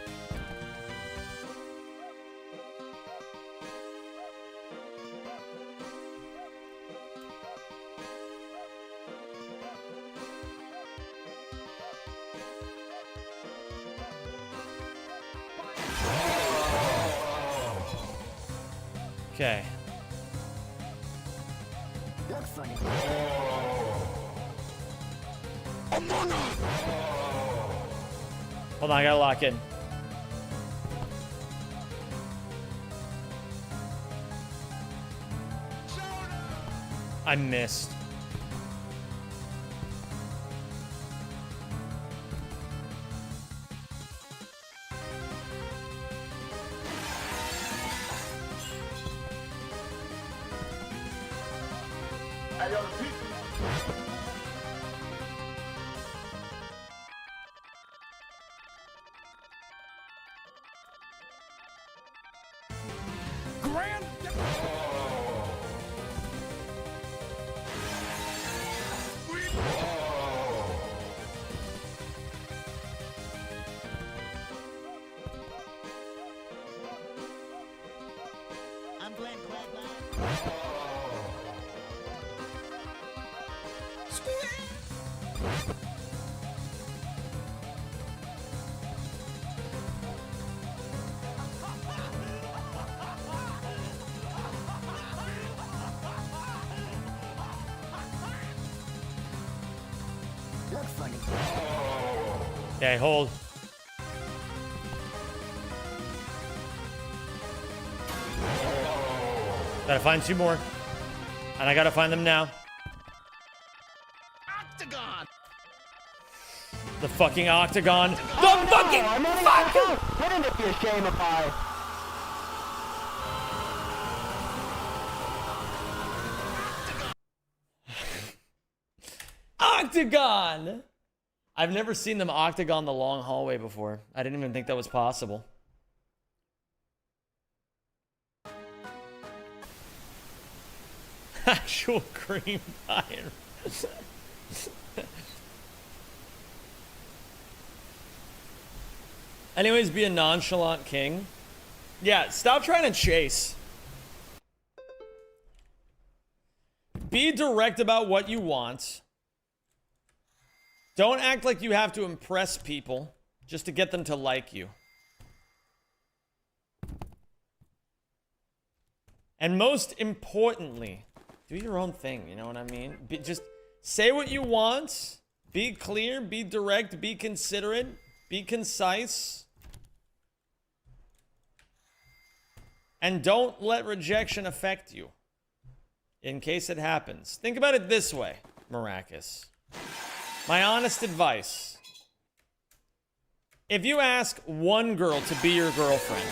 Okay. Look funny. Hold on, I gotta lock in. I missed. funny. Okay, hold. Gotta find 2 more. And I gotta find them now. Octagon! The fucking octagon. The fucking fuck! Wouldn't it be a shame if I... Octagon! I've never seen them octagon the long hallway before. I didn't even think that was possible. Actual cream pie. Anyways, be a nonchalant king. Yeah, stop trying to chase. Be direct about what you want. Don't act like you have to impress people just to get them to like you. And most importantly, do your own thing, you know what I mean? Just say what you want. Be clear, be direct, be considerate, be concise. And don't let rejection affect you. In case it happens. Think about it this way, Maracus. My honest advice. If you ask one girl to be your girlfriend,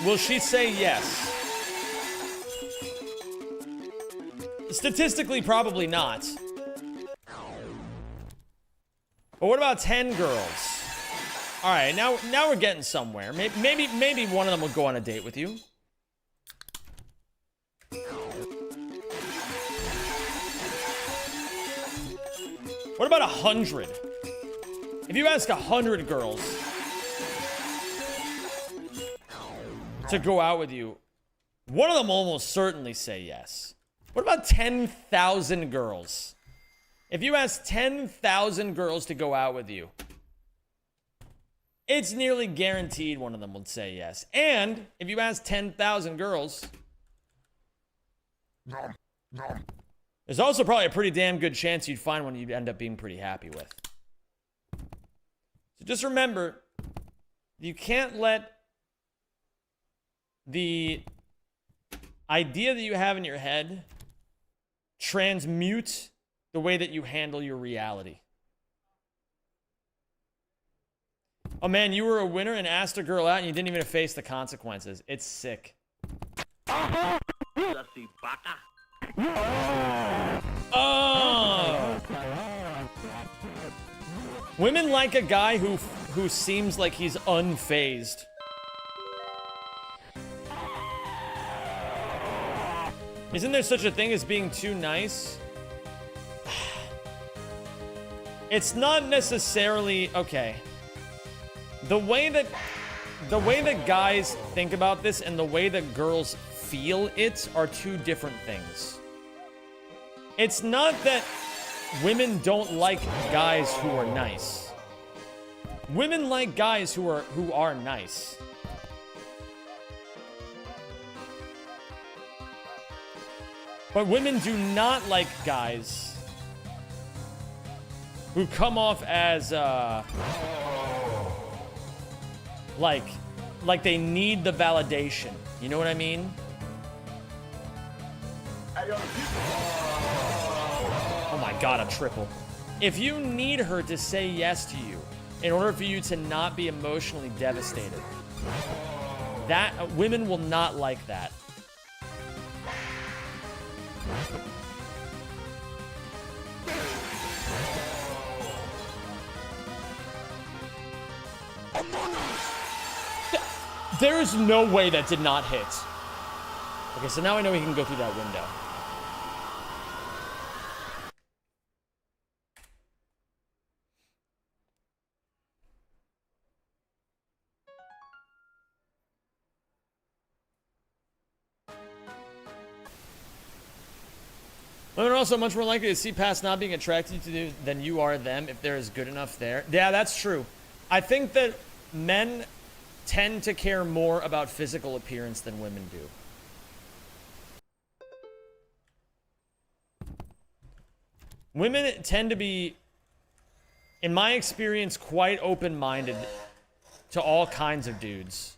will she say yes? Statistically, probably not. But what about 10 girls? All right, now we're getting somewhere. Maybe one of them will go on a date with you. What about 100? If you ask 100 girls to go out with you, one of them will almost certainly say yes. What about 10,000 girls? If you ask 10,000 girls to go out with you, it's nearly guaranteed one of them would say yes. And if you ask 10,000 girls, there's also probably a pretty damn good chance you'd find one you'd end up being pretty happy with. So just remember, you can't let the idea that you have in your head transmute the way that you handle your reality. Oh man, you were a winner and asked a girl out and you didn't even face the consequences. It's sick. Oh! Women like a guy who seems like he's unfazed. Isn't there such a thing as being too nice? It's not necessarily okay. The way that guys think about this and the way that girls feel it are two different things. It's not that women don't like guys who are nice. Women like guys who are nice. But women do not like guys who come off as like they need the validation. You know what I mean? Oh my god, a triple. If you need her to say yes to you in order for you to not be emotionally devastated, that women will not like that. There is no way that did not hit. Okay, so now I know he can go through that window. Women are also much more likely to see past not being attracted to you than you are them if there is good enough there. Yeah, that's true. I think that men tend to care more about physical appearance than women do. Women tend to be, in my experience, quite open-minded to all kinds of dudes.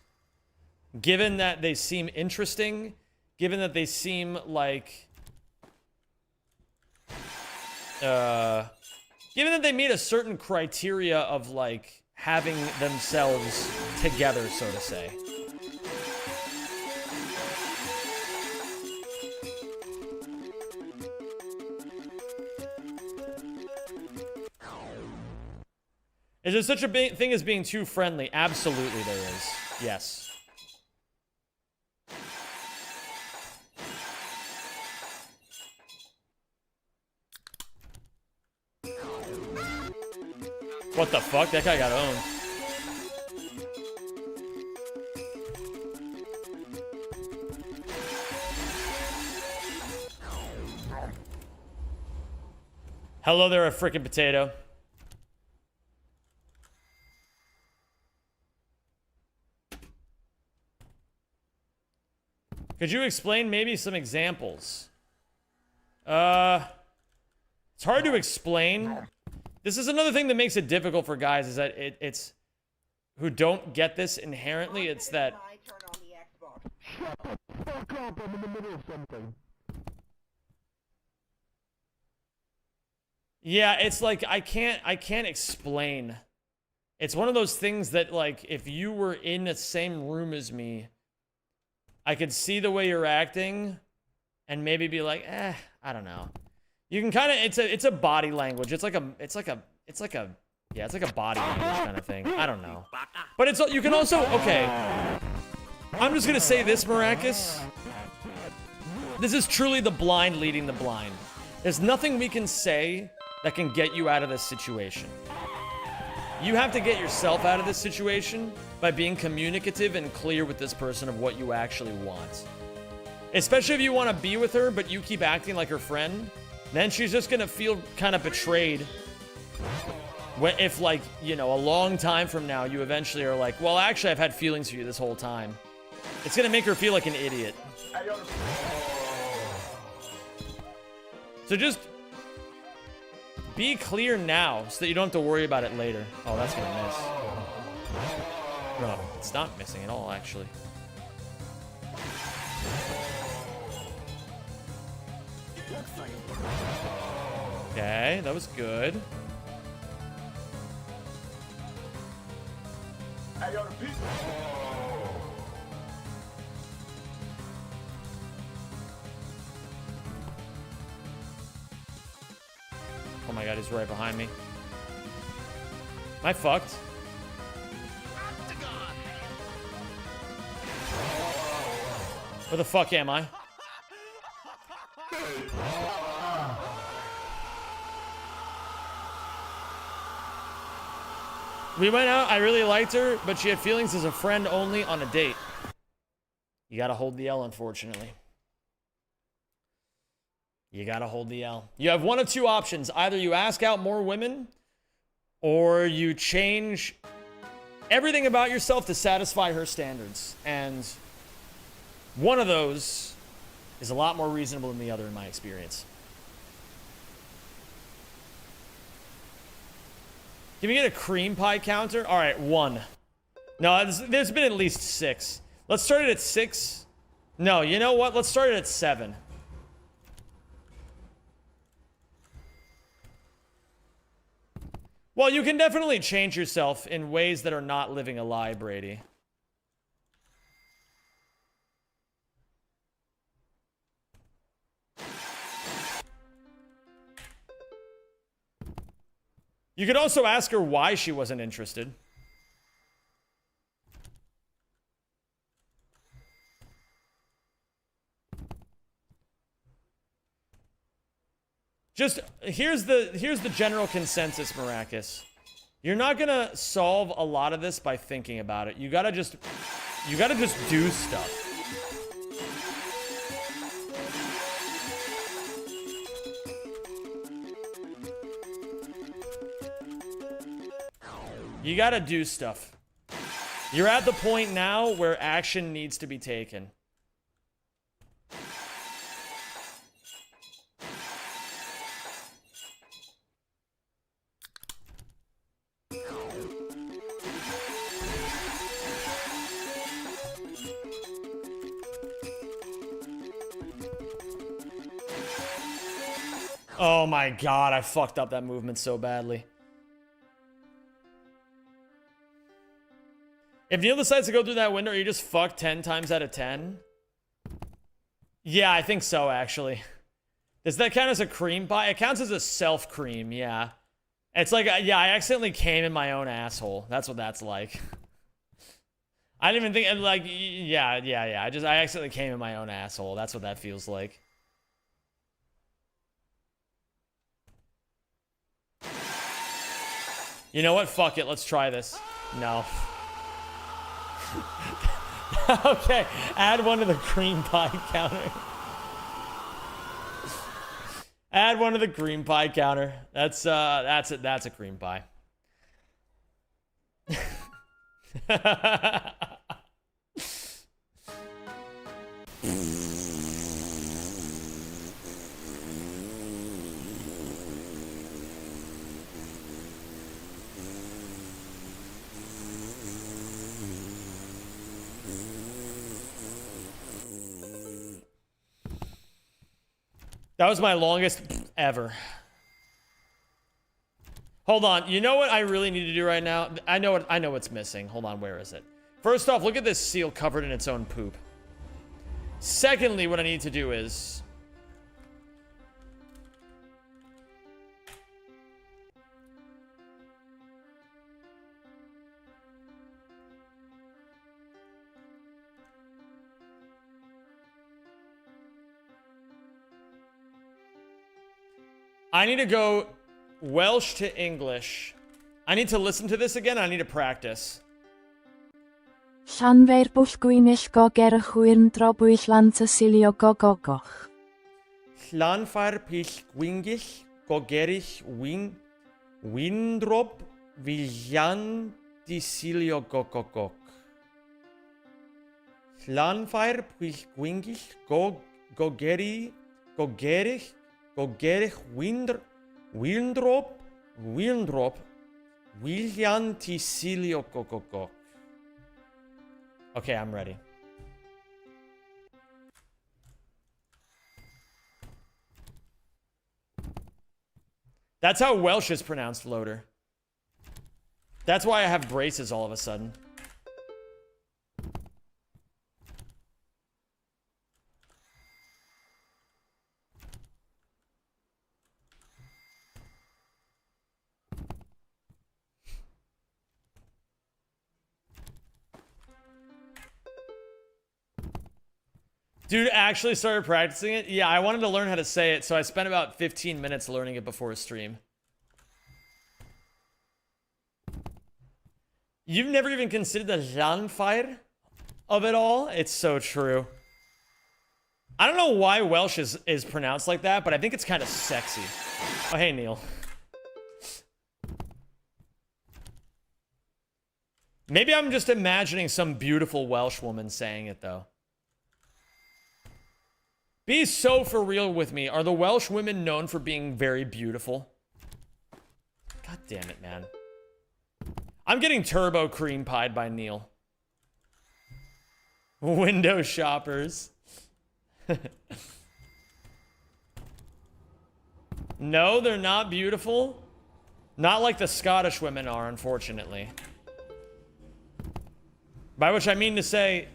Given that they seem interesting, given that they seem like... given that they meet a certain criteria of, like, having themselves together, so to say. Is there such a thing as being too friendly? Absolutely there is. Yes. What the fuck? That guy got owned. Hello there, a frickin' potato. Could you explain maybe some examples? It's hard to explain. This is another thing that makes it difficult for guys, is that it's who don't get this inherently. It's that Shut the fuck up, I'm in the middle of something. yeah, it's like I can't explain. It's one of those things that, like, if you were in the same room as me, I could see the way you're acting and maybe be like, I don't know. You can kind of, it's a body language. It's like a body language kind of thing. I don't know. But it's, you can also, okay. I'm just gonna say this, Maracus. This is truly the blind leading the blind. There's nothing we can say that can get you out of this situation. You have to get yourself out of this situation by being communicative and clear with this person of what you actually want. Especially if you want to be with her, but you keep acting like her friend, then she's just gonna feel kind of betrayed. If, like, you know, a long time from now, you eventually are like, well, actually, I've had feelings for you this whole time. It's gonna make her feel like an idiot. So just be clear now so that you don't have to worry about it later. Oh, that's gonna miss. No, it's not missing at all, actually. Okay, that was good. Oh my god, he's right behind me. Am I fucked? Where the fuck am I? We went out, I really liked her, but she had feelings as a friend only on a date. You gotta hold the L, unfortunately. You gotta hold the L. You have one of two options. Either you ask out more women, or you change everything about yourself to satisfy her standards. And one of those is a lot more reasonable than the other, in my experience. Can we get a cream pie counter? All right, 1. No, there's been at least 6. Let's start it at 6. No, you know what? Let's start it at 7. Well, you can definitely change yourself in ways that are not living a lie, Brady. You could also ask her why she wasn't interested. Just here's the general consensus, Maracus. You're not gonna solve a lot of this by thinking about it. You gotta just do stuff. You gotta do stuff. You're at the point now where action needs to be taken. Oh my god, I fucked up that movement so badly. If Neil decides to go through that window, are you just fucked 10 times out of 10? Yeah, I think so, actually. Does that count as a cream pie? It counts as a self-cream, yeah. It's like, yeah, I accidentally came in my own asshole. That's what that's like. I didn't even think, like, yeah. I accidentally came in my own asshole. That's what that feels like. You know what? Fuck it. Let's try this. No. Okay. Add one to the cream pie counter. Add one to the cream pie counter. That's it. That's a cream pie. That was my longest ever. Hold on. You know what I really need to do right now? I know what's missing. Hold on. Where is it? First off, look at this seal covered in its own poop. Secondly, what I need to do is... I need to go Welsh to English. I need to listen to this again. I need to practice. Llanfair bwll gwynill go ger y chwyrn dro bwyll lan tysilio go gogoch. Llanfair pill gwyngill go gerill windrop villan disilio go gogok. Llanfair pill gwyngill go gerill windrop villan disilio go gogok. Okay, I'm ready. That's how Welsh is pronounced, Loader. That's why I have braces all of a sudden. Dude actually started practicing it? Yeah, I wanted to learn how to say it, so I spent about 15 minutes learning it before a stream. You've never even considered the Llanfair of it all? It's so true. I don't know why Welsh is pronounced like that, but I think it's kind of sexy. Oh, hey, Neil. Maybe I'm just imagining some beautiful Welsh woman saying it, though. Be so for real with me. Are the Welsh women known for being very beautiful? God damn it, man. I'm getting turbo cream pied by Neil. Window shoppers. No, they're not beautiful. Not like the Scottish women are, unfortunately. By which I mean to say,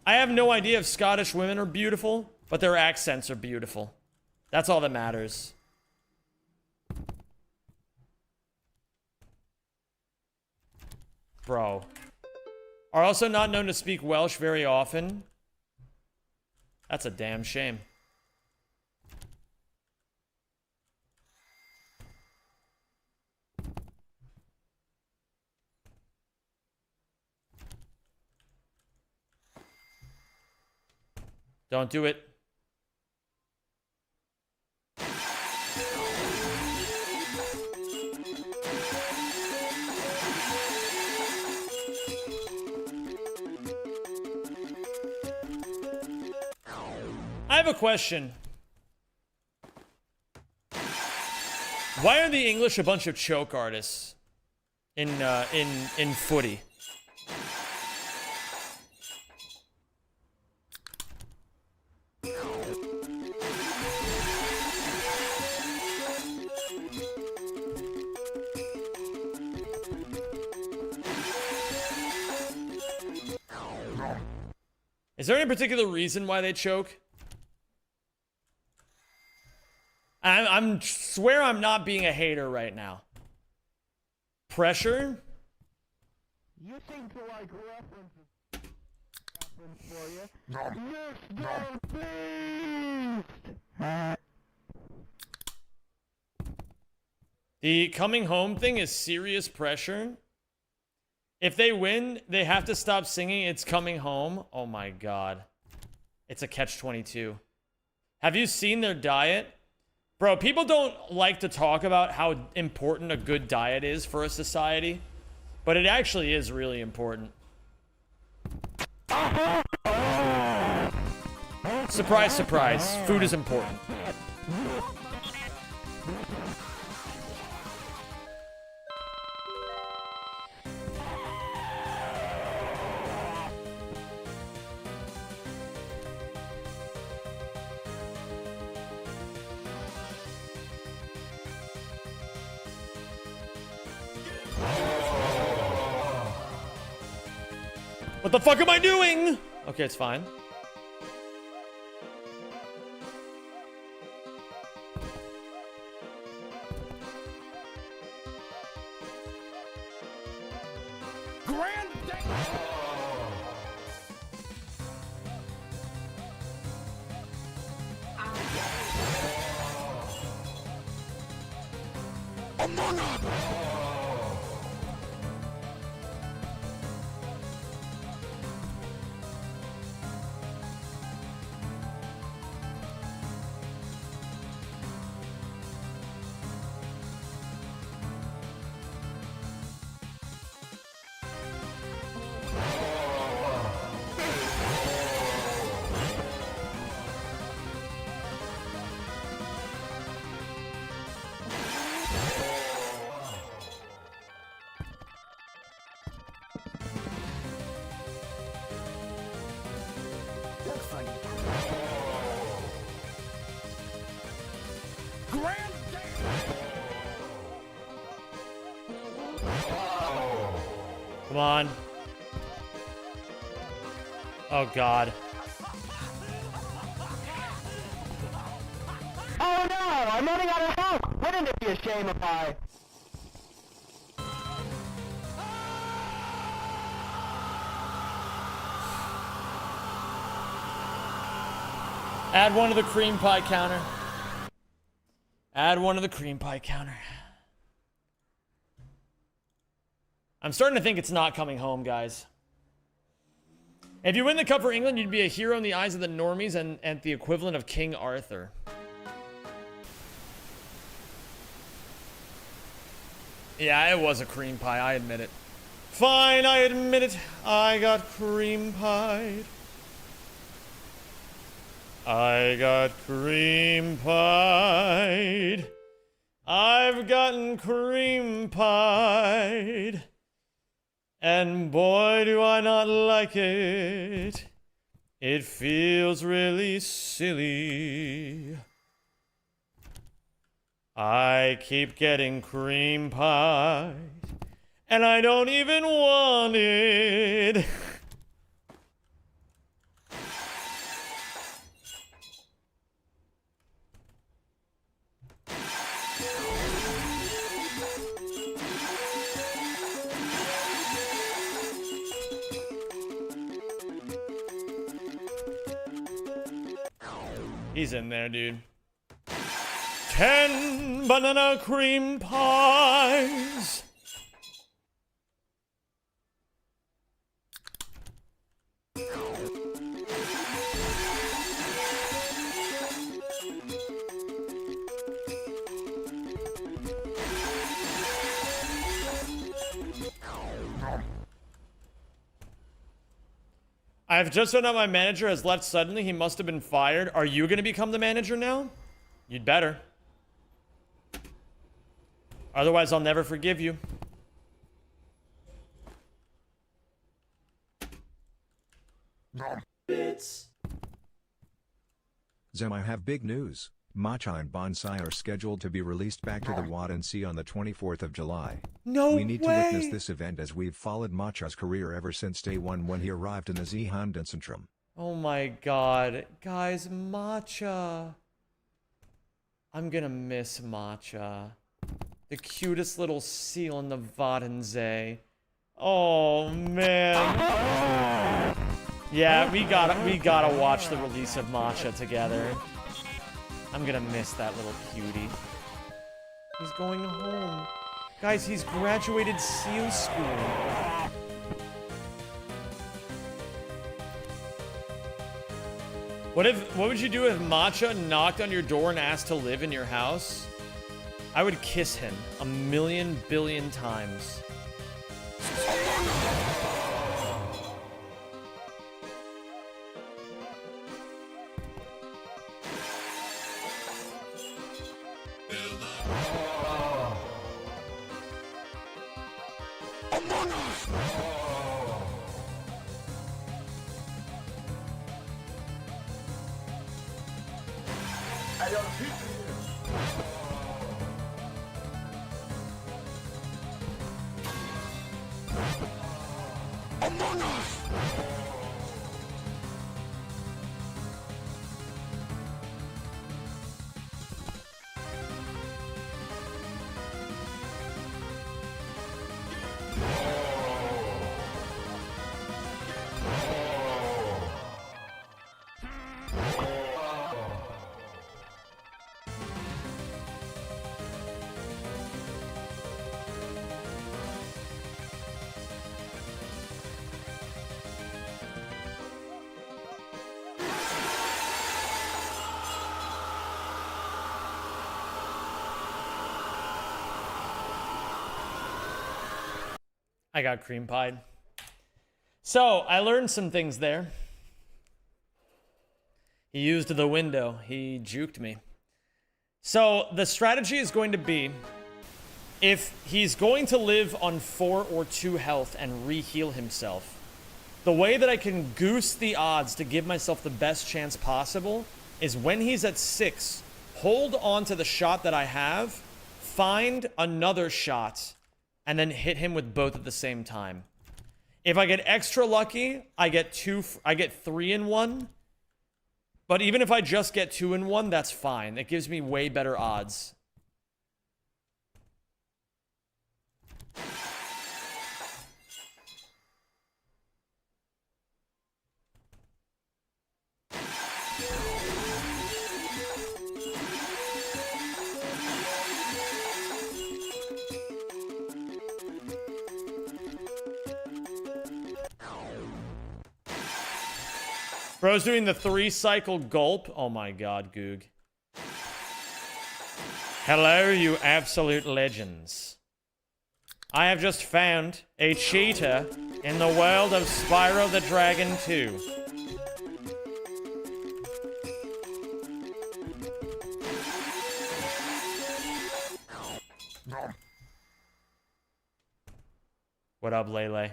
I have no idea if Scottish women are beautiful, but their accents are beautiful. That's all that matters. Bro. Are also not known to speak Welsh very often. That's a damn shame. Don't do it. I have a question. Why are the English a bunch of choke artists in footy? Is there any particular reason why they choke? I'm swear I'm not being a hater right now. Pressure? You seem to like references for you. Mr. Beast! The coming home thing is serious pressure. If they win, they have to stop singing It's Coming Home. Oh my god. It's a catch-22. Have you seen their diet? Bro, people don't like to talk about how important a good diet is for a society, but it actually is really important. Surprise, surprise. Food is important. What the fuck am I doing? Okay, it's fine. Come on. Oh god. Oh no! I'm running out of help! Wouldn't it be a shame if I... Add one to the cream pie counter. Add one to the cream pie counter. I'm starting to think it's not coming home, guys. If you win the cup for England, you'd be a hero in the eyes of the normies and the equivalent of King Arthur. Yeah, it was a cream pie, I admit it. Fine, I admit it. I got cream pied. I got cream pied. I've gotten cream pied. And boy, do I not like it. It feels really silly. I keep getting cream pied. And I don't even want it. He's in there, dude. 10 banana cream pies. I've just found out my manager has left suddenly. He must have been fired. Are you going to become the manager now? You'd better. Otherwise, I'll never forgive you. Zem, I have big news. Matcha and Bonsai are scheduled to be released back to the WAD and C on the 24th of July. No We need way. to witness this event as we've followed Matcha's career ever since day one when he arrived in the Zeehandensentrum. Oh my god. Guys, Matcha. I'm gonna miss Matcha. The cutest little seal in the Wadensee. Oh man. Yeah, we gotta watch the release of Matcha together. I'm gonna miss that little cutie. He's going home. Guys, he's graduated seal school. What would you do if Matcha knocked on your door and asked to live in your house? I would kiss him 1,000,000 billion times. I got cream pied. So, I learned some things there. He used the window. He juked me. So, the strategy is going to be, if he's going to live on 4 or 2 health and re-heal himself, the way that I can goose the odds to give myself the best chance possible is when he's at 6, hold on to the shot that I have, find another shot, and then hit him with both at the same time. If I get extra lucky, I get 3 in 1. But even if I just get 2 in 1, that's fine. It gives me way better odds. Bro's doing the 3-cycle gulp. Oh my god, Goog. Hello, you absolute legends. I have just found a cheetah in the world of Spyro the Dragon 2. What up, Lele?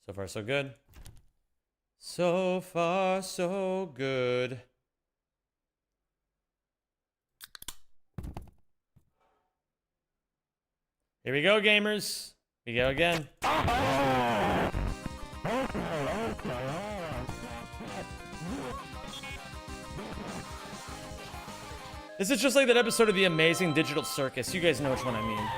So far, so good. So far, so good. Here we go, gamers. We go again. This is just like that episode of The Amazing Digital Circus. You guys know which one I mean.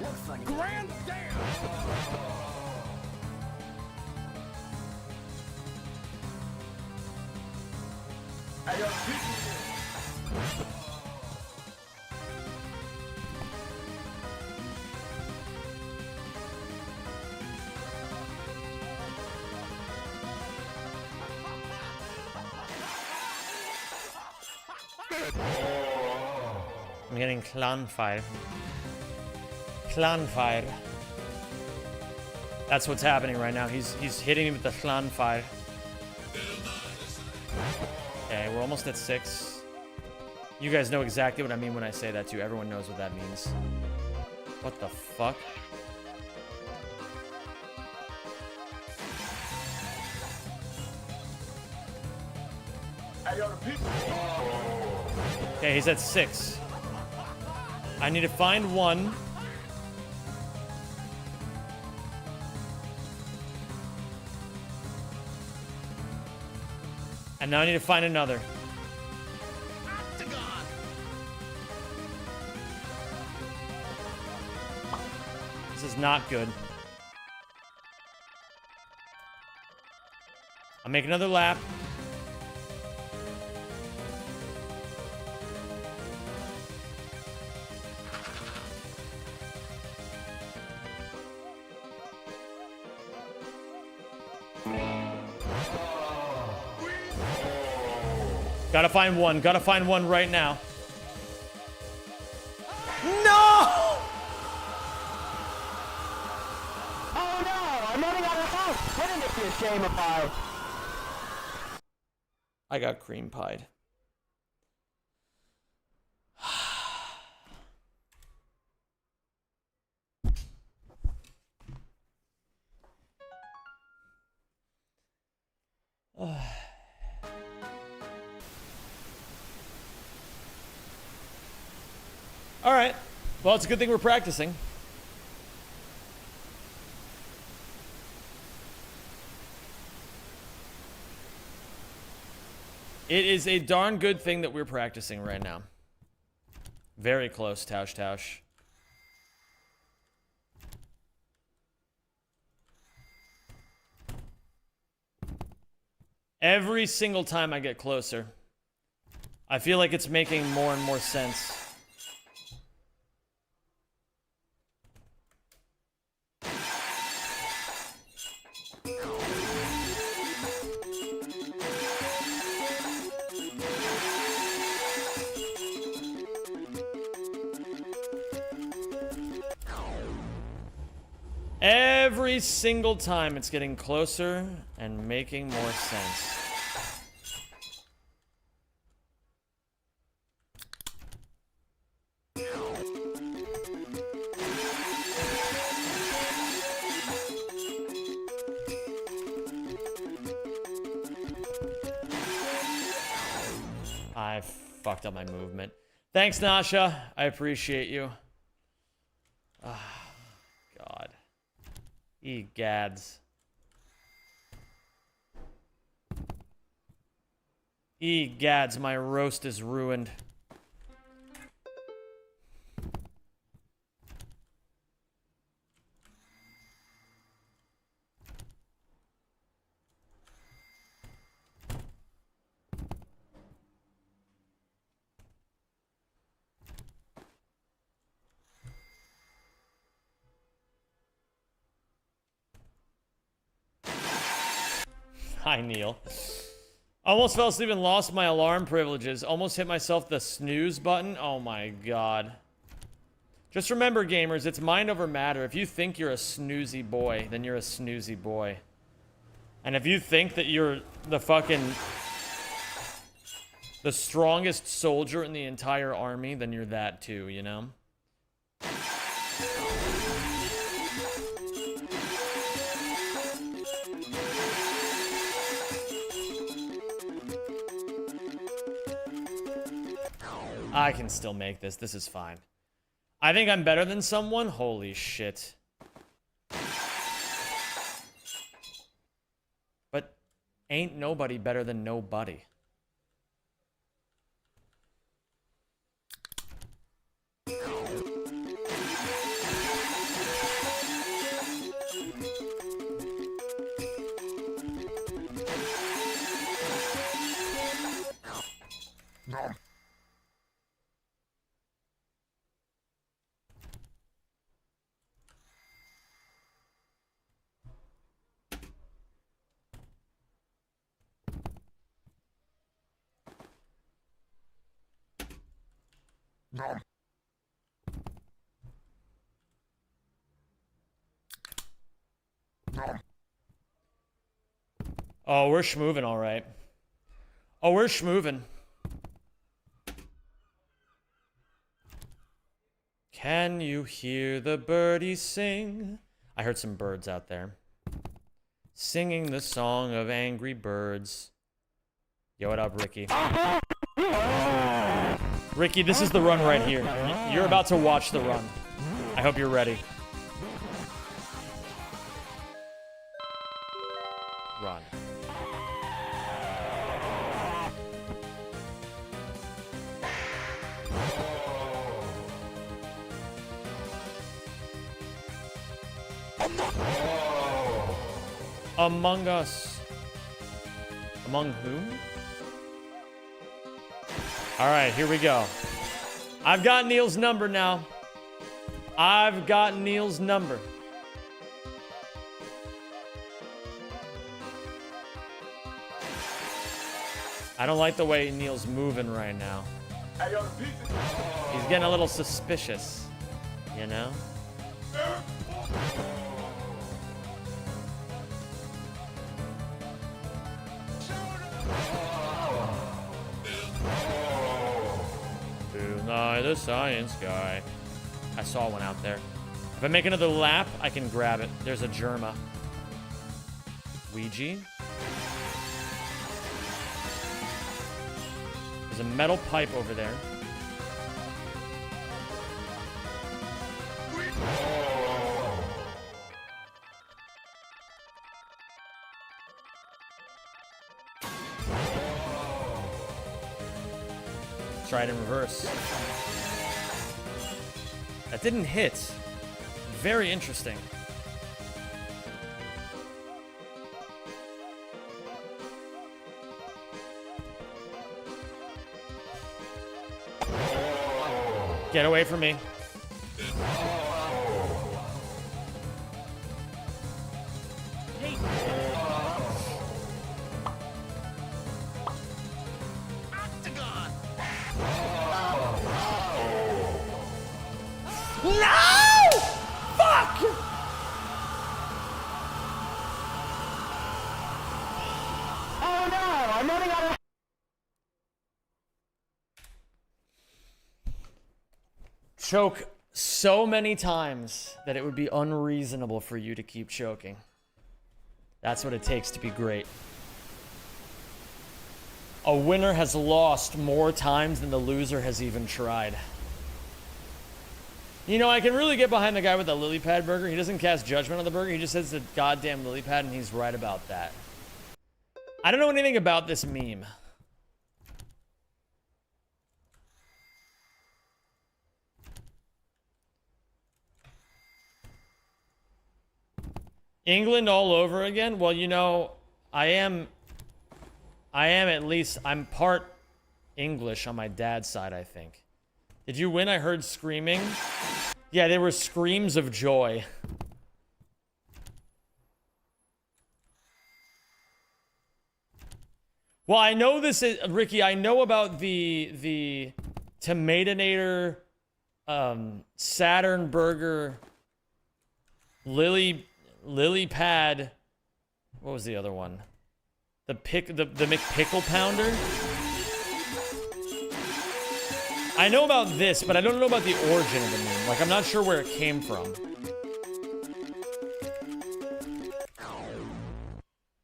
Look for the Grand damn! Hey, yo, I'm getting clan fire. Clan fire. That's what's happening right now. He's hitting me with the clan fire. Okay, we're almost at 6. You guys know exactly what I mean when I say that too. Everyone knows what that means. What the fuck? Okay, he's at 6. I need to find 1. And now I need to find another. This is not good. I'll make another lap. Gotta find one. Gotta find one right now. No! Oh no! I'm running out of house! Wouldn't it be a shame if I got cream pied. All right. Well, it's a good thing we're practicing. It is a darn good thing that we're practicing right now. Very close, Tausch Tausch. Every single time I get closer, I feel like it's making more and more sense. Every single time it's getting closer and making more sense. I fucked up my movement. Thanks, Nasha. I appreciate you. Ah, God. Egads. Egads, my roast is ruined. Hi, Neil. Almost fell asleep and lost my alarm privileges. Almost hit myself the snooze button. Oh my god. Just remember, gamers, it's mind over matter. If you think you're a snoozy boy, then you're a snoozy boy. And if you think that you're the strongest soldier in the entire army, then you're that too, you know? I can still make this. This is fine. I think I'm better than someone? Holy shit. But ain't nobody better than nobody. Oh, we're schmoovin' all right. Oh, we're schmoovin'. Can you hear the birdies sing? I heard some birds out there. Singing the song of angry birds. Yo, what up, Ricky? Ricky, this is the run right here. You're about to watch the run. I hope you're ready. Run. Among Us. Among whom? Alright, here we go. I've got Neil's number now. I've got Neil's number. I don't like the way Neil's moving right now. He's getting a little suspicious, you know? Tonight, the science guy. I saw one out there. If I make another lap, I can grab it. There's a Germa. Ouija. There's a metal pipe over there. Try it in reverse. That didn't hit. Very interesting. Get away from me. No! Fuck! Oh no! I'm running out of. Choke so many times that it would be unreasonable for you to keep choking. That's what it takes to be great. A winner has lost more times than the loser has even tried. You know, I can really get behind the guy with the lily pad burger. He doesn't cast judgment on the burger. He just says the goddamn lily pad, and he's right about that. I don't know anything about this meme. England all over again? Well, you know, I am at least, I'm part English on my dad's side, I think. Did you win? I heard screaming. Yeah, there were screams of joy. Well, I know this is, Ricky, I know about the Tomatonator, Saturn Burger, Lily Pad, what was the other one? The McPickle Pounder? I know about this, but I don't know about the origin of the meme. Like, I'm not sure where it came from.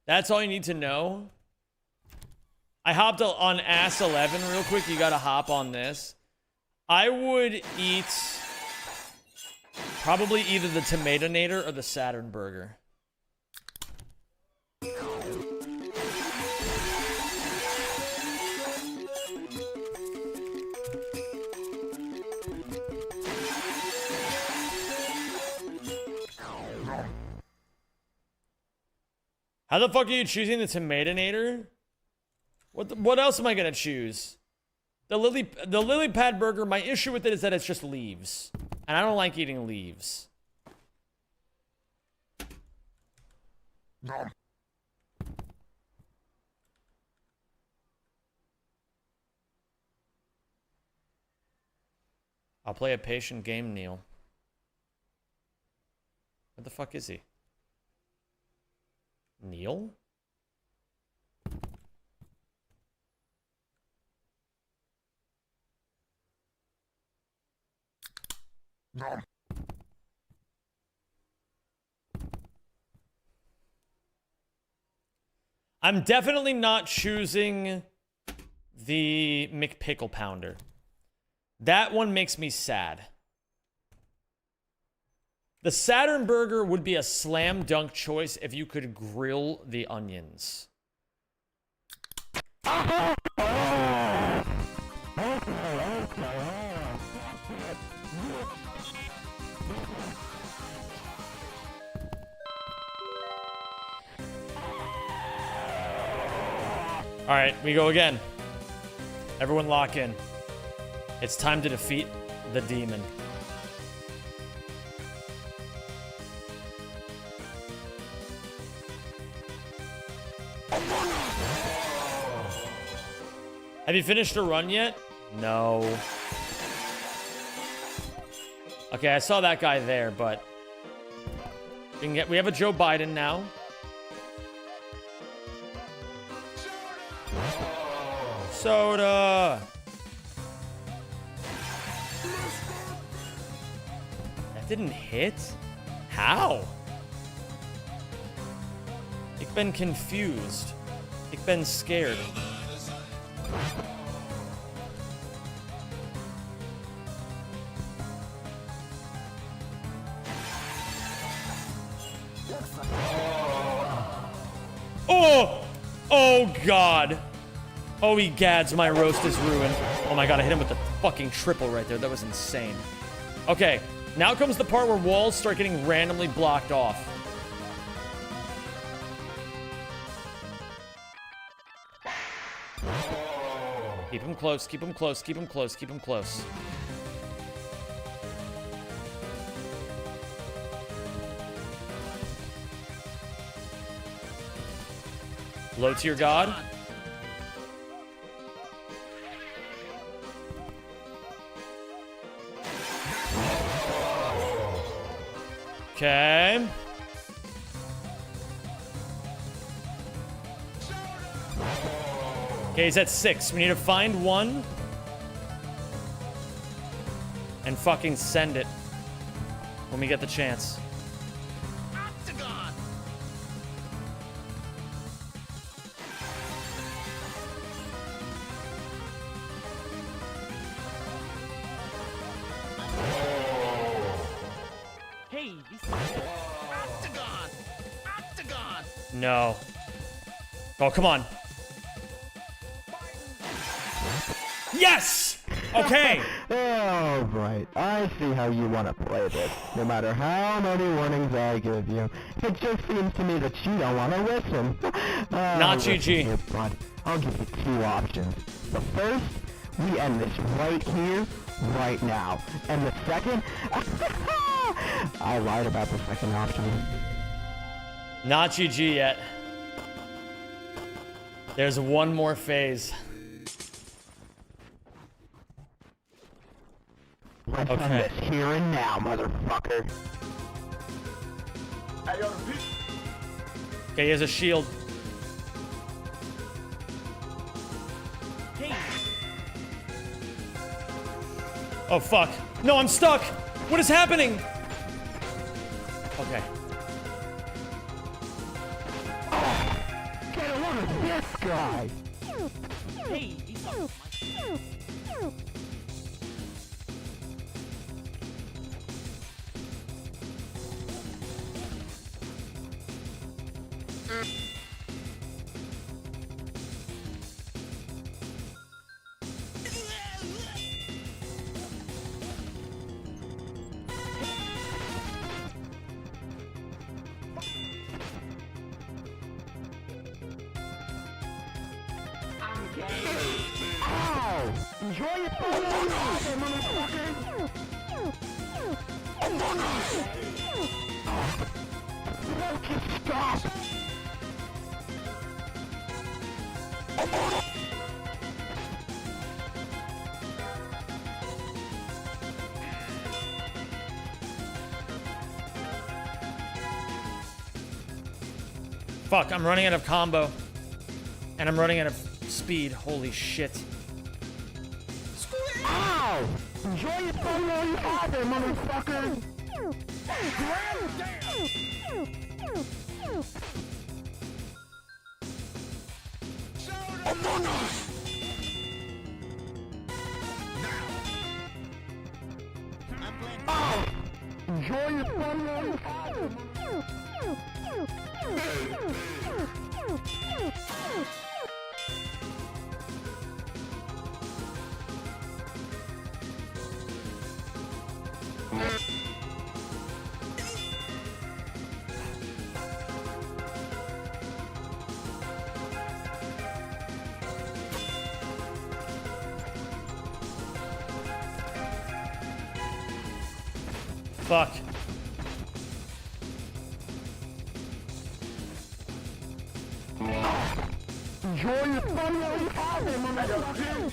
That's all you need to know. I hopped on Ass 11 real quick. You gotta hop on this. I would eat probably either the Tomatonator or the Saturn Burger. How the fuck are you choosing the Tomatonator? What else am I gonna choose? The lily pad burger, my issue with it is that it's just leaves. And I don't like eating leaves. I'll play a patient game, Neil. Where the fuck is he? Neil? No. I'm definitely not choosing the McPickle Pounder. That one makes me sad. The Saturn Burger would be a slam dunk choice if you could grill the onions. All right, we go again. Everyone lock in. It's time to defeat the demon. Have you finished a run yet? No. Okay, I saw that guy there, but we have a Joe Biden now. Soda. That didn't hit? How? Ik ben confused. Ik ben scared. Oh! Oh, God. Oh, egads, my roast is ruined. Oh my God, I hit him with the fucking triple right there. That was insane. Okay, now comes the part where walls start getting randomly blocked off. Keep him close, keep him close, keep him close, keep him close. Low tier God. Okay. Okay, he's at 6. We need to find one. And fucking send it. When we get the chance. No. Oh, come on. Yes! Okay. All right. I see how you want to play this. No matter how many warnings I give you, it just seems to me that you don't want to listen. Not GG. Here, bud. I'll give you 2 options. The first, we end this right here, right now. And the second, I lied about the second option. Not GG yet. There's one more phase. Let's end this here and now, motherfucker. Okay, he has a shield. Oh, fuck. No, I'm stuck. What is happening? Okay. Get a load of this guy. Hey, he's not Ow! Enjoy your food, motherfucker! Stop! Fuck, I'm running out of combo. And I'm running out of speed. Holy shit. Ow! Enjoy your fun while you have it, motherfucker! Among Us! Ow! Enjoy your fun while you have it! Fuck. Enjoy your fun while you have it, motherfucker!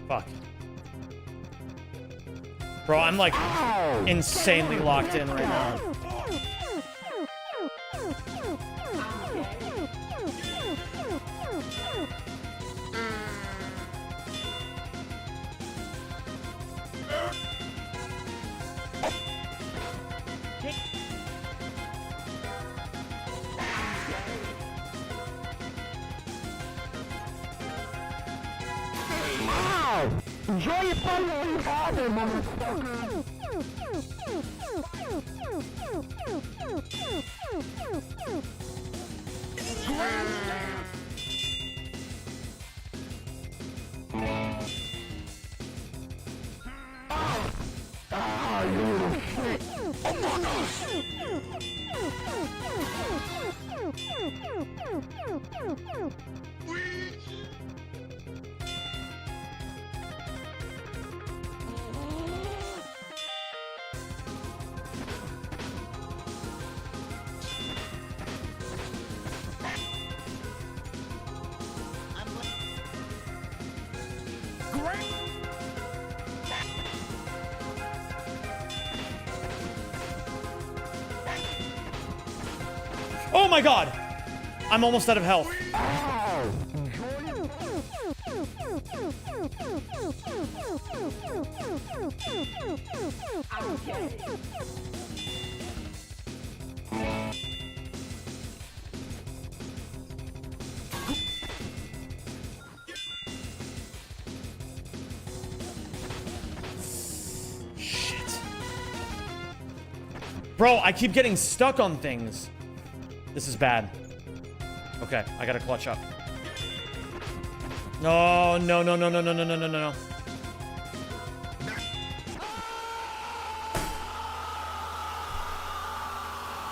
Fuck. Bro, I'm like insanely locked in right now. Enjoy your fun while you have it, motherfucker! Ah, you little shit! Among Us! Oh my god! I'm almost out of health. Shit. Bro, I keep getting stuck on things. This is bad. Okay, I gotta clutch up. No, no, no, no, no, no, no, no, no, no.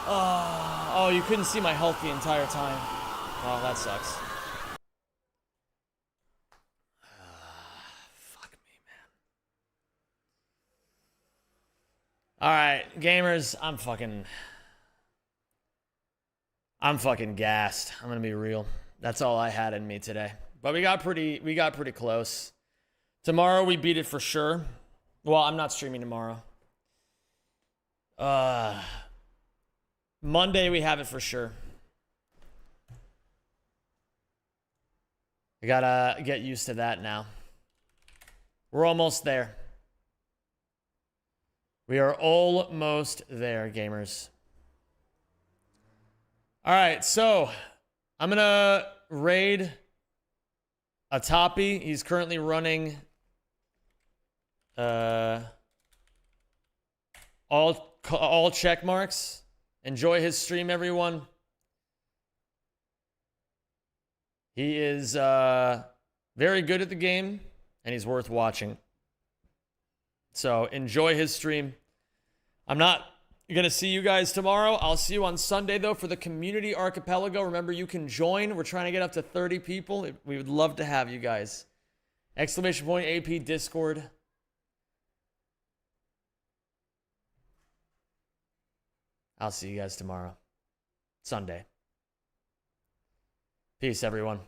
Oh, you couldn't see my health the entire time. Oh, that sucks. Fuck me, man. Alright, gamers, I'm fucking gassed. I'm gonna be real. That's all I had in me today. But we got pretty close. Tomorrow we beat it for sure. Well, I'm not streaming tomorrow. Monday we have it for sure. I gotta get used to that now. We're almost there. We are almost there, gamers. All right, so I'm gonna raid a Toppy. He's currently running all check marks. Enjoy his stream, everyone. He is very good at the game, and he's worth watching. So enjoy his stream. I'm not gonna see you guys tomorrow. I'll see you on Sunday, though, for the community archipelago. Remember, you can join. We're trying to get up to 30 people. We would love to have you guys. Exclamation point AP Discord. I'll see you guys tomorrow. Sunday. Peace, everyone.